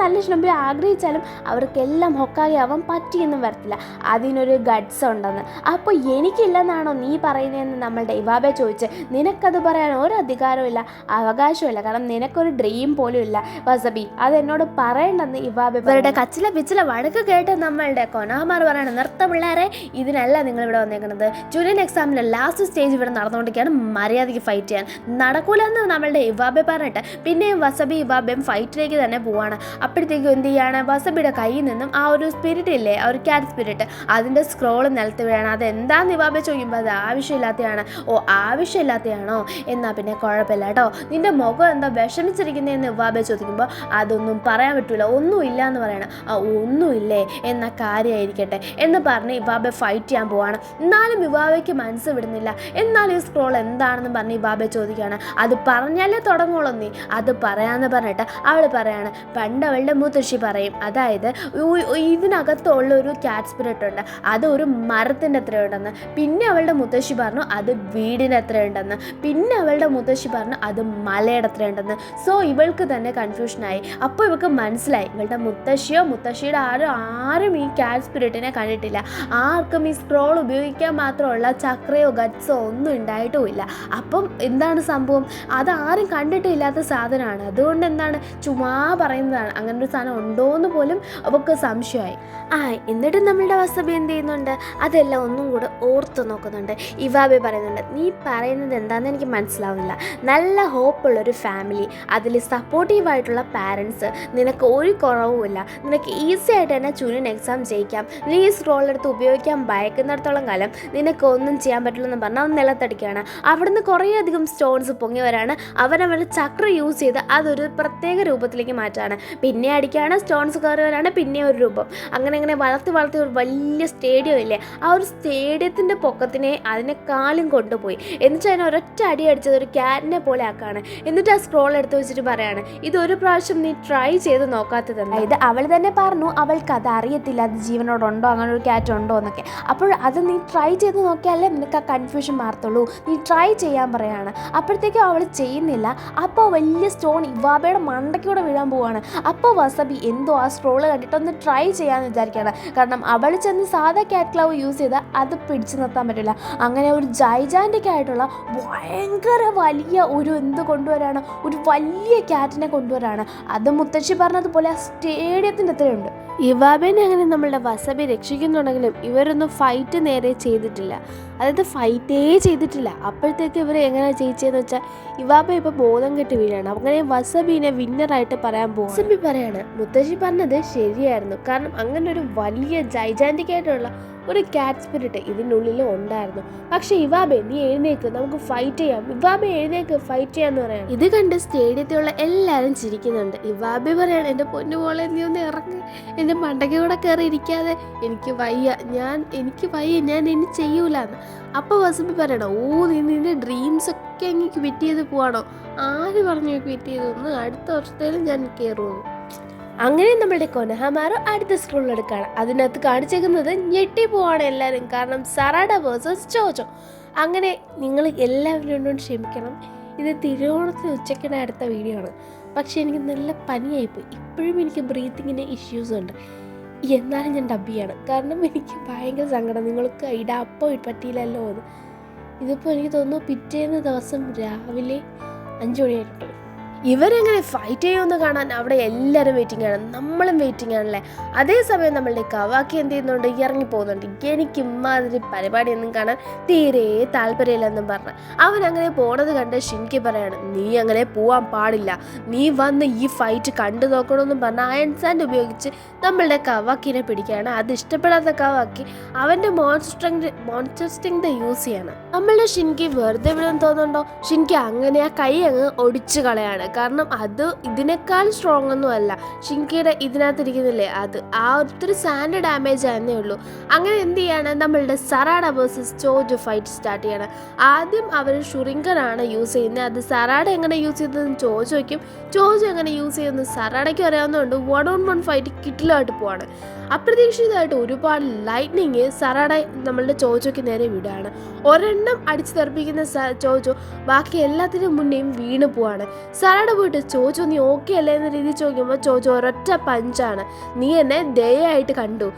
നല്ല ഷിനോബി ആഗ്രഹിച്ചാലും അവർക്കെല്ലാം ഹൊക്കാഗെ ആവാൻ പറ്റിയെന്നും വരത്തില്ല, അതിനൊരു ഗഡ്സ് ഉണ്ടെന്ന്. അപ്പോൾ എനിക്കില്ലെന്നാണോ നീ പറയുന്നതെന്ന് നമ്മളുടെ ഇവാബെ ചോദിച്ച്, നിനക്കത് പറയാൻ ഒരു അധികാരമില്ല, അവകാശമില്ല, കാരണം നിനക്കൊരു ഡ്രീം പോലും ഇല്ല വസബി, അതെന്നോട് പറയണ്ടെന്ന് ഇവാബെ. ഇവരുടെ കച്ചില പിച്ചില വഴക്ക് കേട്ട് നമ്മളുടെ കൊനഹമാർ പറയണം, നിർത്ത പിള്ളേരെ, ഇതിനല്ല നിങ്ങൾ ഇവിടെ വന്നേക്കുന്നത്. ജൂനിയർ എക്സാമിൻ്റെ ലാസ്റ്റ് സ്റ്റേജ് ഇവിടെ നടന്നുകൊണ്ടിരിക്കുകയാണ്, മര്യാദയ്ക്ക് ഫൈറ്റ് ചെയ്യാൻ നടക്കൂലെന്ന് നമ്മളുടെ ഇവാബെ പറഞ്ഞിട്ട് പിന്നെയും വസബി ഇവാബയും ഫൈറ്റിലേക്ക് തന്നെ പോവാണ്. അപ്പോഴത്തേക്കും എന്ത് ചെയ്യാണ്, വസബിയുടെ കയ്യിൽ നിന്നും ആ ഒരു സ്പിരിറ്റ് ഇല്ലേ, ആ ഒരു ക്യാറ്റ് സ്പിരിറ്റ്, അതിൻ്റെ സ്ക്രോള് നിലത്ത് വീഴാണ്. അതെന്താന്ന് ഇവാബെ ചോദിക്കുമ്പോൾ അത് ആവശ്യമില്ലാത്തതാണ്. ഓ ആവശ്യമില്ലാത്തയാണോ, എന്നാൽ പിന്നെ കുഴപ്പമില്ല കേട്ടോ, നിൻ്റെ മുഖം എന്താ വിഷമിച്ചിരിക്കുന്നതെന്ന് ഇവാബെ ചോദിക്കുമ്പോൾ അതൊന്നും പറയാൻ പറ്റില്ല, ഒന്നുമില്ല എന്ന് പറയണം. ആ ഒന്നുമില്ലേ എന്ന കാര്യമായിരിക്കട്ടെ എന്ന് പറഞ്ഞ് ഇവാബെ ഫൈറ്റ് ചെയ്യാൻ പോവാണ്. എന്നാലും ഇവാബയ്ക്ക് മനസ്സ് വിടുന്നില്ല. എന്നാലും ഈ സ്ക്രോൾ എന്താണെന്ന് പറഞ്ഞ് ഇവാബെ ചോദിക്കുകയാണ്. അത് പറഞ്ഞാലേ തുടങ്ങുള്ളൂ നീ, അത് പറയാമെന്ന് പറഞ്ഞിട്ട് അവൾ പറയാണ്, പണ്ട് അവളുടെ മുത്തശ്ശി പറയും, അതായത് ഇതിനകത്തുള്ള ഒരു ക്യാറ്റ് സ്പിരിറ്റ് ഉണ്ട്, അത് ഒരു മരത്തിൻ്റെ അത്ര ഉണ്ടെന്ന്. പിന്നെ അവളുടെ മുത്തശ്ശി പറഞ്ഞു അത് വീടിൻ്റെ അത്ര ഉണ്ടെന്ന്. പിന്നെ അവളുടെ മുത്തശ്ശി പറഞ്ഞു അത് മലയുടെ അത്ര ഉണ്ടെന്ന്. സോ ഇവൾക്ക് തന്നെ കൺഫ്യൂഷനായി. അപ്പോൾ ഇവൾക്ക് മനസ്സിലായി, ഇവളുടെ മുത്തശ്ശിയോ മുത്തശ്ശിയുടെ ആരും ഈ ക്യാറ്റ് സ്പിരിറ്റിനെ കണ്ടിട്ടില്ല, ആർക്കും ഈ സ്ക്രോൾ ഉപയോഗിക്കാൻ മാത്രമുള്ള ചക്രയോ ഗട്ട്സോ ഒന്നും ഉണ്ടായിട്ടുമില്ല. അപ്പം എന്താണ് സംഭവം, അതാരും കണ്ടിട്ടില്ലാത്ത സാധനമാണ്, അതുകൊണ്ട് എന്താണ് ചുമ്മാ പറയുന്നതാണ്, അങ്ങനെ ഒരു സാധനം ഉണ്ടോ എന്ന് പോലും അവൾക്ക് സംശയമായി. എന്നിട്ട് നമ്മളുടെ വസബി എന്ത് ചെയ്യുന്നുണ്ട്, അതെല്ലാം ഒന്നും കൂടെ ഓർത്ത് നോക്കുന്നുണ്ട്. ഇവാബെ പറയുന്നുണ്ട്, നീ പറയുന്നത് എന്താണെന്ന് എനിക്ക് മനസ്സിലാവുന്നില്ല. നല്ല ഹോപ്പുള്ളൊരു ഫാമിലി, അതിൽ സപ്പോർട്ടീവായിട്ടുള്ള പാരൻസ്, നിനക്ക് ഒരു കുറവുമില്ല, നിനക്ക് ഈസി ആയിട്ട് തന്നെ ജൂനിയർ എക്സാം ജയിക്കാം, നീ ഈ സ്ക്രോൾ എടുത്ത് ഉപയോഗിക്കാൻ ഭയക്കുന്നിടത്തോളം കാലം നിനക്ക് ഒന്നും ചെയ്യാൻ പറ്റില്ലെന്ന് പറഞ്ഞാൽ അവൻ നിലത്തടിക്കുകയാണ്. അവിടുന്ന് കുറേയധികം സ്റ്റോൺസ് പൊങ്ങി വരാണ്. അവരവരുടെ ചക്ര യൂസ് ചെയ്ത് അതൊരു പ്രത്യേക രൂപത്തിലേക്ക് മാറ്റാണ്. പിന്നെ അടിക്കുകയാണ്, സ്റ്റോൺസ് കയറി വരാണ്, പിന്നെ ഒരു രൂപം, അങ്ങനെ വളർത്തി ഒരു വലിയ സ്റ്റേഡിയം ഇല്ലേ, ആ ഒരു സ്റ്റേഡിയത്തിൻ്റെ പൊക്കത്തിനെ അതിനെക്കാളും കൊണ്ടുപോയി. എന്നിട്ട് അതിനെ ഒരൊറ്റ അടി അടിച്ചത് ഒരു ക്യാറ്റിനെ പോലെ ആക്കാണ്. എന്നിട്ട് ആ സ്ക്രോൾ എടുത്ത് വെച്ചിട്ട് പറയാണ്, ഇതൊരു പ്രാവശ്യം നീ ട്രൈ ചെയ്ത് നോക്കാത്തതെന്ന്. ഇത് അവൾ തന്നെ പറഞ്ഞു അവൾക്ക് അത് അറിയത്തില്ല, അത് ജീവനോടുണ്ടോ, അങ്ങനെ ഒരു ക്യാറ്റ് ഉണ്ടോ എന്നൊക്കെ. അപ്പോൾ അത് നീ ട്രൈ ചെയ്ത് നോക്കിയാലേ നിനക്ക് ആ കൺഫ്യൂഷൻ മാറത്തുള്ളൂ, നീ ട്രൈ ചെയ്യാൻ പറയാണ്. അപ്പോഴത്തേക്കും അവൾ ചെയ്യുന്നില്ല. അപ്പോൾ വലിയ സ്റ്റോൺ ഇവാബയുടെ മണ്ടയ്ക്കൂടെ വീഴാൻ പോവാണ്. അപ്പോൾ വസബി എന്തോ ആ സ്ക്രോള് കണ്ടിട്ടൊന്ന് ട്രൈ ചെയ്യാമെന്ന് വിചാരിക്കുകയാണ്. കാരണം അവൾ ചെന്ന് സാധാ ക്യാറ്റ് ക്ലൗ യൂസ് ചെയ്താൽ അത് പിടിച്ചു നിർത്താൻ പറ്റില്ല. അങ്ങനെ ഒരു ജൈജാൻറ്റിക് ആയിട്ടുള്ള ഭയങ്കര വലിയ ഒരു കൊണ്ടുവരാണ്, ഒരു വലിയ ക്യാറ്റിനെ കൊണ്ടുവരാണ്. അത് മുത്തശ്ശി പറഞ്ഞതുപോലെ ആ സ്റ്റേഡിയത്തിൻ്റെ അത്രയുണ്ട്. ഇവാബേനെ അങ്ങനെ നമ്മളുടെ വസബി രക്ഷിക്കുന്നുണ്ടെങ്കിലും ഇവരൊന്നും ഫൈറ്റ് നേരെ ചെയ്തിട്ടില്ല, അതായത് ഫൈറ്റേ ചെയ്തിട്ടില്ല. അപ്പോഴത്തേക്ക് ഇവർ എങ്ങനെ ജയിച്ചതെന്ന് വെച്ചാൽ ഇവാബ ഇപ്പോൾ ബോധം കെട്ട് വീഴാണ്. അങ്ങനെ വസബിനെ വിന്നറായിട്ട് പറയാൻ പോകും. വസബി പറയാണ്, മുത്തശ്ശി പറഞ്ഞത് ശരിയായിരുന്നു, കാരണം അങ്ങനെ ഒരു വലിയ ജൈജാൻറ്റിക് ആയിട്ടുള്ള ഒരു ക്യാറ്റ് സ്പിരിറ്റ് ഇതിൻ്റെ ഉള്ളിൽ ഉണ്ടായിരുന്നു. പക്ഷേ ഇവാബെ നീ എഴുന്നേക്ക്, നമുക്ക് ഫൈറ്റ് ചെയ്യാം, ഇവാബെ എഴുന്നേക്ക്, ഫൈറ്റ് ചെയ്യാന്ന് പറയാം. ഇത് കണ്ട് സ്റ്റേഡിയത്തിലുള്ള എല്ലാവരും ചിരിക്കുന്നുണ്ട്. ഇവാബെ പറയാണ്, എൻ്റെ പൊന്നു പോലെ നീ ഒന്ന് ഇറങ്ങി, എൻ്റെ മണ്ടയ്ക്ക് കൂടെ കയറി ഇരിക്കാതെ, എനിക്ക് വയ്യ, ഞാൻ ഇനി ചെയ്യൂലെന്ന്. അപ്പോൾ വസബി പറയണം, നിന്റെ ഡ്രീംസ് ഒക്കെ എനിക്ക് ക്വിറ്റ് ചെയ്ത് പോവാണോ, ആര് പറഞ്ഞു ക്വിറ്റ് ചെയ്തൊന്ന്, അടുത്ത വർഷത്തേലും ഞാൻ കയറുന്നു. അങ്ങനെ നമ്മളുടെ കൊനഹമാരോ അടുത്ത സ്ക്രോൾ എടുക്കുകയാണ്. അതിനകത്ത് കാണിച്ചേക്കുന്നത് ഞെട്ടി പോവാണ് എല്ലാവരും, കാരണം സറാഡ വേഴ്സസ് ജോജോ. അങ്ങനെ നിങ്ങൾ എല്ലാവരും ക്ഷമിക്കണം, ഇത് തിരുവോണത്തിന് ഉച്ചയ്ക്കിടെ അടുത്ത വീഡിയോ ആണ്. പക്ഷേ എനിക്ക് നല്ല പനിയായിപ്പോയി, ഇപ്പോഴും എനിക്ക് ബ്രീത്തിങ്ങിന് ഇഷ്യൂസ് ഉണ്ട്. എന്നാലും ഞാൻ ഡബ് ചെയ്യാണ്, കാരണം എനിക്ക് ഭയങ്കര സങ്കടം, നിങ്ങൾക്ക് ഇടാപ്പോ പറ്റിയില്ലല്ലോ എന്ന്. ഇതിപ്പോൾ എനിക്ക് തോന്നുന്നു പിറ്റേന്ന് ദിവസം രാവിലെ 5 മണിയായിട്ടുണ്ട്. ഇവരെങ്ങനെ ഫൈറ്റ് ചെയ്യുമെന്ന് കാണാൻ അവിടെ എല്ലാവരും വെയിറ്റിംഗ് ആണ്, നമ്മളും വെയിറ്റിംഗ് ആണല്ലേ. അതേസമയം നമ്മളുടെ കവാക്കി എന്ത് ചെയ്യുന്നുണ്ട്, ഇറങ്ങിപ്പോകുന്നുണ്ട്. എനിക്ക് ഇമാതിരി പരിപാടിയൊന്നും കാണാൻ തീരെ താല്പര്യമില്ലെന്നും പറഞ്ഞ് അവൻ അങ്ങനെ പോണത് കണ്ട് ഷിൻകി പറയാണ്, നീ അങ്ങനെ പോവാൻ പാടില്ല, നീ വന്ന് ഈ ഫൈറ്റ് കണ്ടു നോക്കണമെന്നും പറഞ്ഞ് അയൺ സാൻഡ് ഉപയോഗിച്ച് നമ്മളുടെ കവാക്കിനെ പിടിക്കുകയാണ്. അത് ഇഷ്ടപ്പെടാത്ത കവാക്കി അവൻ്റെ മോൺസ്റ്റർ സ്ട്രിംഗ് യൂസ് ചെയ്യാണ്. നമ്മളുടെ ഷിൻകി വെറുതെ വിടാൻ തോന്നുന്നുണ്ടോ, ഷിൻകി അങ്ങനെ ആ കൈ അങ്ങ് ഒടിച്ചു കളയാണ്. കാരണം അത് ഇതിനേക്കാൾ സ്ട്രോങ് ഒന്നും അല്ല, ഷിൻകിയുടെ ഇതിനകത്തിരിക്കുന്നില്ലേ അത്, ആ ഒത്തിരി സാൻഡ് ഡാമേജ് ആയിരുന്നേ ഉള്ളൂ. അങ്ങനെ എന്ത് ചെയ്യാണ്, നമ്മളുടെ സറാഡ വേഴ്സസ് ജോജോ ഫൈറ്റ് സ്റ്റാർട്ട് ചെയ്യണം. ആദ്യം അവർ ഷുറിങ്കനാണ് യൂസ് ചെയ്യുന്നത്. അത് സറാഡ എങ്ങനെ യൂസ് ചെയ്തതെന്ന് ജോജോയ്ക്കും, ജോജോ എങ്ങനെ യൂസ് ചെയ്യുന്നത് സറാഡയ്ക്കും അറിയാവുന്നതുകൊണ്ട് 1-on-1 ഫൈറ്റ് കിട്ടിലായിട്ട് പോവാണ്. അപ്രതീക്ഷിതമായിട്ട് ഒരുപാട് ലൈറ്റ്നിങ് സറാഡ നമ്മളുടെ ജോജോയ്ക്ക് നേരെ വിടുകയാണ്. ഒരെണ്ണം അടിച്ചു തെറിപ്പിക്കുന്ന ജോജോ ബാക്കി എല്ലാത്തിനും മുന്നേയും വീണ് പോവാണ്. സറാട പോയിട്ട് ചോദിച്ചു നീ ഓക്കെ അല്ലേ എന്ന രീതിയിൽ ചോദിക്കുമ്പോൾ ചോദിച്ചു ഒരൊറ്റ പഞ്ചാണ്, നീ എന്നെ ദയായിട്ട് കണ്ടു,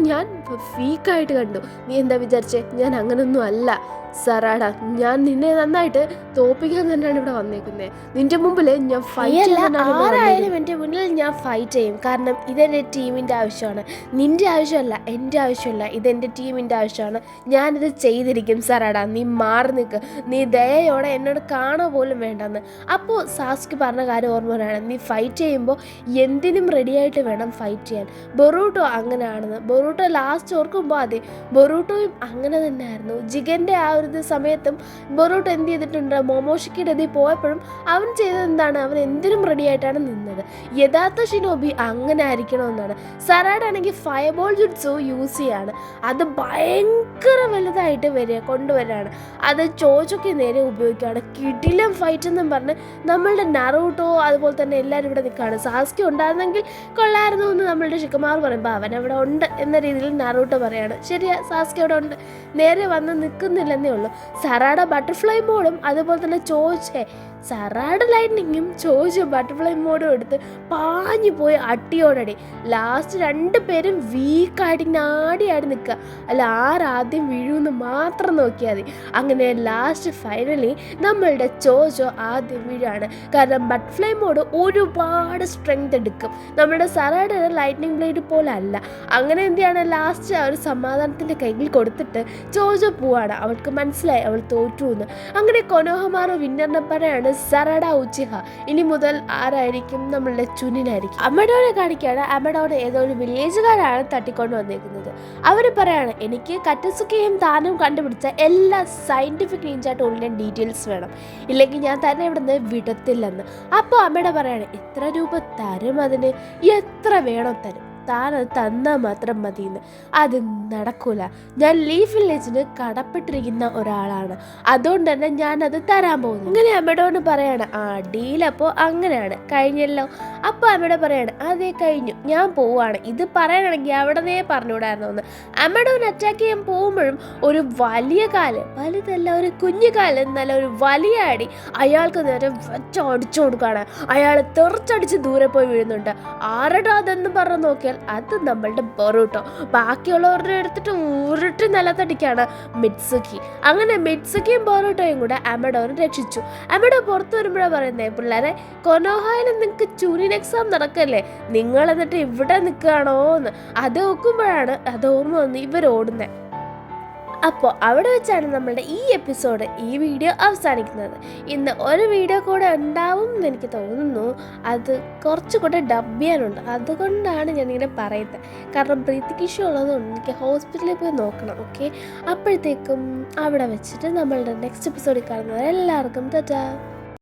ഞാൻ ഫീക്കായിട്ട് കണ്ടു, നീ എന്താ വിചാരിച്ചേ ഞാൻ അങ്ങനൊന്നും അല്ല സറാട, ഞാൻ നിന്നെ നന്നായിട്ട് തോപ്പിക്കാൻ തന്നെയാണ് ഇവിടെ വന്നേക്കുന്നത്, നിന്റെ മുമ്പിൽ ഞാൻ ആരായാലും എൻ്റെ മുന്നിൽ ഞാൻ ഫൈറ്റ് ചെയ്യും, കാരണം ഇതെൻ്റെ ടീമിൻ്റെ ആവശ്യമാണ്, നിന്റെ ആവശ്യമല്ല, എൻ്റെ ആവശ്യമല്ല, ഇതെൻ്റെ ടീമിൻ്റെ ആവശ്യമാണ്, ഞാനിത് ചെയ്തിരിക്കും സറാട, നീ മാറി നിൽക്ക്, നീ ദയയോടെ എന്നോട് കാണുക പോലും വേണ്ടെന്ന്. അപ്പോൾ സാസ്കി പറഞ്ഞ കാര്യം ഓർമ്മ വരികയാണ്, നീ ഫൈറ്റ് ചെയ്യുമ്പോൾ എന്തിനും റെഡിയായിട്ട് വേണം ഫൈറ്റ് ചെയ്യാൻ. ബൊറൂട്ടോ അങ്ങനെയാണെന്ന്. ബൊറൂട്ടോ ലാസ്റ്റ് ഓർക്കുമ്പോൾ അതെ, ബൊറൂട്ടോയും അങ്ങനെ തന്നെയായിരുന്നു. ജിഗൻ്റെ ആ ഒരു സമയത്തും ബൊറൂട്ടോ എന്ത് ചെയ്തിട്ടുണ്ട്, മൊമോഷിക്കിയുടെ ഇതിൽ പോയപ്പോഴും അവൻ ചെയ്തത് എന്താണ്, അവൻ എന്തിനും റെഡിയായിട്ടാണ് നിന്നത്. യഥാർത്ഥ ഷിനോബി അങ്ങനെ ആയിരിക്കണമെന്നാണ്. സറാഡാണെങ്കിൽ ഫയർബോൾ ജുട്സു യൂസ് ചെയ്യാണ്, അത് ഭയങ്കര വലുതായിട്ട് കൊണ്ടുവരാണ്, അത് ചോച്ചൊക്കെ നേരെ ഉപയോഗിക്കുകയാണ്. കിടിലം ഫൈറ്റ് എന്നും പറഞ്ഞ് നമ്മളുടെ നറൂട്ടോ അതുപോലെ തന്നെ എല്ലാവരും ഇവിടെ നിൽക്കുകയാണ്. സാസ്കി ഉണ്ടായിരുന്നെങ്കിൽ കൊള്ളായിരുന്നു എന്ന് നമ്മളുടെ ഷിക്കമാർ പറയുമ്പോൾ അവൻ അവിടെ ഉണ്ട് എന്ന രീതിയിൽ നറൂട്ടോ പറയാണ്. ശരിയാ, സാസ്കി അവിടെ ഉണ്ട്, നേരെ വന്ന് നിൽക്കുന്നില്ലെന്നേ ഉള്ളൂ. സറാഡ ബട്ടർഫ്ലൈ മോഡും അതുപോലെ തന്നെ സറാഡ ലൈറ്റ്നിങ്ങും ബട്ടർഫ്ലൈ മോഡും എടുത്ത് പാഞ്ഞു പോയി അട്ടിയോടടി. ലാസ്റ്റ് 2 പേരും വീക്കായിട്ട് ഇങ്ങനെ ആടി നിൽക്കുക, അല്ല ആരാദ്യം വീഴുമെന്ന് മാത്രം നോക്കിയാൽ മതി. അങ്ങനെ ലാസ്റ്റ് ഫൈനലി നമ്മളുടെ ആദ്യം വീഴാണ്. കാരണം ബട്ടർഫ്ലൈ മോഡ് ഒരുപാട് സ്ട്രെങ്ത് എടുക്കും, നമ്മുടെ സറാഡയുടെ ലൈറ്റ്നിങ് ബ്ലേഡ് പോലെ അല്ല. അങ്ങനെ എന്ത് ചെയ്യാണ്, ലാസ്റ്റ് ആ ഒരു സമാധാനത്തിൻ്റെ കയ്യിൽ കൊടുത്തിട്ട് പോവാണ്. അവൾക്ക് മനസ്സിലായി അവൾ തോറ്റു എന്ന്. അങ്ങനെ കൊനോഹമാറോ വിന്നറിനെ പറയാണ് സറാഡ ഉച്ചിഹ. ഇനി മുതൽ ആരായിരിക്കും, നമ്മളുടെ ചുനിനായിരിക്കും. അമഡോനെ കാണിക്കുകയാണ്. അമഡോനെ ഏതോ ഒരു വില്ലേജുകാരാണ് തട്ടിക്കൊണ്ട് വന്നിരിക്കുന്നത്. അവർ പറയാണ് എനിക്ക് കറ്റസുക്കയും താനും കണ്ടുപിടിച്ച എല്ലാ സയന്റിഫിക് നിഞ്ച ടൂളിൻ്റെ ഡീറ്റെയിൽസ് വേണം, ഇല്ലെങ്കിൽ ഞാൻ തന്നെ ഇവിടുന്ന് വിടത്തില്ലെന്ന്. അപ്പോൾ അമ്മയുടെ പറയാണ് എത്ര രൂപ തരും, അതിന് എത്ര വേണം തരും, താനത് തന്നാൽ മാത്രം മതിയെന്ന്. അത് നടക്കൂല, ഞാൻ ലീഫ് വില്ലേജിന് കടപ്പെട്ടിരിക്കുന്ന ഒരാളാണ്, അതുകൊണ്ട് തന്നെ ഞാനത് തരാൻ പോകുന്നു. അങ്ങനെ അമ്മയോട് പറയാണ് ആ ഡീലപ്പോൾ അങ്ങനെയാണ് കഴിഞ്ഞല്ലോ. അപ്പോൾ അമ്മയോട് പറയാണ് അതേ കഴിഞ്ഞു, ഞാൻ പോവാണ്. ഇത് പറയാനാണെങ്കിൽ അവിടെ പറഞ്ഞുകൂടായിരുന്നു എന്ന്. അമ്മയോട് അറ്റാക്ക് ചെയ്യാൻ പോകുമ്പോഴും ഒരു വലിയ കാല്, വലുതല്ല ഒരു കുഞ്ഞു കാല്, നല്ല ഒരു വലിയ അടി അയാൾക്ക് നേരെ അടിച്ചു കൊടുക്കുകയാണ്. അയാൾ തെറിച്ചടിച്ച് ദൂരെ പോയി വീഴുന്നുണ്ട്. ആരടാ അതെന്ന് പറഞ്ഞു നോക്കിയാൽ അത് നമ്മളുടെ ബൊറൂട്ടോ. ബാക്കിയുള്ളവരുടെ എടുത്തിട്ട് ഉരുട്ടി നിലത്തടിക്കാണ് മിറ്റ്സുക്കി. അങ്ങനെ മിറ്റ്സുക്കിയും ബൊറൂട്ടോയും കൂടെ അമഡോനെ രക്ഷിച്ചു. അമഡോ പുറത്തു വരുമ്പോഴാണ് പറയുന്നത് പിള്ളേരെ കൊനോഹായിൽ നിങ്ങൾക്ക് ചൂരിൻ എക്സാം നടക്കല്ലേ, നിങ്ങൾ എന്നിട്ട് ഇവിടെ നിൽക്കുകയാണോ എന്ന്. അത് നോക്കുമ്പോഴാണ് അത് ഓർമ്മ വന്ന് ഇവരോടുന്നത്. അപ്പോൾ അവിടെ വെച്ചാണ് നമ്മളുടെ ഈ എപ്പിസോഡ്, ഈ വീഡിയോ അവസാനിക്കുന്നത്. ഇന്ന് ഒരു വീഡിയോ കൂടെ ഉണ്ടാവും എന്ന് എനിക്ക് തോന്നുന്നു. അത് കുറച്ചുകൂടെ ഡബ് ചെയ്യാനുണ്ട്, അതുകൊണ്ടാണ് ഞാനിങ്ങനെ പറയുന്നത്. കാരണം ബ്രീത്തിങ് ഇഷ്യൂ ഉള്ളതുകൊണ്ട് എനിക്ക് ഹോസ്പിറ്റലിൽ പോയി നോക്കണം. ഓക്കെ, അപ്പോഴത്തേക്കും അവിടെ വെച്ചിട്ട് നമ്മളുടെ നെക്സ്റ്റ് എപ്പിസോഡിൽ കാണുന്നത് എല്ലാവർക്കും ടാറ്റാ.